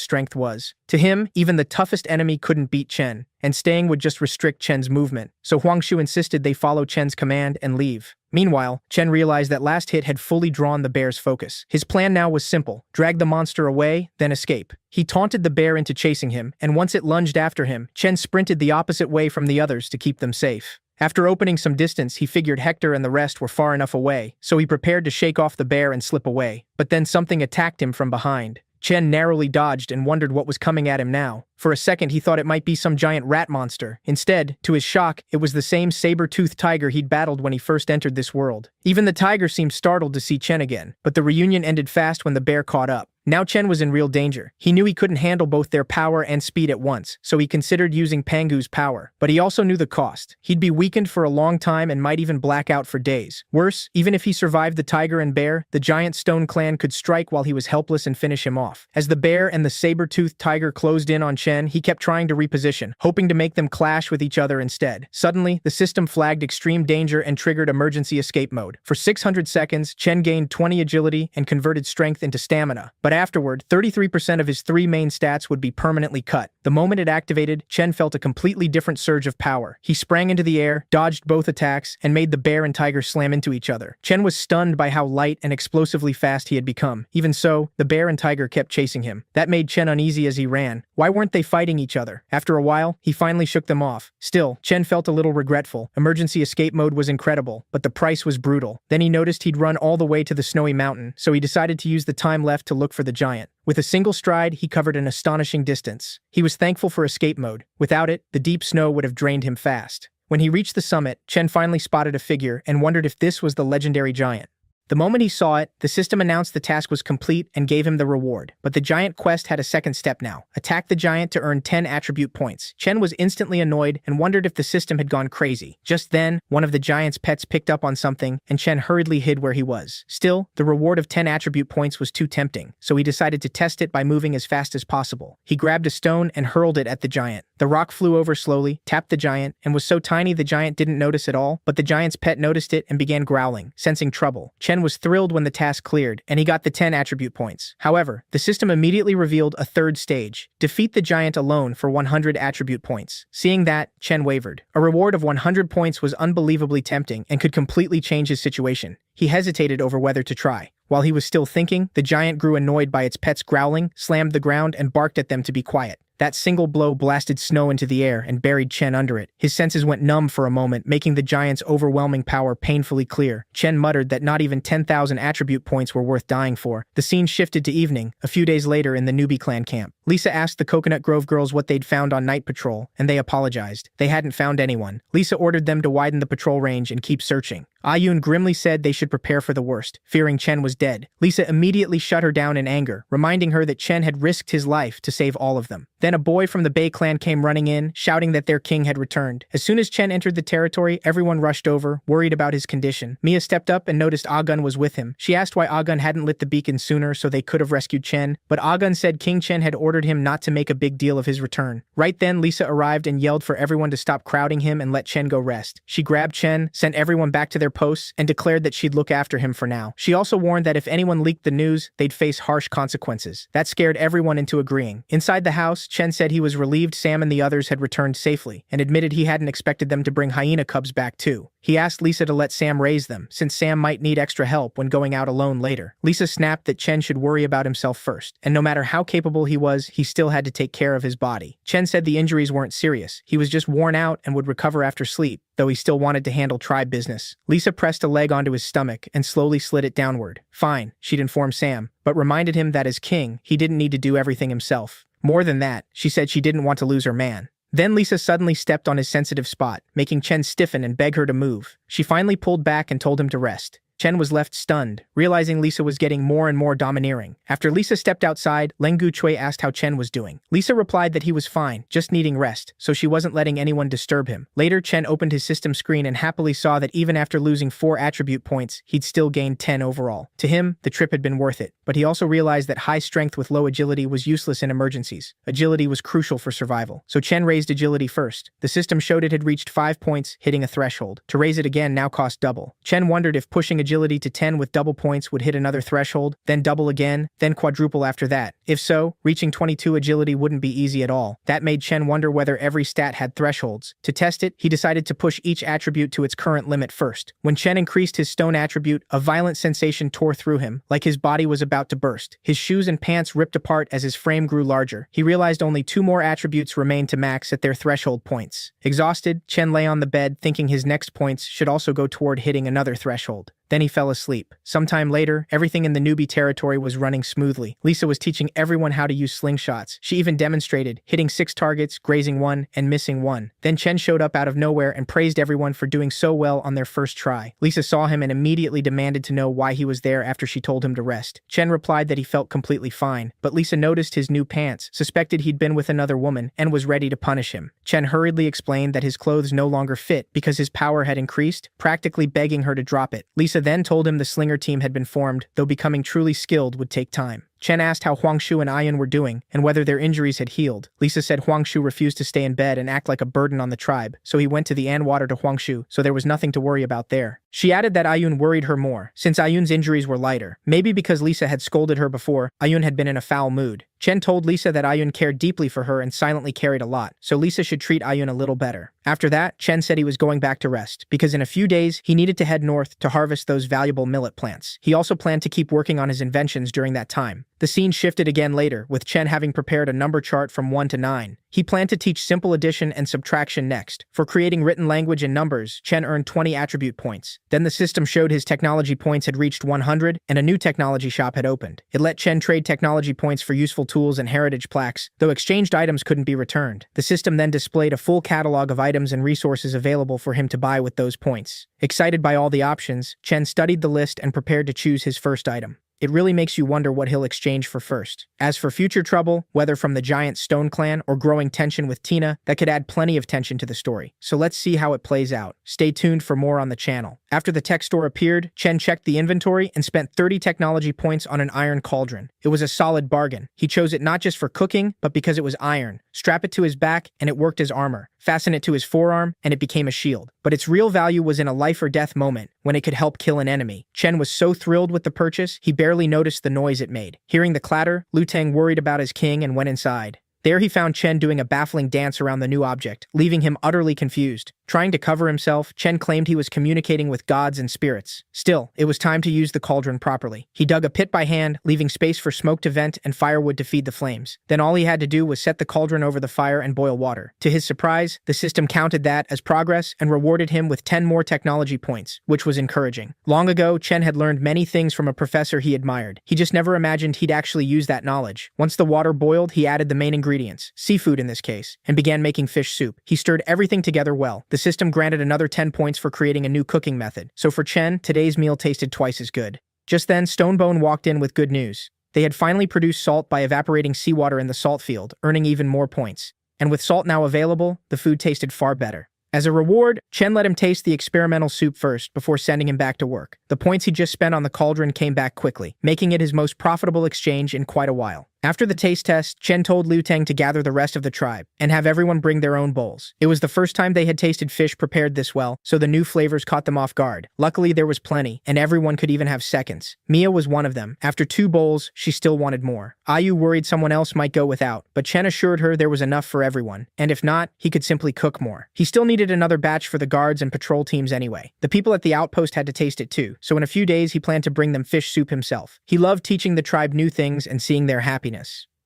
strength was. To him, even the toughest enemy couldn't beat Chen, and staying would just restrict Chen's movement. So Huangshu insisted they follow Chen's command and leave. Meanwhile, Chen realized that last hit had fully drawn the bear's focus. His plan now was simple: drag the monster away, then escape. He taunted the bear into chasing him, and once it lunged after him, Chen sprinted the opposite way from the others to keep them safe. After opening some distance, he figured Hector and the rest were far enough away, so he prepared to shake off the bear and slip away. But then something attacked him from behind. Chen narrowly dodged and wondered what was coming at him now. For a second, he thought it might be some giant rat monster. Instead, to his shock, it was the same saber-toothed tiger he'd battled when he first entered this world. Even the tiger seemed startled to see Chen again, but the reunion ended fast when the bear caught up. Now Chen was in real danger. He knew he couldn't handle both their power and speed at once, so he considered using Pangu's power. But he also knew the cost. He'd be weakened for a long time and might even black out for days. Worse, even if he survived the tiger and bear, the giant stone clan could strike while he was helpless and finish him off. As the bear and the saber-toothed tiger closed in on Chen, he kept trying to reposition, hoping to make them clash with each other instead. Suddenly, the system flagged extreme danger and triggered emergency escape mode. For 600 seconds, Chen gained 20 agility and converted strength into stamina. But afterward, 33% of his three main stats would be permanently cut. The moment it activated, Chen felt a completely different surge of power. He sprang into the air, dodged both attacks, and made the bear and tiger slam into each other. Chen was stunned by how light and explosively fast he had become. Even so, the bear and tiger kept chasing him. That made Chen uneasy as he ran. Why weren't they fighting each other? After a while, he finally shook them off. Still, Chen felt a little regretful. Emergency escape mode was incredible, but the price was brutal. Then he noticed he'd run all the way to the snowy mountain, so he decided to use the time left to look for the giant. With a single stride, he covered an astonishing distance. He was thankful for escape mode. Without it, the deep snow would have drained him fast. When he reached the summit, Chen finally spotted a figure and wondered if this was the legendary giant. The moment he saw it, the system announced the task was complete and gave him the reward. But the giant quest had a second step now. Attack the giant to earn 10 attribute points. Chen was instantly annoyed and wondered if the system had gone crazy. Just then, one of the giant's pets picked up on something, and Chen hurriedly hid where he was. Still, the reward of 10 attribute points was too tempting, so he decided to test it by moving as fast as possible. He grabbed a stone and hurled it at the giant. The rock flew over slowly, tapped the giant, and was so tiny the giant didn't notice at all, but the giant's pet noticed it and began growling, sensing trouble. Chen Chen was thrilled when the task cleared, and he got the 10 attribute points. However, the system immediately revealed a third stage: defeat the giant alone for 100 attribute points. Seeing that, Chen wavered. A reward of 100 points was unbelievably tempting and could completely change his situation. He hesitated over whether to try. While he was still thinking, the giant grew annoyed by its pets growling, slammed the ground, and barked at them to be quiet. That single blow blasted snow into the air and buried Chen under it. His senses went numb for a moment, making the giant's overwhelming power painfully clear. Chen muttered that not even 10,000 attribute points were worth dying for. The scene shifted to evening, a few days later in the newbie clan camp. Lisa asked the Coconut Grove girls what they'd found on night patrol, and they apologized. They hadn't found anyone. Lisa ordered them to widen the patrol range and keep searching. Ayun grimly said they should prepare for the worst, fearing Chen was dead. Lisa immediately shut her down in anger, reminding her that Chen had risked his life to save all of them. Then a boy from the Bei clan came running in, shouting that their king had returned. As soon as Chen entered the territory, everyone rushed over, worried about his condition. Mia stepped up and noticed Agun was with him. She asked why Agun hadn't lit the beacon sooner so they could have rescued Chen, but Agun said King Chen had ordered him not to make a big deal of his return. Right then, Lisa arrived and yelled for everyone to stop crowding him and let Chen go rest. She grabbed Chen, sent everyone back to their posts, and declared that she'd look after him for now. She also warned that if anyone leaked the news, they'd face harsh consequences. That scared everyone into agreeing. Inside the house, Chen said he was relieved Sam and the others had returned safely, and admitted he hadn't expected them to bring hyena cubs back too. He asked Lisa to let Sam raise them, since Sam might need extra help when going out alone later. Lisa snapped that Chen should worry about himself first, and no matter how capable he was, he still had to take care of his body. Chen said the injuries weren't serious. He was just worn out and would recover after sleep, though he still wanted to handle tribe business. Lisa pressed a leg onto his stomach and slowly slid it downward. Fine, she'd informed Sam, but reminded him that as king, he didn't need to do everything himself. More than that, she said she didn't want to lose her man. Then Lisa suddenly stepped on his sensitive spot, making Chen stiffen and beg her to move. She finally pulled back and told him to rest. Chen was left stunned, realizing Lisa was getting more and more domineering. After Lisa stepped outside, Leng Guchui asked how Chen was doing. Lisa replied that he was fine, just needing rest, so she wasn't letting anyone disturb him. Later, Chen opened his system screen and happily saw that even after losing 4 attribute points, he'd still gained 10 overall. To him, the trip had been worth it, but he also realized that high strength with low agility was useless in emergencies. Agility was crucial for survival, so Chen raised agility first. The system showed it had reached 5 points, hitting a threshold. To raise it again now cost double. Chen wondered if pushing agility to 10 with double points would hit another threshold, then double again, then quadruple after that. If so, reaching 22 agility wouldn't be easy at all. That made Chen wonder whether every stat had thresholds. To test it, he decided to push each attribute to its current limit first. When Chen increased his stone attribute, a violent sensation tore through him, like his body was about to burst. His shoes and pants ripped apart as his frame grew larger. He realized only 2 more attributes remained to max at their threshold points. Exhausted, Chen lay on the bed thinking his next points should also go toward hitting another threshold. Then he fell asleep. Sometime later, everything in the newbie territory was running smoothly. Lisa was teaching everyone how to use slingshots. She even demonstrated, hitting 6 targets, grazing 1, and missing 1. Then Chen showed up out of nowhere and praised everyone for doing so well on their first try. Lisa saw him and immediately demanded to know why he was there after she told him to rest. Chen replied that he felt completely fine, but Lisa noticed his new pants, suspected he'd been with another woman, and was ready to punish him. Chen hurriedly explained that his clothes no longer fit because his power had increased, practically begging her to drop it. Lisa then told him the slinger team had been formed, though becoming truly skilled would take time. Chen asked how Huangshu and Ayun were doing, and whether their injuries had healed. Lisa said Huangshu refused to stay in bed and act like a burden on the tribe, so he went to the Anwater to Huangshu, so there was nothing to worry about there. She added that Ayun worried her more, since Ayun's injuries were lighter. Maybe because Lisa had scolded her before, Ayun had been in a foul mood. Chen told Lisa that Ayun cared deeply for her and silently carried a lot, so Lisa should treat Ayun a little better. After that, Chen said he was going back to rest, because in a few days, he needed to head north to harvest those valuable millet plants. He also planned to keep working on his inventions during that time. The scene shifted again later, with Chen having prepared a number chart from 1 to 9. He planned to teach simple addition and subtraction next. For creating written language and numbers, Chen earned 20 attribute points. Then the system showed his technology points had reached 100, and a new technology shop had opened. It let Chen trade technology points for useful tools and heritage plaques, though exchanged items couldn't be returned. The system then displayed a full catalog of items and resources available for him to buy with those points. Excited by all the options, Chen studied the list and prepared to choose his first item. It really makes you wonder what he'll exchange for first. As for future trouble, whether from the giant Stone clan or growing tension with Tina, that could add plenty of tension to the story. So let's see how it plays out. Stay tuned for more on the channel. After the tech store appeared, Chen checked the inventory and spent 30 technology points on an iron cauldron. It was a solid bargain. He chose it not just for cooking, but because it was iron. Strap it to his back, and it worked as armor. Fasten it to his forearm, and it became a shield. But its real value was in a life-or-death moment, when it could help kill an enemy. Chen was so thrilled with the purchase, he barely noticed the noise it made. Hearing the clatter, Liu Tang worried about his king and went inside. There he found Chen doing a baffling dance around the new object, leaving him utterly confused. Trying to cover himself, Chen claimed he was communicating with gods and spirits. Still, it was time to use the cauldron properly. He dug a pit by hand, leaving space for smoke to vent and firewood to feed the flames. Then all he had to do was set the cauldron over the fire and boil water. To his surprise, the system counted that as progress and rewarded him with 10 more technology points, which was encouraging. Long ago, Chen had learned many things from a professor he admired. He just never imagined he'd actually use that knowledge. Once the water boiled, he added the main ingredients, seafood in this case, and began making fish soup. He stirred everything together well. The system granted another 10 points for creating a new cooking method. So for Chen, today's meal tasted twice as good. Just then, Stonebone walked in with good news. They had finally produced salt by evaporating seawater in the salt field, earning even more points. And with salt now available, the food tasted far better. As a reward, Chen let him taste the experimental soup first before sending him back to work. The points he just spent on the cauldron came back quickly, making it his most profitable exchange in quite a while. After the taste test, Chen told Liu Tang to gather the rest of the tribe and have everyone bring their own bowls. It was the first time they had tasted fish prepared this well, so the new flavors caught them off guard. Luckily, there was plenty, and everyone could even have seconds. Mia was one of them. After 2 bowls, she still wanted more. Ayu worried someone else might go without, but Chen assured her there was enough for everyone, and if not, he could simply cook more. He still needed another batch for the guards and patrol teams anyway. The people at the outpost had to taste it too, so in a few days he planned to bring them fish soup himself. He loved teaching the tribe new things and seeing their happiness.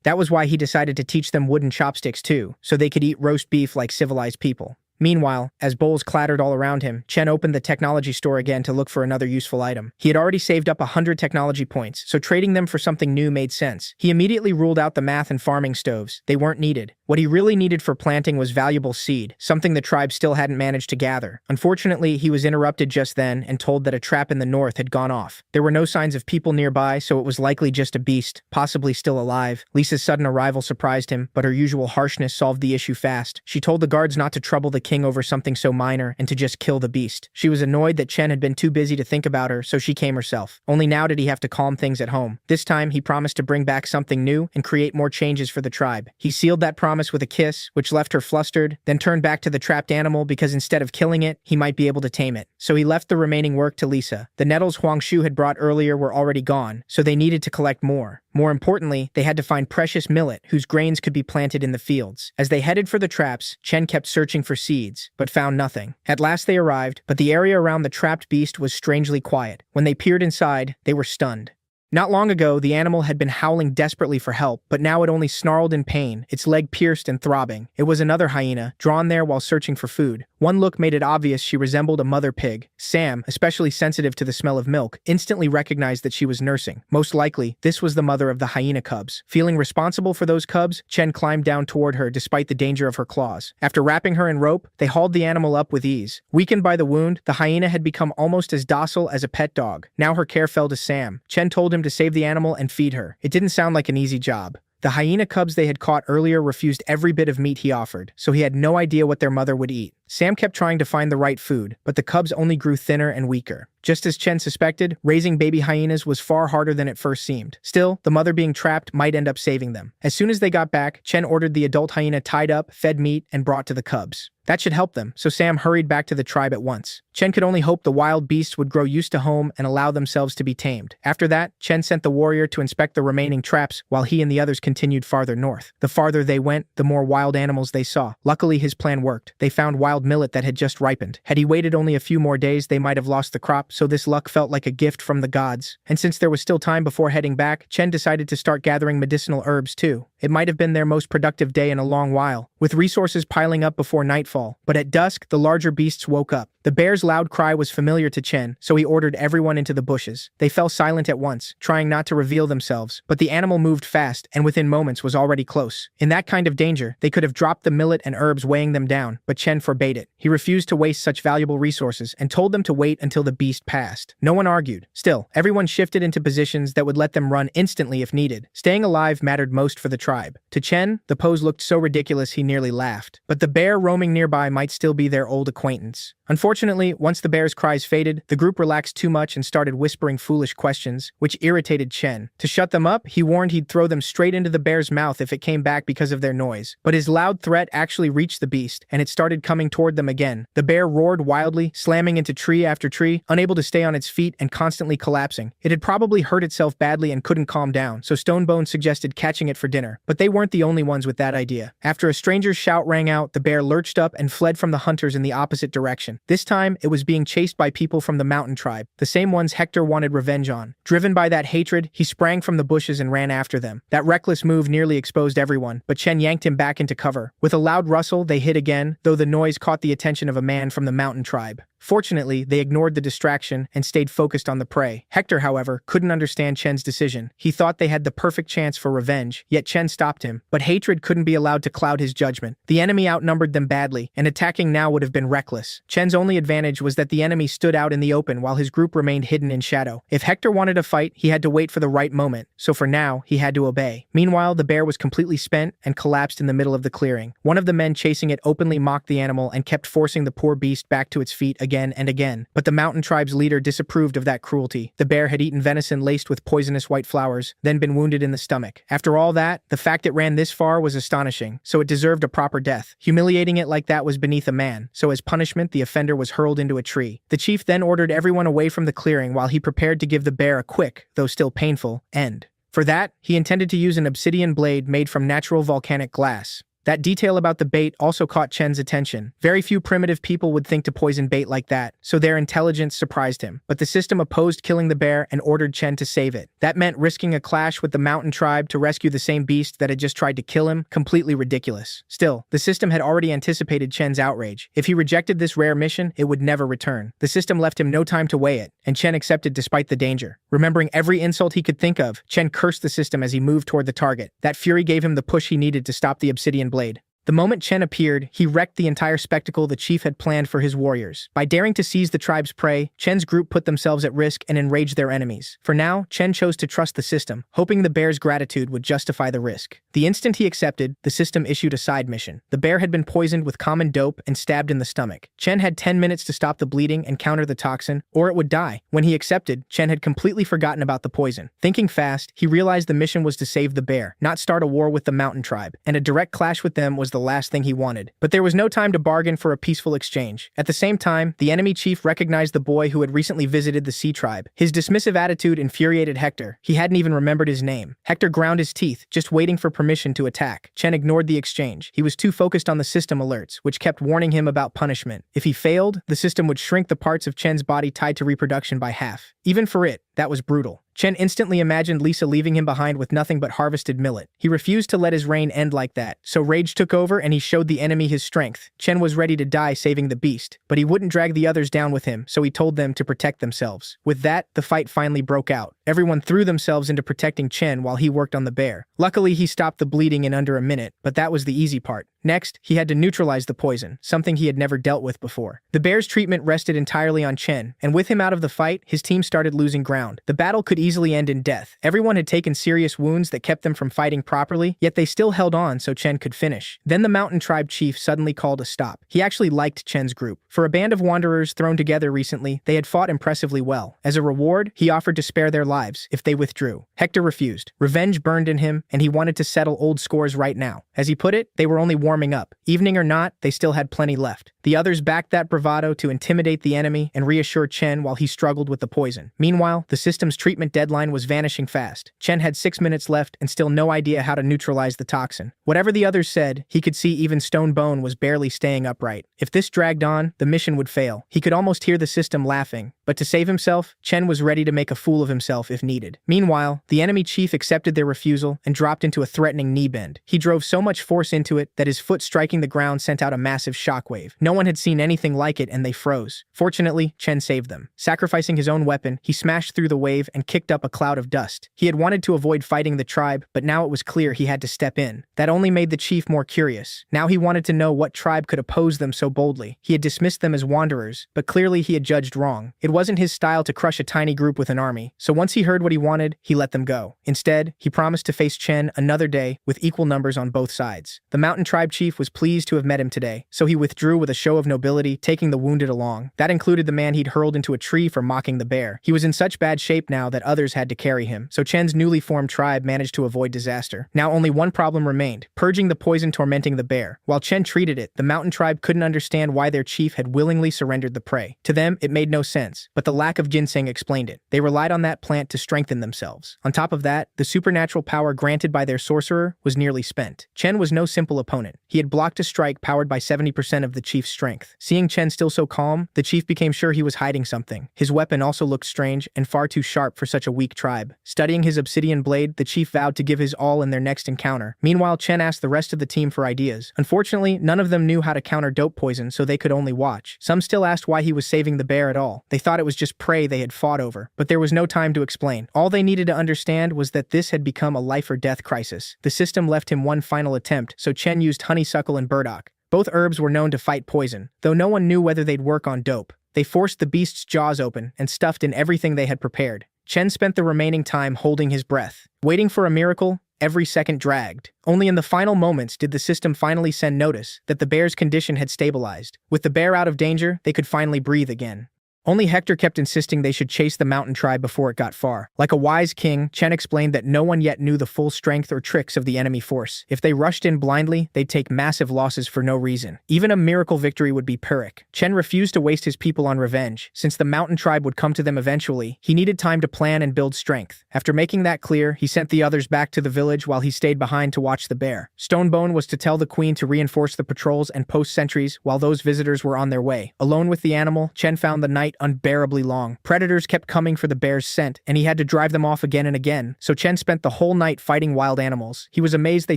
That was why he decided to teach them wooden chopsticks too, so they could eat roast beef like civilized people. Meanwhile, as bowls clattered all around him, Chen opened the technology store again to look for another useful item. He had already saved up 100 technology points, so trading them for something new made sense. He immediately ruled out the math and farming stoves. They weren't needed. What he really needed for planting was valuable seed, something the tribe still hadn't managed to gather. Unfortunately, he was interrupted just then and told that a trap in the north had gone off. There were no signs of people nearby, so it was likely just a beast, possibly still alive. Lisa's sudden arrival surprised him, but her usual harshness solved the issue fast. She told the guards not to trouble the king over something so minor and to just kill the beast. She was annoyed that Chen had been too busy to think about her, so she came herself. Only now did he have to calm things at home. This time, he promised to bring back something new and create more changes for the tribe. He sealed that promise with a kiss, which left her flustered, then turned back to the trapped animal because instead of killing it, he might be able to tame it. So he left the remaining work to Lisa. The nettles Huang Shu had brought earlier were already gone, so they needed to collect more. More importantly, they had to find precious millet whose grains could be planted in the fields. As they headed for the traps, Chen kept searching for seeds, but found nothing. At last they arrived, but the area around the trapped beast was strangely quiet. When they peered inside, they were stunned. Not long ago, the animal had been howling desperately for help, but now it only snarled in pain, its leg pierced and throbbing. It was another hyena, drawn there while searching for food. One look made it obvious she resembled a mother pig. Sam, especially sensitive to the smell of milk, instantly recognized that she was nursing. Most likely, this was the mother of the hyena cubs. Feeling responsible for those cubs, Chen climbed down toward her despite the danger of her claws. After wrapping her in rope, they hauled the animal up with ease. Weakened by the wound, the hyena had become almost as docile as a pet dog. Now her care fell to Sam. Chen told him to save the animal and feed her. It didn't sound like an easy job. The hyena cubs they had caught earlier refused every bit of meat he offered, so he had no idea what their mother would eat. Sam kept trying to find the right food, but the cubs only grew thinner and weaker. Just as Chen suspected, raising baby hyenas was far harder than it first seemed. Still, the mother being trapped might end up saving them. As soon as they got back, Chen ordered the adult hyena tied up, fed meat, and brought to the cubs. That should help them, so Sam hurried back to the tribe at once. Chen could only hope the wild beasts would grow used to home and allow themselves to be tamed. After that, Chen sent the warrior to inspect the remaining traps while he and the others continued farther north. The farther they went, the more wild animals they saw. Luckily, his plan worked. They found wild millet that had just ripened. Had he waited only a few more days, they might have lost the crop, so this luck felt like a gift from the gods. And since there was still time before heading back, Chen decided to start gathering medicinal herbs too. It might have been their most productive day in a long while, with resources piling up before nightfall. But at dusk, the larger beasts woke up. The bear's loud cry was familiar to Chen, so he ordered everyone into the bushes. They fell silent at once, trying not to reveal themselves, but the animal moved fast and within moments was already close. In that kind of danger, they could have dropped the millet and herbs weighing them down, but Chen forbade it. He refused to waste such valuable resources and told them to wait until the beast passed. No one argued. Still, everyone shifted into positions that would let them run instantly if needed. Staying alive mattered most for the tribe. To Chen, the pose looked so ridiculous he nearly laughed. But the bear roaming nearby might still be their old acquaintance. Unfortunately, once the bear's cries faded, the group relaxed too much and started whispering foolish questions, which irritated Chen. To shut them up, he warned he'd throw them straight into the bear's mouth if it came back because of their noise. But his loud threat actually reached the beast, and it started coming toward them again. The bear roared wildly, slamming into tree after tree, unable to stay on its feet and constantly collapsing. It had probably hurt itself badly and couldn't calm down, so Stonebone suggested catching it for dinner. But they weren't the only ones with that idea. After a stranger's shout rang out, the bear lurched up and fled from the hunters in the opposite direction. This time, it was being chased by people from the mountain tribe, the same ones Hector wanted revenge on. Driven by that hatred, he sprang from the bushes and ran after them. That reckless move nearly exposed everyone, but Chen yanked him back into cover. With a loud rustle, they hid again, though the noise caught the attention of a man from the mountain tribe. Fortunately, they ignored the distraction and stayed focused on the prey. Hector, however, couldn't understand Chen's decision. He thought they had the perfect chance for revenge, yet Chen stopped him. But hatred couldn't be allowed to cloud his judgment. The enemy outnumbered them badly, and attacking now would have been reckless. Chen's only advantage was that the enemy stood out in the open while his group remained hidden in shadow. If Hector wanted to fight, he had to wait for the right moment, so for now, he had to obey. Meanwhile, the bear was completely spent and collapsed in the middle of the clearing. One of the men chasing it openly mocked the animal and kept forcing the poor beast back to its feet again and again. But the mountain tribe's leader disapproved of that cruelty. The bear had eaten venison laced with poisonous white flowers, then been wounded in the stomach. After all that, the fact it ran this far was astonishing, so it deserved a proper death. Humiliating it like that was beneath a man, so as punishment, the offender was hurled into a tree. The chief then ordered everyone away from the clearing while he prepared to give the bear a quick, though still painful, end. For that, he intended to use an obsidian blade made from natural volcanic glass. That detail about the bait also caught Chen's attention. Very few primitive people would think to poison bait like that, so their intelligence surprised him. But the system opposed killing the bear and ordered Chen to save it. That meant risking a clash with the mountain tribe to rescue the same beast that had just tried to kill him, completely ridiculous. Still, the system had already anticipated Chen's outrage. If he rejected this rare mission, it would never return. The system left him no time to weigh it, and Chen accepted despite the danger. Remembering every insult he could think of, Chen cursed the system as he moved toward the target. That fury gave him the push he needed to stop the obsidian blade. The moment Chen appeared, he wrecked the entire spectacle the chief had planned for his warriors. By daring to seize the tribe's prey, Chen's group put themselves at risk and enraged their enemies. For now, Chen chose to trust the system, hoping the bear's gratitude would justify the risk. The instant he accepted, the system issued a side mission. The bear had been poisoned with common dope and stabbed in the stomach. Chen had 10 minutes to stop the bleeding and counter the toxin, or it would die. When he accepted, Chen had completely forgotten about the poison. Thinking fast, he realized the mission was to save the bear, not start a war with the mountain tribe, and a direct clash with them was the last thing he wanted. But there was no time to bargain for a peaceful exchange. At the same time, the enemy chief recognized the boy who had recently visited the sea tribe. His dismissive attitude infuriated Hector. He hadn't even remembered his name. Hector ground his teeth, just waiting for permission to attack. Chen ignored the exchange. He was too focused on the system alerts, which kept warning him about punishment. If he failed, the system would shrink the parts of Chen's body tied to reproduction by half. Even for it, that was brutal. Chen instantly imagined Lisa leaving him behind with nothing but harvested millet. He refused to let his reign end like that, so rage took over and he showed the enemy his strength. Chen was ready to die saving the beast, but he wouldn't drag the others down with him, so he told them to protect themselves. With that, the fight finally broke out. Everyone threw themselves into protecting Chen while he worked on the bear. Luckily, he stopped the bleeding in under a minute, but that was the easy part. Next, he had to neutralize the poison, something he had never dealt with before. The bear's treatment rested entirely on Chen, and with him out of the fight, his team started losing ground. The battle could easily end in death. Everyone had taken serious wounds that kept them from fighting properly, yet they still held on so Chen could finish. Then the mountain tribe chief suddenly called a stop. He actually liked Chen's group. For a band of wanderers thrown together recently, they had fought impressively well. As a reward, he offered to spare their lives if they withdrew. Hector refused. Revenge burned in him, and he wanted to settle old scores right now. As he put it, they were only warming up. Evening or not, they still had plenty left. The others backed that bravado to intimidate the enemy and reassure Chen while he struggled with the poison. Meanwhile, the system's treatment deadline was vanishing fast. Chen had 6 minutes left and still no idea how to neutralize the toxin. Whatever the others said, he could see even Stone Bone was barely staying upright. If this dragged on, the mission would fail. He could almost hear the system laughing. But to save himself, Chen was ready to make a fool of himself if needed. Meanwhile, the enemy chief accepted their refusal and dropped into a threatening knee bend. He drove so much force into it that his foot striking the ground sent out a massive shockwave. No one had seen anything like it and they froze. Fortunately, Chen saved them. Sacrificing his own weapon, he smashed through the wave and kicked up a cloud of dust. He had wanted to avoid fighting the tribe, but now it was clear he had to step in. That only made the chief more curious. Now he wanted to know what tribe could oppose them so boldly. He had dismissed them as wanderers, but clearly he had judged wrong. It wasn't his style to crush a tiny group with an army, so once he heard what he wanted, he let them go. Instead, he promised to face Chen another day with equal numbers on both sides. The mountain tribe chief was pleased to have met him today, so he withdrew with a show of nobility, taking the wounded along. That included the man he'd hurled into a tree for mocking the bear. He was in such bad shape now that others had to carry him, so Chen's newly formed tribe managed to avoid disaster. Now only one problem remained, purging the poison tormenting the bear. While Chen treated it, the mountain tribe couldn't understand why their chief had willingly surrendered the prey. To them, it made no sense, but the lack of ginseng explained it. They relied on that plant to strengthen themselves. On top of that, the supernatural power granted by their sorcerer was nearly spent. Chen was no simple opponent. He had blocked a strike powered by 70% of the chief's strength. Seeing Chen still so calm, the chief became sure he was hiding something. His weapon also looked strange and far too sharp for such a weak tribe. Studying his obsidian blade, the chief vowed to give his all in their next encounter. Meanwhile, Chen asked the rest of the team for ideas. Unfortunately, none of them knew how to counter dope poison, so they could only watch. Some still asked why he was saving the bear at all. They thought it was just prey they had fought over, but there was no time to explain. All they needed to understand was that this had become a life-or-death crisis. The system left him one final attempt, so Chen used honeysuckle and burdock. Both herbs were known to fight poison, though no one knew whether they'd work on dope. They forced the beast's jaws open and stuffed in everything they had prepared. Chen spent the remaining time holding his breath. Waiting for a miracle, every second dragged. Only in the final moments did the system finally send notice that the bear's condition had stabilized. With the bear out of danger, they could finally breathe again. Only Hector kept insisting they should chase the mountain tribe before it got far. Like a wise king, Chen explained that no one yet knew the full strength or tricks of the enemy force. If they rushed in blindly, they'd take massive losses for no reason. Even a miracle victory would be Pyrrhic. Chen refused to waste his people on revenge. Since the mountain tribe would come to them eventually, he needed time to plan and build strength. After making that clear, he sent the others back to the village while he stayed behind to watch the bear. Stonebone was to tell the queen to reinforce the patrols and post sentries while those visitors were on their way. Alone with the animal, Chen found the night unbearably long. Predators kept coming for the bear's scent, and he had to drive them off again and again, so Chen spent the whole night fighting wild animals. He was amazed they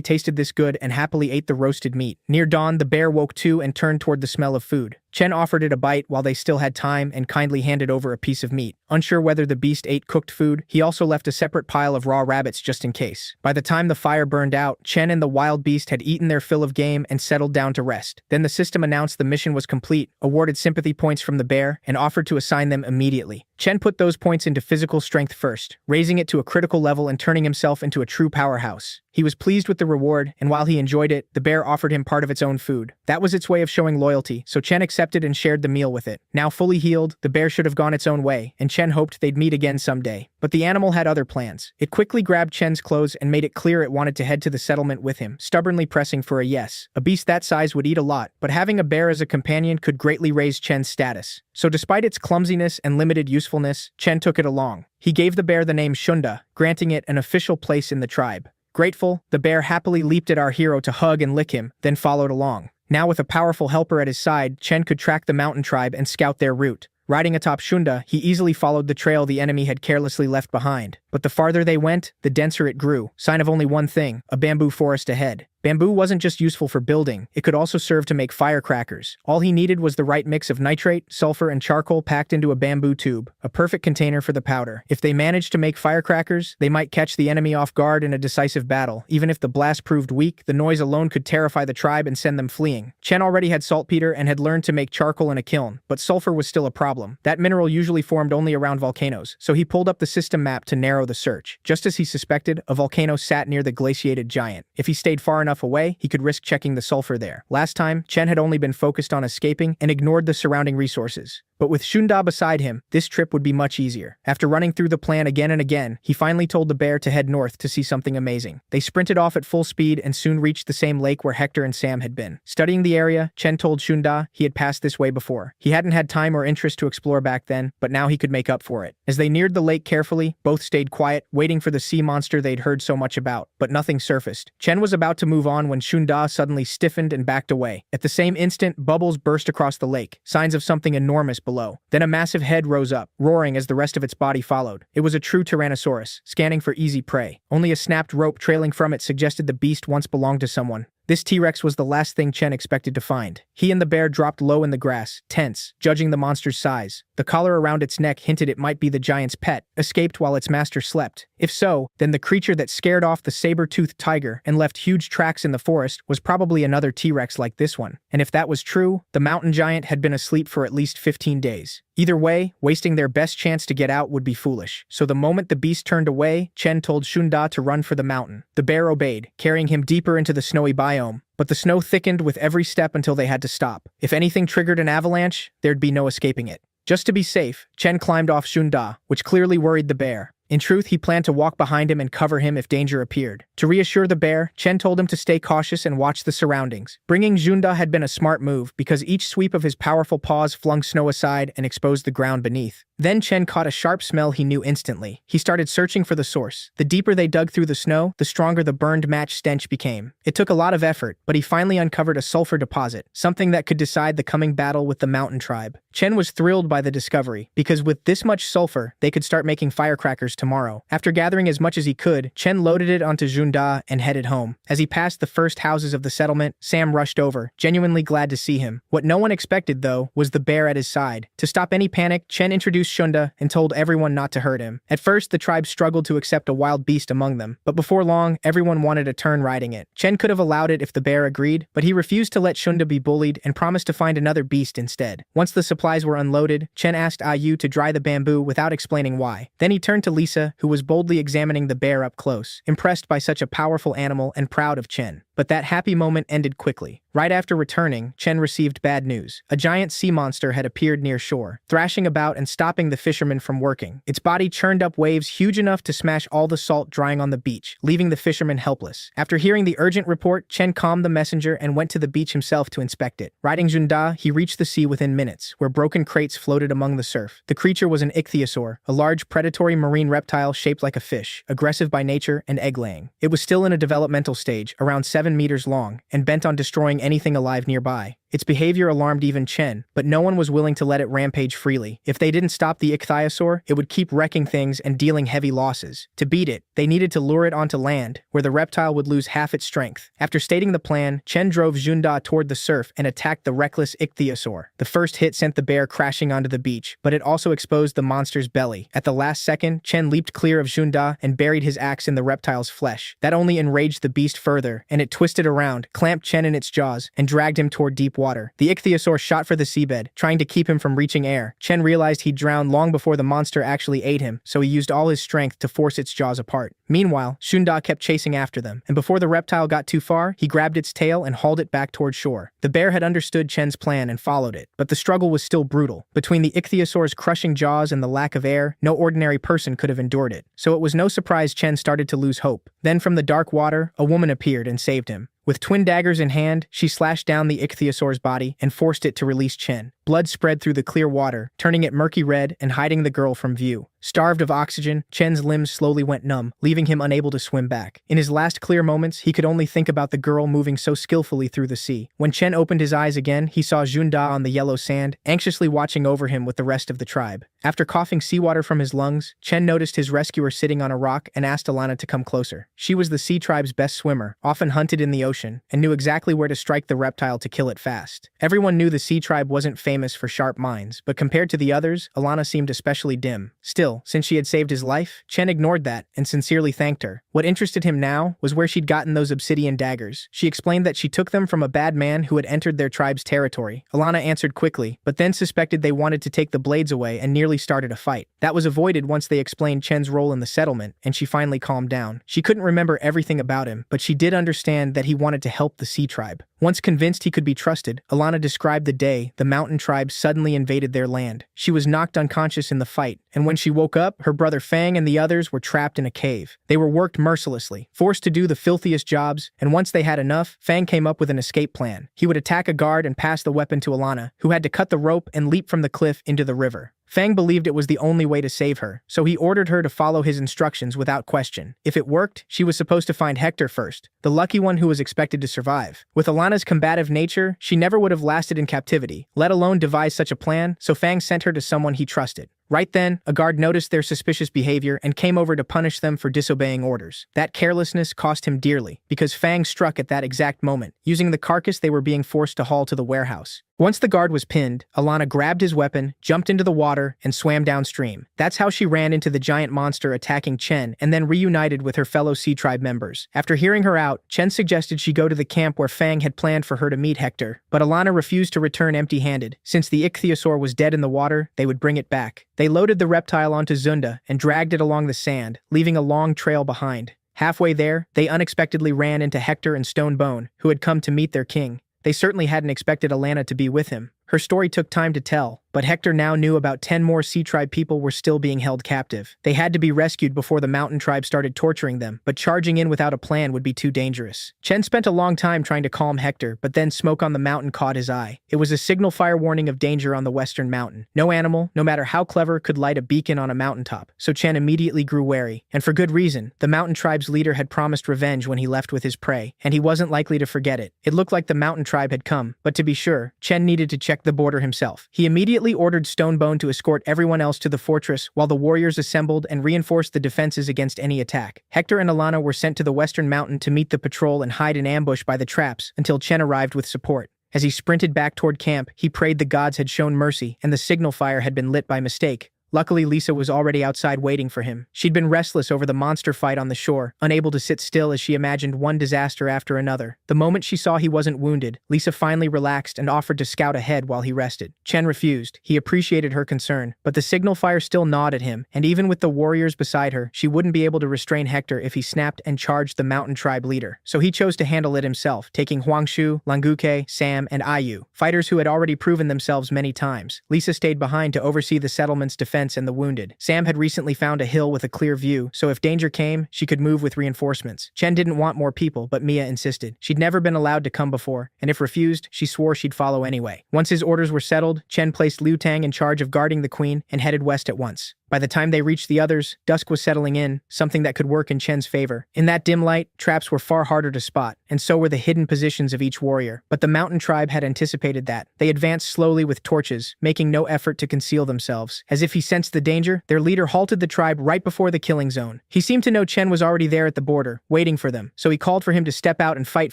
tasted this good and happily ate the roasted meat. Near dawn, the bear woke too and turned toward the smell of food. Chen offered it a bite while they still had time and kindly handed over a piece of meat. Unsure whether the beast ate cooked food, he also left a separate pile of raw rabbits just in case. By the time the fire burned out, Chen and the wild beast had eaten their fill of game and settled down to rest. Then the system announced the mission was complete, awarded sympathy points from the bear, and offered to assign them immediately. Chen put those points into physical strength first, raising it to a critical level and turning himself into a true powerhouse. He was pleased with the reward, and while he enjoyed it, the bear offered him part of its own food. That was its way of showing loyalty, so Chen accepted and shared the meal with it. Now fully healed, the bear should have gone its own way, and Chen hoped they'd meet again someday. But the animal had other plans. It quickly grabbed Chen's clothes and made it clear it wanted to head to the settlement with him, stubbornly pressing for a yes. A beast that size would eat a lot, but having a bear as a companion could greatly raise Chen's status. So despite its clumsiness and limited usefulness, Chen took it along. He gave the bear the name Shunda, granting it an official place in the tribe. Grateful, the bear happily leaped at our hero to hug and lick him, then followed along. Now with a powerful helper at his side, Chen could track the mountain tribe and scout their route. Riding atop Shunda, he easily followed the trail the enemy had carelessly left behind. But the farther they went, the denser it grew, sign of only one thing, a bamboo forest ahead. Bamboo wasn't just useful for building, it could also serve to make firecrackers. All he needed was the right mix of nitrate, sulfur, and charcoal packed into a bamboo tube, a perfect container for the powder. If they managed to make firecrackers, they might catch the enemy off guard in a decisive battle. Even if the blast proved weak, the noise alone could terrify the tribe and send them fleeing. Chen already had saltpeter and had learned to make charcoal in a kiln, but sulfur was still a problem. That mineral usually formed only around volcanoes, so he pulled up the system map to narrow the search. Just as he suspected, a volcano sat near the glaciated giant. If he stayed far enough away, he could risk checking the sulfur there. Last time, Chen had only been focused on escaping and ignored the surrounding resources. But with Shunda beside him, this trip would be much easier. After running through the plan again and again, he finally told the bear to head north to see something amazing. They sprinted off at full speed and soon reached the same lake where Hector and Sam had been. Studying the area, Chen told Shunda he had passed this way before. He hadn't had time or interest to explore back then, but now he could make up for it. As they neared the lake carefully, both stayed quiet, waiting for the sea monster they'd heard so much about, but nothing surfaced. Chen was about to move on when Shunda suddenly stiffened and backed away. At the same instant, bubbles burst across the lake, signs of something enormous below. Then a massive head rose up, roaring as the rest of its body followed. It was a true Tyrannosaurus, scanning for easy prey. Only a snapped rope trailing from it suggested the beast once belonged to someone. This T-Rex was the last thing Chen expected to find. He and the bear dropped low in the grass, tense, judging the monster's size. The collar around its neck hinted it might be the giant's pet, escaped while its master slept. If so, then the creature that scared off the saber-toothed tiger and left huge tracks in the forest was probably another T-Rex like this one. And if that was true, the mountain giant had been asleep for at least 15 days. Either way, wasting their best chance to get out would be foolish. So the moment the beast turned away, Chen told Shunda to run for the mountain. The bear obeyed, carrying him deeper into the snowy biome. But the snow thickened with every step until they had to stop. If anything triggered an avalanche, there'd be no escaping it. Just to be safe, Chen climbed off Shunda, which clearly worried the bear. In truth, he planned to walk behind him and cover him if danger appeared. To reassure the bear, Chen told him to stay cautious and watch the surroundings. Bringing Junda had been a smart move because each sweep of his powerful paws flung snow aside and exposed the ground beneath. Then Chen caught a sharp smell he knew instantly. He started searching for the source. The deeper they dug through the snow, the stronger the burned match stench became. It took a lot of effort, but he finally uncovered a sulfur deposit, something that could decide the coming battle with the mountain tribe. Chen was thrilled by the discovery, because with this much sulfur, they could start making firecrackers tomorrow. After gathering as much as he could, Chen loaded it onto Junda and headed home. As he passed the first houses of the settlement, Sam rushed over, genuinely glad to see him. What no one expected, though, was the bear at his side. To stop any panic, Chen introduced Shunda and told everyone not to hurt him. At first, the tribe struggled to accept a wild beast among them, but before long, everyone wanted a turn riding it. Chen could have allowed it if the bear agreed, but he refused to let Shunda be bullied and promised to find another beast instead. Once the supplies were unloaded, Chen asked Ayu to dry the bamboo without explaining why. Then he turned to Lisa, who was boldly examining the bear up close, impressed by such a powerful animal and proud of Chen. But that happy moment ended quickly. Right after returning, Chen received bad news. A giant sea monster had appeared near shore, thrashing about and stopping the fishermen from working. Its body churned up waves huge enough to smash all the salt drying on the beach, leaving the fishermen helpless. After hearing the urgent report, Chen calmed the messenger and went to the beach himself to inspect it. Riding Junda, he reached the sea within minutes, where broken crates floated among the surf. The creature was an ichthyosaur, a large predatory marine reptile shaped like a fish, aggressive by nature and egg-laying. It was still in a developmental stage, around 7 meters long, and bent on destroying anything alive nearby. Its behavior alarmed even Chen, but no one was willing to let it rampage freely. If they didn't stop the ichthyosaur, it would keep wrecking things and dealing heavy losses. To beat it, they needed to lure it onto land, where the reptile would lose half its strength. After stating the plan, Chen drove Junda toward the surf and attacked the reckless ichthyosaur. The first hit sent the bear crashing onto the beach, but it also exposed the monster's belly. At the last second, Chen leaped clear of Junda and buried his axe in the reptile's flesh. That only enraged the beast further, and it twisted around, clamped Chen in its jaws, and dragged him toward deep water. The ichthyosaur shot for the seabed, trying to keep him from reaching air. Chen realized he'd drowned long before the monster actually ate him, so he used all his strength to force its jaws apart. Meanwhile, Shunda kept chasing after them, and before the reptile got too far, he grabbed its tail and hauled it back toward shore. The bear had understood Chen's plan and followed it, but the struggle was still brutal. Between the ichthyosaur's crushing jaws and the lack of air, no ordinary person could have endured it. So it was no surprise Chen started to lose hope. Then from the dark water, a woman appeared and saved him. With twin daggers in hand, she slashed down the ichthyosaur's body and forced it to release Chen. Blood spread through the clear water, turning it murky red and hiding the girl from view. Starved of oxygen, Chen's limbs slowly went numb, leaving him unable to swim back. In his last clear moments, he could only think about the girl moving so skillfully through the sea. When Chen opened his eyes again, he saw Junda on the yellow sand, anxiously watching over him with the rest of the tribe. After coughing seawater from his lungs, Chen noticed his rescuer sitting on a rock and asked Alana to come closer. She was the sea tribe's best swimmer, often hunted in the ocean, and knew exactly where to strike the reptile to kill it fast. Everyone knew the sea tribe wasn't famous for sharp minds, but compared to the others, Alana seemed especially dim. Still, since she had saved his life, Chen ignored that and sincerely thanked her. What interested him now was where she'd gotten those obsidian daggers. She explained that she took them from a bad man who had entered their tribe's territory. Alana answered quickly, but then suspected they wanted to take the blades away and nearly started a fight. That was avoided once they explained Chen's role in the settlement, and she finally calmed down. She couldn't remember everything about him, but she did understand that he wanted to help the sea tribe. Once convinced he could be trusted, Alana described the day the mountain tribe suddenly invaded their land. She was knocked unconscious in the fight, and when she woke up, her brother Fang and the others were trapped in a cave. They were worked mercilessly, forced to do the filthiest jobs, and once they had enough, Fang came up with an escape plan. He would attack a guard and pass the weapon to Alana, who had to cut the rope and leap from the cliff into the river. Fang believed it was the only way to save her, so he ordered her to follow his instructions without question. If it worked, she was supposed to find Hector first, the lucky one who was expected to survive. With Alana's combative nature, she never would have lasted in captivity, let alone devise such a plan, so Fang sent her to someone he trusted. Right then, a guard noticed their suspicious behavior and came over to punish them for disobeying orders. That carelessness cost him dearly, because Fang struck at that exact moment, using the carcass they were being forced to haul to the warehouse. Once the guard was pinned, Alana grabbed his weapon, jumped into the water, and swam downstream. That's how she ran into the giant monster attacking Chen and then reunited with her fellow Sea Tribe members. After hearing her out, Chen suggested she go to the camp where Fang had planned for her to meet Hector, but Alana refused to return empty-handed. Since the ichthyosaur was dead in the water, they would bring it back. They loaded the reptile onto Zunda and dragged it along the sand, leaving a long trail behind. Halfway there, they unexpectedly ran into Hector and Stonebone, who had come to meet their king. They certainly hadn't expected Alana to be with him. Her story took time to tell, but Hector now knew about 10 more Sea Tribe people were still being held captive. They had to be rescued before the Mountain Tribe started torturing them, but charging in without a plan would be too dangerous. Chen spent a long time trying to calm Hector, but then smoke on the mountain caught his eye. It was a signal fire warning of danger on the western mountain. No animal, no matter how clever, could light a beacon on a mountaintop, so Chen immediately grew wary. And for good reason. The Mountain Tribe's leader had promised revenge when he left with his prey, and he wasn't likely to forget it. It looked like the Mountain Tribe had come, but to be sure, Chen needed to check the border himself. He immediately ordered Stonebone to escort everyone else to the fortress while the warriors assembled and reinforced the defenses against any attack. Hector and Alana were sent to the western mountain to meet the patrol and hide in ambush by the traps until Chen arrived with support. As he sprinted back toward camp, he prayed the gods had shown mercy and the signal fire had been lit by mistake. Luckily, Lisa was already outside waiting for him. She'd been restless over the monster fight on the shore, unable to sit still as she imagined one disaster after another. The moment she saw he wasn't wounded, Lisa finally relaxed and offered to scout ahead while he rested. Chen refused. He appreciated her concern, but the signal fire still gnawed at him, and even with the warriors beside her, she wouldn't be able to restrain Hector if he snapped and charged the Mountain Tribe leader. So he chose to handle it himself, taking Huangshu, Languke, Sam, and Ayu, fighters who had already proven themselves many times. Lisa stayed behind to oversee the settlement's defense and the wounded. Sam had recently found a hill with a clear view, so if danger came, she could move with reinforcements. Chen didn't want more people, but Mia insisted. She'd never been allowed to come before, and if refused, she swore she'd follow anyway. Once his orders were settled, Chen placed Liu Tang in charge of guarding the queen and headed west at once. By the time they reached the others, dusk was settling in, something that could work in Chen's favor. In that dim light, traps were far harder to spot, and so were the hidden positions of each warrior. But the Mountain Tribe had anticipated that. They advanced slowly with torches, making no effort to conceal themselves. As if he sensed the danger, their leader halted the tribe right before the killing zone. He seemed to know Chen was already there at the border, waiting for them, so he called for him to step out and fight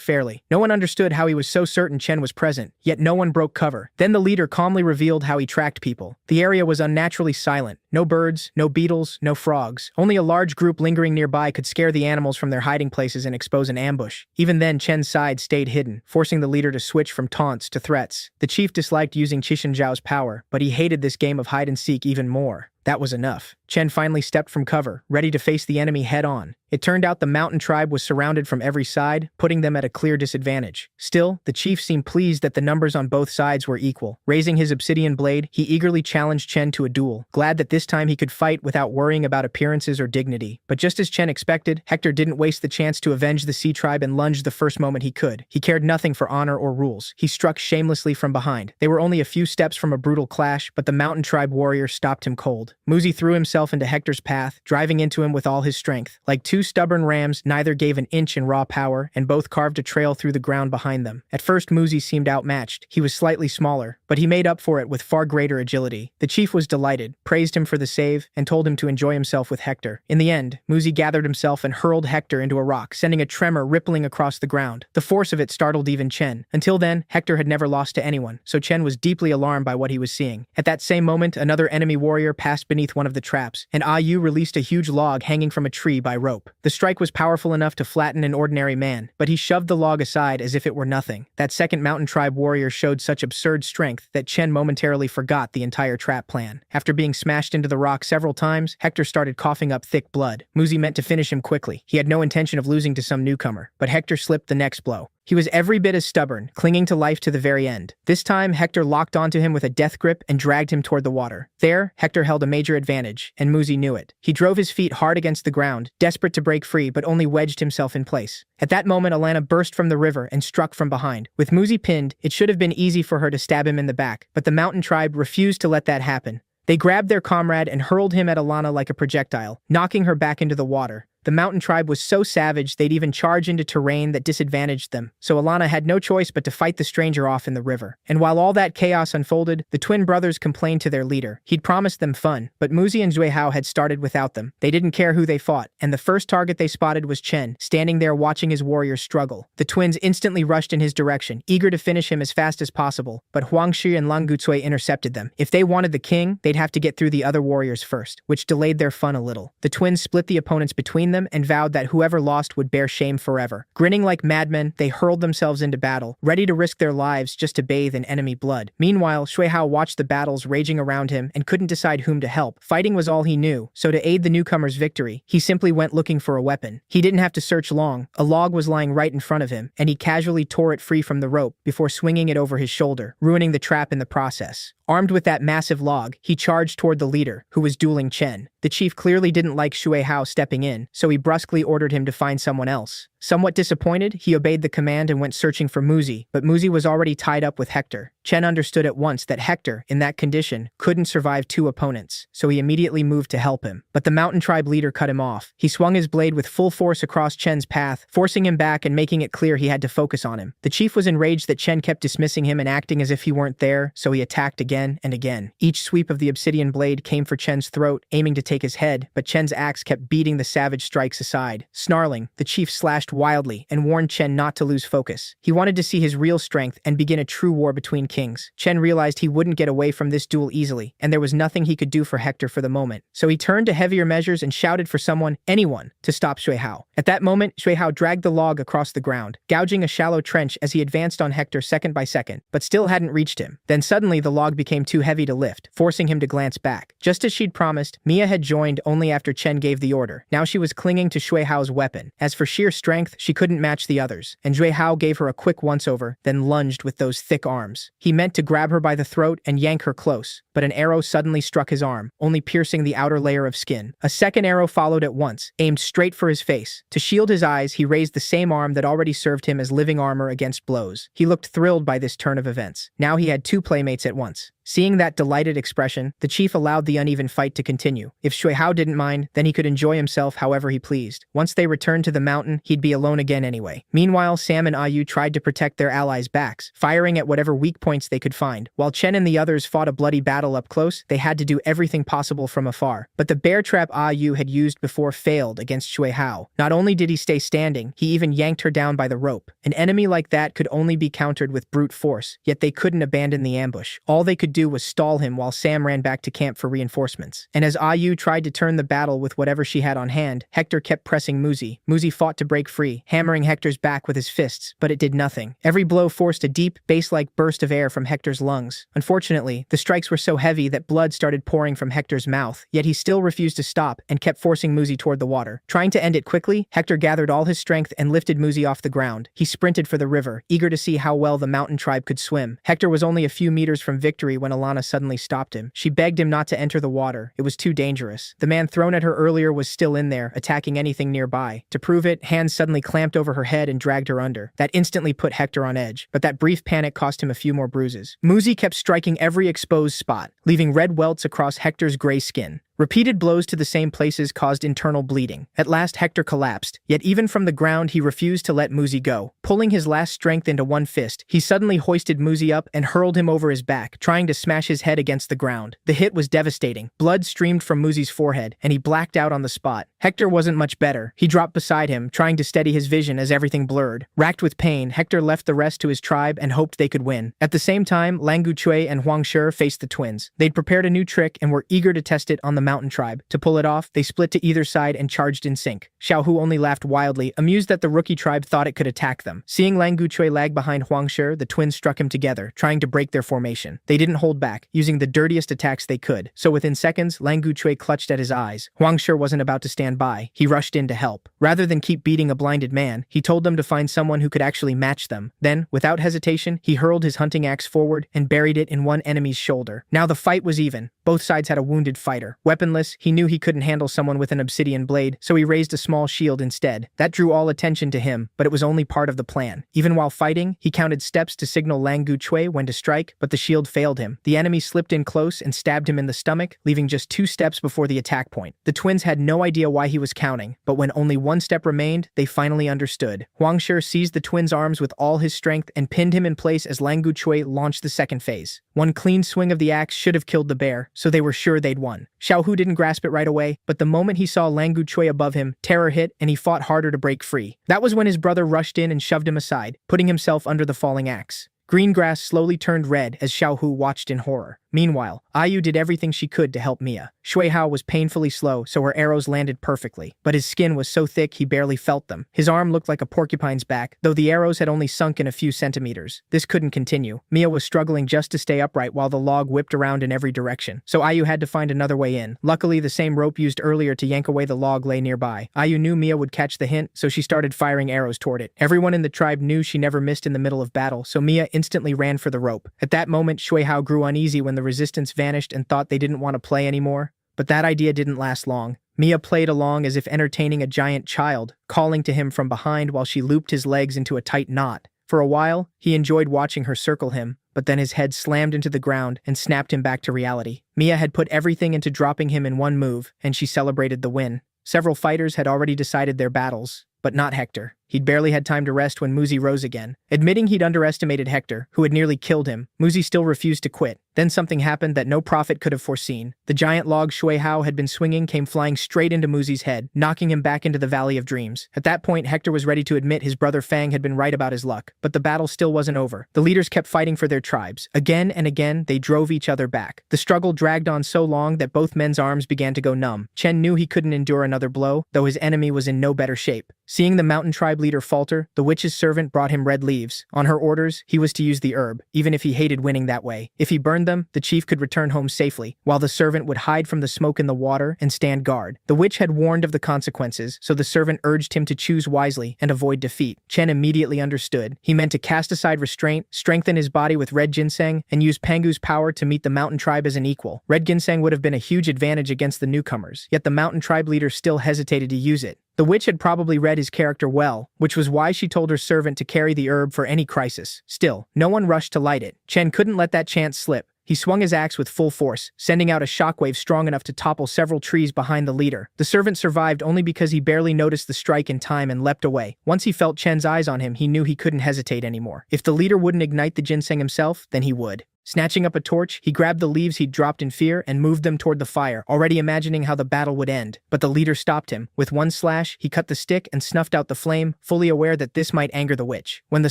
fairly. No one understood how he was so certain Chen was present, yet no one broke cover. Then the leader calmly revealed how he tracked people. The area was unnaturally silent. No birds, no beetles, no frogs. Only a large group lingering nearby could scare the animals from their hiding places and expose an ambush. Even then, Chen's side stayed hidden, forcing the leader to switch from taunts to threats. The chief disliked using Qishan Zhao's power, but he hated this game of hide-and-seek even more. That was enough. Chen finally stepped from cover, ready to face the enemy head-on. It turned out the Mountain Tribe was surrounded from every side, putting them at a clear disadvantage. Still, the chief seemed pleased that the numbers on both sides were equal. Raising his obsidian blade, he eagerly challenged Chen to a duel, glad that this time he could fight without worrying about appearances or dignity. But just as Chen expected, Hector didn't waste the chance to avenge the Sea Tribe and lunged the first moment he could. He cared nothing for honor or rules. He struck shamelessly from behind. They were only a few steps from a brutal clash, but the Mountain Tribe warrior stopped him cold. Muzi threw himself into Hector's path, driving into him with all his strength. Like two stubborn rams, neither gave an inch in raw power, and both carved a trail through the ground behind them. At first, Muzi seemed outmatched. He was slightly smaller, but he made up for it with far greater agility. The chief was delighted, praised him for the save, and told him to enjoy himself with Hector. In the end, Muzi gathered himself and hurled Hector into a rock, sending a tremor rippling across the ground. The force of it startled even Chen. Until then, Hector had never lost to anyone, so Chen was deeply alarmed by what he was seeing. At that same moment, another enemy warrior passed beneath one of the traps, and Ayu released a huge log hanging from a tree by rope. The strike was powerful enough to flatten an ordinary man, but he shoved the log aside as if it were nothing. That second Mountain Tribe warrior showed such absurd strength that Chen momentarily forgot the entire trap plan. After being smashed into the rock several times, Hector started coughing up thick blood. Muzi meant to finish him quickly. He had no intention of losing to some newcomer, but Hector slipped the next blow. He was every bit as stubborn, clinging to life to the very end. This time, Hector locked onto him with a death grip and dragged him toward the water. There, Hector held a major advantage, and Muzi knew it. He drove his feet hard against the ground, desperate to break free, but only wedged himself in place. At that moment, Alana burst from the river and struck from behind. With Muzi pinned, it should have been easy for her to stab him in the back, but the Mountain Tribe refused to let that happen. They grabbed their comrade and hurled him at Alana like a projectile, knocking her back into the water. The mountain tribe was so savage they'd even charge into terrain that disadvantaged them, so Alana had no choice but to fight the stranger off in the river. And while all that chaos unfolded, the twin brothers complained to their leader. He'd promised them fun, but Muzi and Zuihao had started without them. They didn't care who they fought, and the first target they spotted was Chen, standing there watching his warriors struggle. The twins instantly rushed in his direction, eager to finish him as fast as possible, but Huangshi and Lang Gucui intercepted them. If they wanted the king, they'd have to get through the other warriors first, which delayed their fun a little. The twins split the opponents between them and vowed that whoever lost would bear shame forever. Grinning like madmen, they hurled themselves into battle, ready to risk their lives just to bathe in enemy blood. Meanwhile, Xuehao watched the battles raging around him and couldn't decide whom to help. Fighting was all he knew, so to aid the newcomer's victory, he simply went looking for a weapon. He didn't have to search long. A log was lying right in front of him, and he casually tore it free from the rope before swinging it over his shoulder, ruining the trap in the process. Armed with that massive log, he charged toward the leader, who was dueling Chen. The chief clearly didn't like Xuehao stepping in, so he brusquely ordered him to find someone else. Somewhat disappointed, he obeyed the command and went searching for Muzi, but Muzi was already tied up with Hector. Chen understood at once that Hector, in that condition, couldn't survive two opponents, so he immediately moved to help him. But the mountain tribe leader cut him off. He swung his blade with full force across Chen's path, forcing him back and making it clear he had to focus on him. The chief was enraged that Chen kept dismissing him and acting as if he weren't there, so he attacked again and again. Each sweep of the obsidian blade came for Chen's throat, aiming to take his head, but Chen's axe kept beating the savage strikes aside. Snarling, the chief slashed wildly and warned Chen not to lose focus. He wanted to see his real strength and begin a true war between kings. Chen realized he wouldn't get away from this duel easily, and there was nothing he could do for Hector for the moment. So he turned to heavier measures and shouted for someone, anyone, to stop Xuehao. At that moment, Xuehao dragged the log across the ground, gouging a shallow trench as he advanced on Hector second by second, but still hadn't reached him. Then suddenly the log became too heavy to lift, forcing him to glance back. Just as she'd promised, Mia had joined only after Chen gave the order. Now she was clinging to Xuehao's weapon. As for sheer strength, she couldn't match the others, and Xuehao gave her a quick once-over, then lunged with those thick arms. He meant to grab her by the throat and yank her close, but an arrow suddenly struck his arm, only piercing the outer layer of skin. A second arrow followed at once, aimed straight for his face. To shield his eyes, he raised the same arm that already served him as living armor against blows. He looked thrilled by this turn of events. Now he had two playmates at once. Seeing that delighted expression, the chief allowed the uneven fight to continue. If Xuehao didn't mind, then he could enjoy himself however he pleased. Once they returned to the mountain, he'd be alone again anyway. Meanwhile, Sam and Ayu tried to protect their allies' backs, firing at whatever weak points they could find. While Chen and the others fought a bloody battle up close, they had to do everything possible from afar. But the bear trap Ayu had used before failed against Xuehao. Not only did he stay standing, he even yanked her down by the rope. An enemy like that could only be countered with brute force, yet they couldn't abandon the ambush. All they could do was stall him while Sam ran back to camp for reinforcements. And as Ayu tried to turn the battle with whatever she had on hand, Hector kept pressing Muzi. Muzi fought to break free, hammering Hector's back with his fists, but it did nothing. Every blow forced a deep, bass-like burst of air from Hector's lungs. Unfortunately, the strikes were so heavy that blood started pouring from Hector's mouth, yet he still refused to stop and kept forcing Muzi toward the water. Trying to end it quickly, Hector gathered all his strength and lifted Muzi off the ground. He sprinted for the river, eager to see how well the mountain tribe could swim. Hector was only a few meters from victory when Alana suddenly stopped him. She begged him not to enter the water. It was too dangerous. The man thrown at her earlier was still in there, attacking anything nearby. To prove it, hands suddenly clamped over her head and dragged her under. That instantly put Hector on edge, but that brief panic cost him a few more bruises. Muzi kept striking every exposed spot, leaving red welts across Hector's gray skin. Repeated blows to the same places caused internal bleeding. At last, Hector collapsed, yet even from the ground he refused to let Muzi go. Pulling his last strength into one fist, he suddenly hoisted Muzi up and hurled him over his back, trying to smash his head against the ground. The hit was devastating. Blood streamed from Muzi's forehead, and he blacked out on the spot. Hector wasn't much better. He dropped beside him, trying to steady his vision as everything blurred. Racked with pain, Hector left the rest to his tribe and hoped they could win. At the same time, Lang Gucui and Huang Shi faced the twins. They'd prepared a new trick and were eager to test it on the mountain tribe. To pull it off, they split to either side and charged in sync. Xiaohu only laughed wildly, amused that the rookie tribe thought it could attack them. Seeing Lang Gucui lag behind Huang Shi, the twins struck him together, trying to break their formation. They didn't hold back, using the dirtiest attacks they could. So within seconds, Lang Gucui clutched at his eyes. Huang Shi wasn't about to stand by. He rushed in to help. Rather than keep beating a blinded man, he told them to find someone who could actually match them. Then, without hesitation, he hurled his hunting axe forward and buried it in one enemy's shoulder. Now the fight was even. Both sides had a wounded fighter. Weapons Weaponless, he knew he couldn't handle someone with an obsidian blade, so he raised a small shield instead. That drew all attention to him, but it was only part of the plan. Even while fighting, he counted steps to signal Lang Guchui when to strike, but the shield failed him. The enemy slipped in close and stabbed him in the stomach, leaving just 2 steps before the attack point. The twins had no idea why he was counting, but when only 1 step remained, they finally understood. Huang Shi seized the twins' arms with all his strength and pinned him in place as Lang Guchui launched the second phase. One clean swing of the axe should have killed the bear, so they were sure they'd won. Xiao Hu didn't grasp it right away, but the moment he saw Lang Guchui above him, terror hit and he fought harder to break free. That was when his brother rushed in and shoved him aside, putting himself under the falling axe. Green grass slowly turned red as Xiao Hu watched in horror. Meanwhile, Ayu did everything she could to help Mia. Shui Hao was painfully slow, so her arrows landed perfectly, but his skin was so thick he barely felt them. His arm looked like a porcupine's back, though the arrows had only sunk in a few centimeters. This couldn't continue. Mia was struggling just to stay upright while the log whipped around in every direction, so Ayu had to find another way in. Luckily, the same rope used earlier to yank away the log lay nearby. Ayu knew Mia would catch the hint, so she started firing arrows toward it. Everyone in the tribe knew she never missed in the middle of battle, so Mia instantly ran for the rope. At that moment, Shui Hao grew uneasy when the resistance vanished and thought they didn't want to play anymore. But that idea didn't last long. Mia played along as if entertaining a giant child, calling to him from behind while she looped his legs into a tight knot. For a while, he enjoyed watching her circle him, but then his head slammed into the ground and snapped him back to reality. Mia had put everything into dropping him in one move, and she celebrated the win. Several fighters had already decided their battles, but not Hector. He'd barely had time to rest when Muzi rose again. Admitting he'd underestimated Hector, who had nearly killed him, Muzi still refused to quit. Then something happened that no prophet could have foreseen. The giant log Shui Hao had been swinging came flying straight into Muzi's head, knocking him back into the Valley of Dreams. At that point, Hector was ready to admit his brother Fang had been right about his luck, but the battle still wasn't over. The leaders kept fighting for their tribes. Again and again, they drove each other back. The struggle dragged on so long that both men's arms began to go numb. Chen knew he couldn't endure another blow, though his enemy was in no better shape. Seeing the mountain tribe leader falter, the witch's servant brought him red leaves. On her orders, he was to use the herb, even if he hated winning that way. If he burned them, the chief could return home safely, while the servant would hide from the smoke in the water and stand guard. The witch had warned of the consequences, so the servant urged him to choose wisely and avoid defeat. Chen immediately understood. He meant to cast aside restraint, strengthen his body with red ginseng, and use Pangu's power to meet the mountain tribe as an equal. Red ginseng would have been a huge advantage against the newcomers, yet the mountain tribe leader still hesitated to use it. The witch had probably read his character well, which was why she told her servant to carry the herb for any crisis. Still, no one rushed to light it. Chen couldn't let that chance slip. He swung his axe with full force, sending out a shockwave strong enough to topple several trees behind the leader. The servant survived only because he barely noticed the strike in time and leapt away. Once he felt Chen's eyes on him, he knew he couldn't hesitate anymore. If the leader wouldn't ignite the ginseng himself, then he would. Snatching up a torch, he grabbed the leaves he'd dropped in fear and moved them toward the fire, already imagining how the battle would end. But the leader stopped him. With one slash, he cut the stick and snuffed out the flame, fully aware that this might anger the witch. When the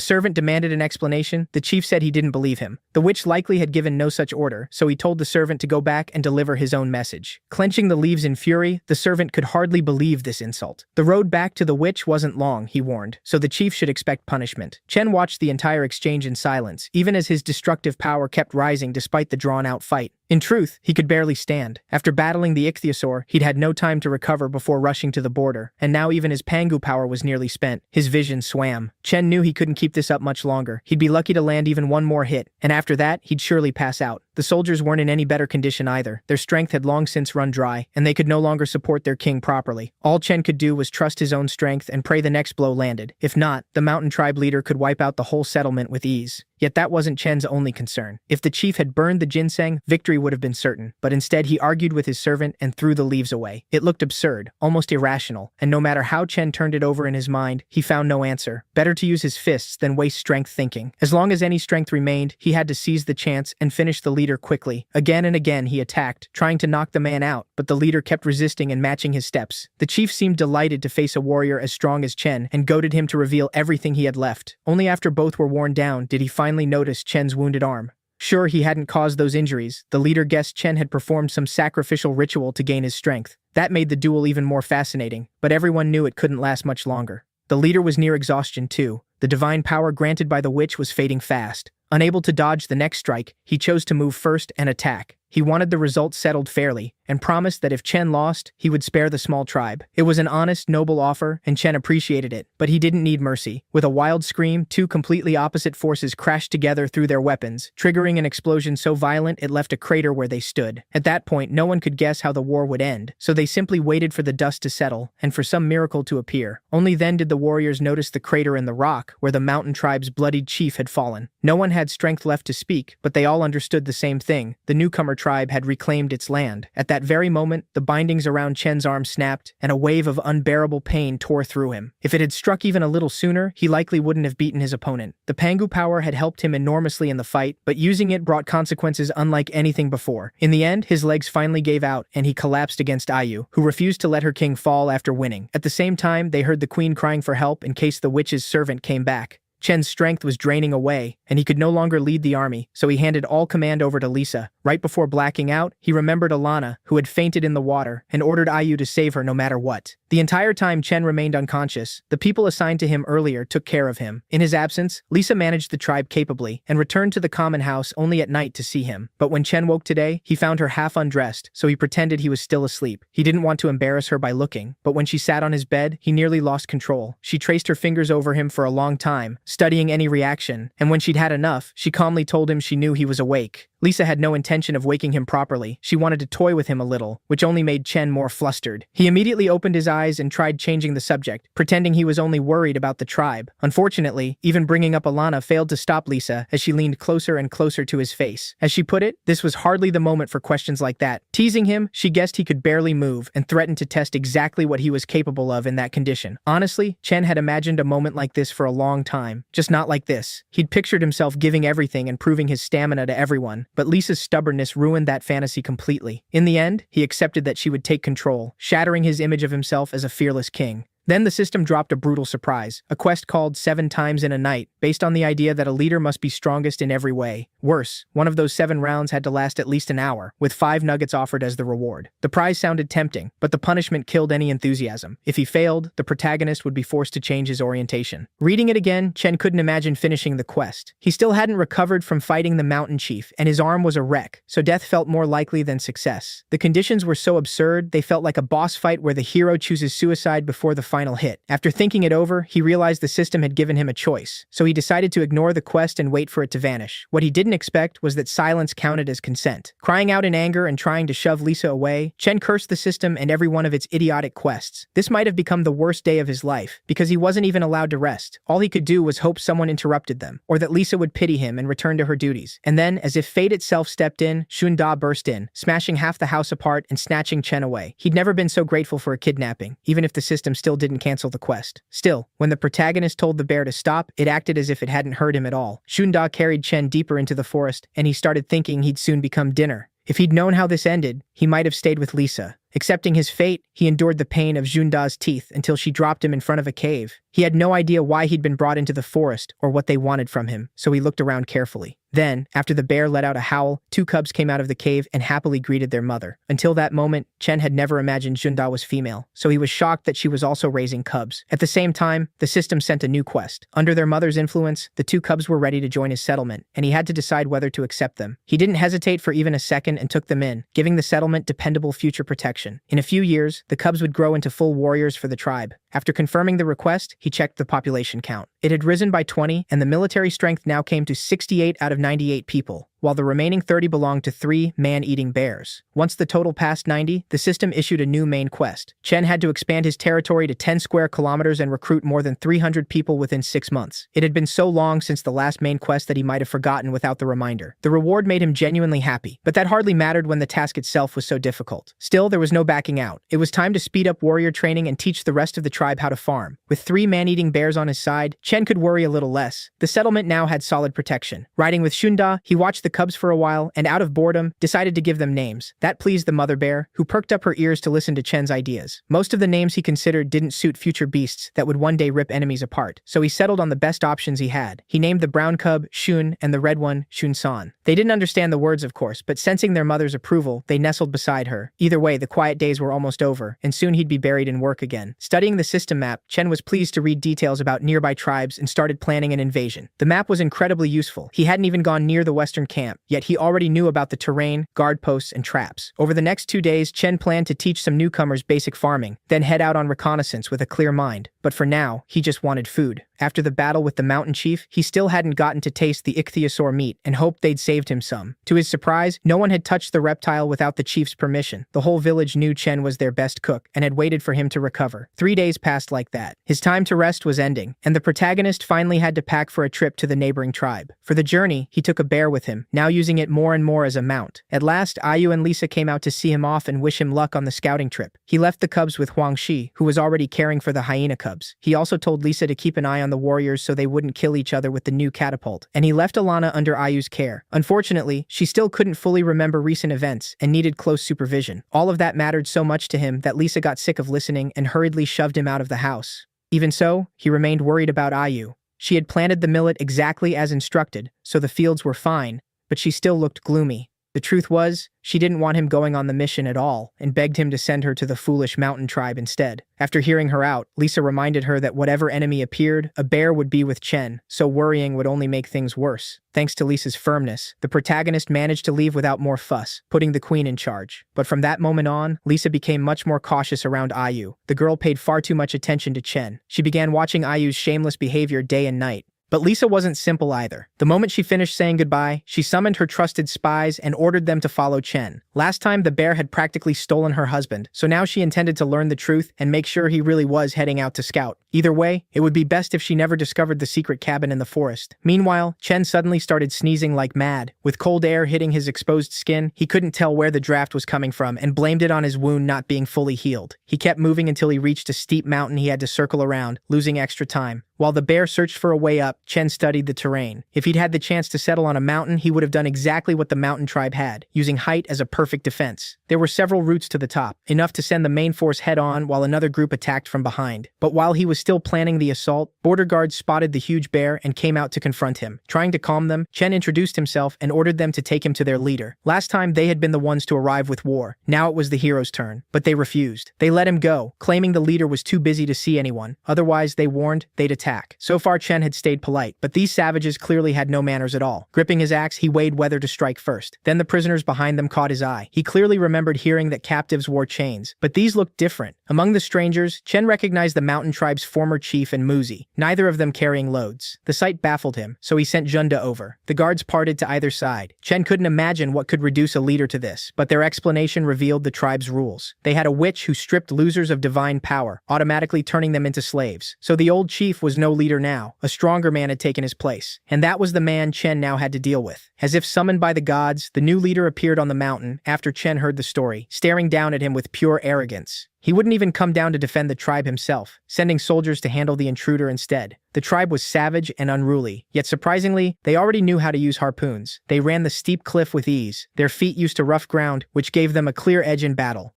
servant demanded an explanation, the chief said he didn't believe him. The witch likely had given no such order, so he told the servant to go back and deliver his own message. Clenching the leaves in fury, the servant could hardly believe this insult. The road back to the witch wasn't long, he warned, so the chief should expect punishment. Chen watched the entire exchange in silence, even as his destructive power kept rising despite the drawn-out fight. In truth, he could barely stand. After battling the ichthyosaur, he'd had no time to recover before rushing to the border, and now even his Pangu power was nearly spent. His vision swam. Chen knew he couldn't keep this up much longer. He'd be lucky to land even one more hit, and after that, he'd surely pass out. The soldiers weren't in any better condition either. Their strength had long since run dry, and they could no longer support their king properly. All Chen could do was trust his own strength and pray the next blow landed. If not, the mountain tribe leader could wipe out the whole settlement with ease. Yet that wasn't Chen's only concern. If the chief had burned the ginseng, victory would have been certain. But instead, he argued with his servant and threw the leaves away. It looked absurd, almost irrational, and no matter how Chen turned it over in his mind, he found no answer. Better to use his fists than waste strength thinking. As long as any strength remained, he had to seize the chance and finish the leader quickly. Again and again he attacked, trying to knock the man out, but the leader kept resisting and matching his steps. The chief seemed delighted to face a warrior as strong as Chen and goaded him to reveal everything he had left. Only after both were worn down did he finally notice Chen's wounded arm. Sure, he hadn't caused those injuries. The leader guessed Chen had performed some sacrificial ritual to gain his strength. That made the duel even more fascinating, but everyone knew it couldn't last much longer. The leader was near exhaustion too. The divine power granted by the witch was fading fast. Unable to dodge the next strike, he chose to move first and attack. He wanted the results settled fairly, and promised that if Chen lost, he would spare the small tribe. It was an honest, noble offer, and Chen appreciated it, but he didn't need mercy. With a wild scream, two completely opposite forces crashed together through their weapons, triggering an explosion so violent it left a crater where they stood. At that point, no one could guess how the war would end, so they simply waited for the dust to settle, and for some miracle to appear. Only then did the warriors notice the crater in the rock where the mountain tribe's bloodied chief had fallen. No one had strength left to speak, but they all understood the same thing. The newcomer tribe had reclaimed its land. At that very moment, the bindings around Chen's arm snapped, and a wave of unbearable pain tore through him. If it had struck even a little sooner, he likely wouldn't have beaten his opponent. The Pangu power had helped him enormously in the fight, but using it brought consequences unlike anything before. In the end, his legs finally gave out, and he collapsed against Ayu, who refused to let her king fall after winning. At the same time, they heard the queen crying for help in case the witch's servant came back. Chen's strength was draining away, and he could no longer lead the army, so he handed all command over to Lisa. Right before blacking out, he remembered Alana, who had fainted in the water, and ordered Ayu to save her no matter what. The entire time Chen remained unconscious, the people assigned to him earlier took care of him. In his absence, Lisa managed the tribe capably, and returned to the common house only at night to see him. But when Chen woke today, he found her half undressed, so he pretended he was still asleep. He didn't want to embarrass her by looking, but when she sat on his bed, he nearly lost control. She traced her fingers over him for a long time, studying any reaction, and when she'd had enough, she calmly told him she knew he was awake. Lisa had no intention of waking him properly. She wanted to toy with him a little, which only made Chen more flustered. He immediately opened his eyes and tried changing the subject, pretending he was only worried about the tribe. Unfortunately, even bringing up Alana failed to stop Lisa as she leaned closer and closer to his face. As she put it, this was hardly the moment for questions like that. Teasing him, she guessed he could barely move and threatened to test exactly what he was capable of in that condition. Honestly, Chen had imagined a moment like this for a long time, just not like this. He'd pictured himself giving everything and proving his stamina to everyone, but Lisa's stubbornness ruined that fantasy completely. In the end, he accepted that she would take control, shattering his image of himself as a fearless king. Then the system dropped a brutal surprise, a quest called 7 Times in a Night, based on the idea that a leader must be strongest in every way. Worse, one of those 7 rounds had to last at least an hour, with 5 nuggets offered as the reward. The prize sounded tempting, but the punishment killed any enthusiasm. If he failed, the protagonist would be forced to change his orientation. Reading it again, Chen couldn't imagine finishing the quest. He still hadn't recovered from fighting the mountain chief, and his arm was a wreck, so death felt more likely than success. The conditions were so absurd, they felt like a boss fight where the hero chooses suicide before the final hit. After thinking it over, he realized the system had given him a choice, so he decided to ignore the quest and wait for it to vanish. What he didn't expect was that silence counted as consent. Crying out in anger and trying to shove Lisa away, Chen cursed the system and every one of its idiotic quests. This might have become the worst day of his life, because he wasn't even allowed to rest. All he could do was hope someone interrupted them, or that Lisa would pity him and return to her duties. And then, as if fate itself stepped in, Shunda burst in, smashing half the house apart and snatching Chen away. He'd never been so grateful for a kidnapping, even if the system still didn't cancel the quest. Still, when the protagonist told the bear to stop, it acted as if it hadn't heard him at all. Shunda carried Chen deeper into the forest, and he started thinking he'd soon become dinner. If he'd known how this ended, he might have stayed with Lisa. Accepting his fate, he endured the pain of Junda's teeth until she dropped him in front of a cave. He had no idea why he'd been brought into the forest or what they wanted from him, so he looked around carefully. Then, after the bear let out a howl, 2 cubs came out of the cave and happily greeted their mother. Until that moment, Chen had never imagined Junda was female, so he was shocked that she was also raising cubs. At the same time, the system sent a new quest. Under their mother's influence, the 2 cubs were ready to join his settlement, and he had to decide whether to accept them. He didn't hesitate for even a second and took them in, giving the settlement dependable future protection. In a few years, the cubs would grow into full warriors for the tribe. After confirming the request, he checked the population count. It had risen by 20, and the military strength now came to 68 out of 98 people, while the remaining 30 belonged to 3 man-eating bears. Once the total passed 90, the system issued a new main quest. Chen had to expand his territory to 10 square kilometers and recruit more than 300 people within 6 months. It had been so long since the last main quest that he might have forgotten without the reminder. The reward made him genuinely happy, but that hardly mattered when the task itself was so difficult. Still, there was no backing out. It was time to speed up warrior training and teach the rest of the tribe how to farm. With 3 man-eating bears on his side, Chen could worry a little less. The settlement now had solid protection. Riding with Shunda, he watched the cubs for a while and, out of boredom, decided to give them names. That pleased the mother bear, who perked up her ears to listen to Chen's ideas. Most of the names he considered didn't suit future beasts that would one day rip enemies apart, so he settled on the best options he had. He named the brown cub Shun and the red one Shun-san. They didn't understand the words, of course, but sensing their mother's approval, they nestled beside her. Either way, the quiet days were almost over, and soon he'd be buried in work again. Studying the system map, Chen was pleased to read details about nearby tribes and started planning an invasion. The map was incredibly useful. He hadn't even gone near the western camp, yet he already knew about the terrain, guard posts, and traps. Over the next 2 days, Chen planned to teach some newcomers basic farming, then head out on reconnaissance with a clear mind. But for now, he just wanted food. After the battle with the mountain chief, he still hadn't gotten to taste the ichthyosaur meat and hoped they'd saved him some. To his surprise, no one had touched the reptile without the chief's permission. The whole village knew Chen was their best cook and had waited for him to recover. 3 days passed like that. His time to rest was ending, and the protagonist finally had to pack for a trip to the neighboring tribe. For the journey, he took a bear with him, now using it more and more as a mount. At last, Ayu and Lisa came out to see him off and wish him luck on the scouting trip. He left the cubs with Huang Shi, who was already caring for the hyena cubs. He also told Lisa to keep an eye on the warriors so they wouldn't kill each other with the new catapult, and he left Alana under Ayu's care. Unfortunately, she still couldn't fully remember recent events and needed close supervision. All of that mattered so much to him that Lisa got sick of listening and hurriedly shoved him out of the house. Even so, he remained worried about Ayu. She had planted the millet exactly as instructed, so the fields were fine, but she still looked gloomy. The truth was, she didn't want him going on the mission at all and begged him to send her to the foolish mountain tribe instead. After hearing her out, Lisa reminded her that whatever enemy appeared, a bear would be with Chen, so worrying would only make things worse. Thanks to Lisa's firmness, the protagonist managed to leave without more fuss, putting the queen in charge. But from that moment on, Lisa became much more cautious around Ayu. The girl paid far too much attention to Chen. She began watching Ayu's shameless behavior day and night. But Lisa wasn't simple either. The moment she finished saying goodbye, she summoned her trusted spies and ordered them to follow Chen. Last time, the bear had practically stolen her husband, so now she intended to learn the truth and make sure he really was heading out to scout. Either way, it would be best if she never discovered the secret cabin in the forest. Meanwhile, Chen suddenly started sneezing like mad. With cold air hitting his exposed skin, he couldn't tell where the draft was coming from and blamed it on his wound not being fully healed. He kept moving until he reached a steep mountain he had to circle around, losing extra time. While the bear searched for a way up, Chen studied the terrain. If he'd had the chance to settle on a mountain, he would have done exactly what the mountain tribe had, using height as a perfect defense. There were several routes to the top, enough to send the main force head-on while another group attacked from behind. But while he was still planning the assault, border guards spotted the huge bear and came out to confront him. Trying to calm them, Chen introduced himself and ordered them to take him to their leader. Last time, they had been the ones to arrive with war. Now it was the hero's turn, but they refused. They let him go, claiming the leader was too busy to see anyone. Otherwise, they warned, they'd attack. So far, Chen had stayed polite, but these savages clearly had no manners at all. Gripping his axe, he weighed whether to strike first. Then the prisoners behind them caught his eye. He clearly remembered hearing that captives wore chains, but these looked different. Among the strangers, Chen recognized the mountain tribe's former chief and Muzi, neither of them carrying loads. The sight baffled him, so he sent Junda over. The guards parted to either side. Chen couldn't imagine what could reduce a leader to this, but their explanation revealed the tribe's rules. They had a witch who stripped losers of divine power, automatically turning them into slaves. So the old chief was no leader now. A stronger man had taken his place, and that was the man Chen now had to deal with. As if summoned by the gods, the new leader appeared on the mountain after Chen heard the story, staring down at him with pure arrogance. He wouldn't even come down to defend the tribe himself, sending soldiers to handle the intruder instead. The tribe was savage and unruly, yet surprisingly, they already knew how to use harpoons. They ran the steep cliff with ease, their feet used to rough ground, which gave them a clear edge in battle.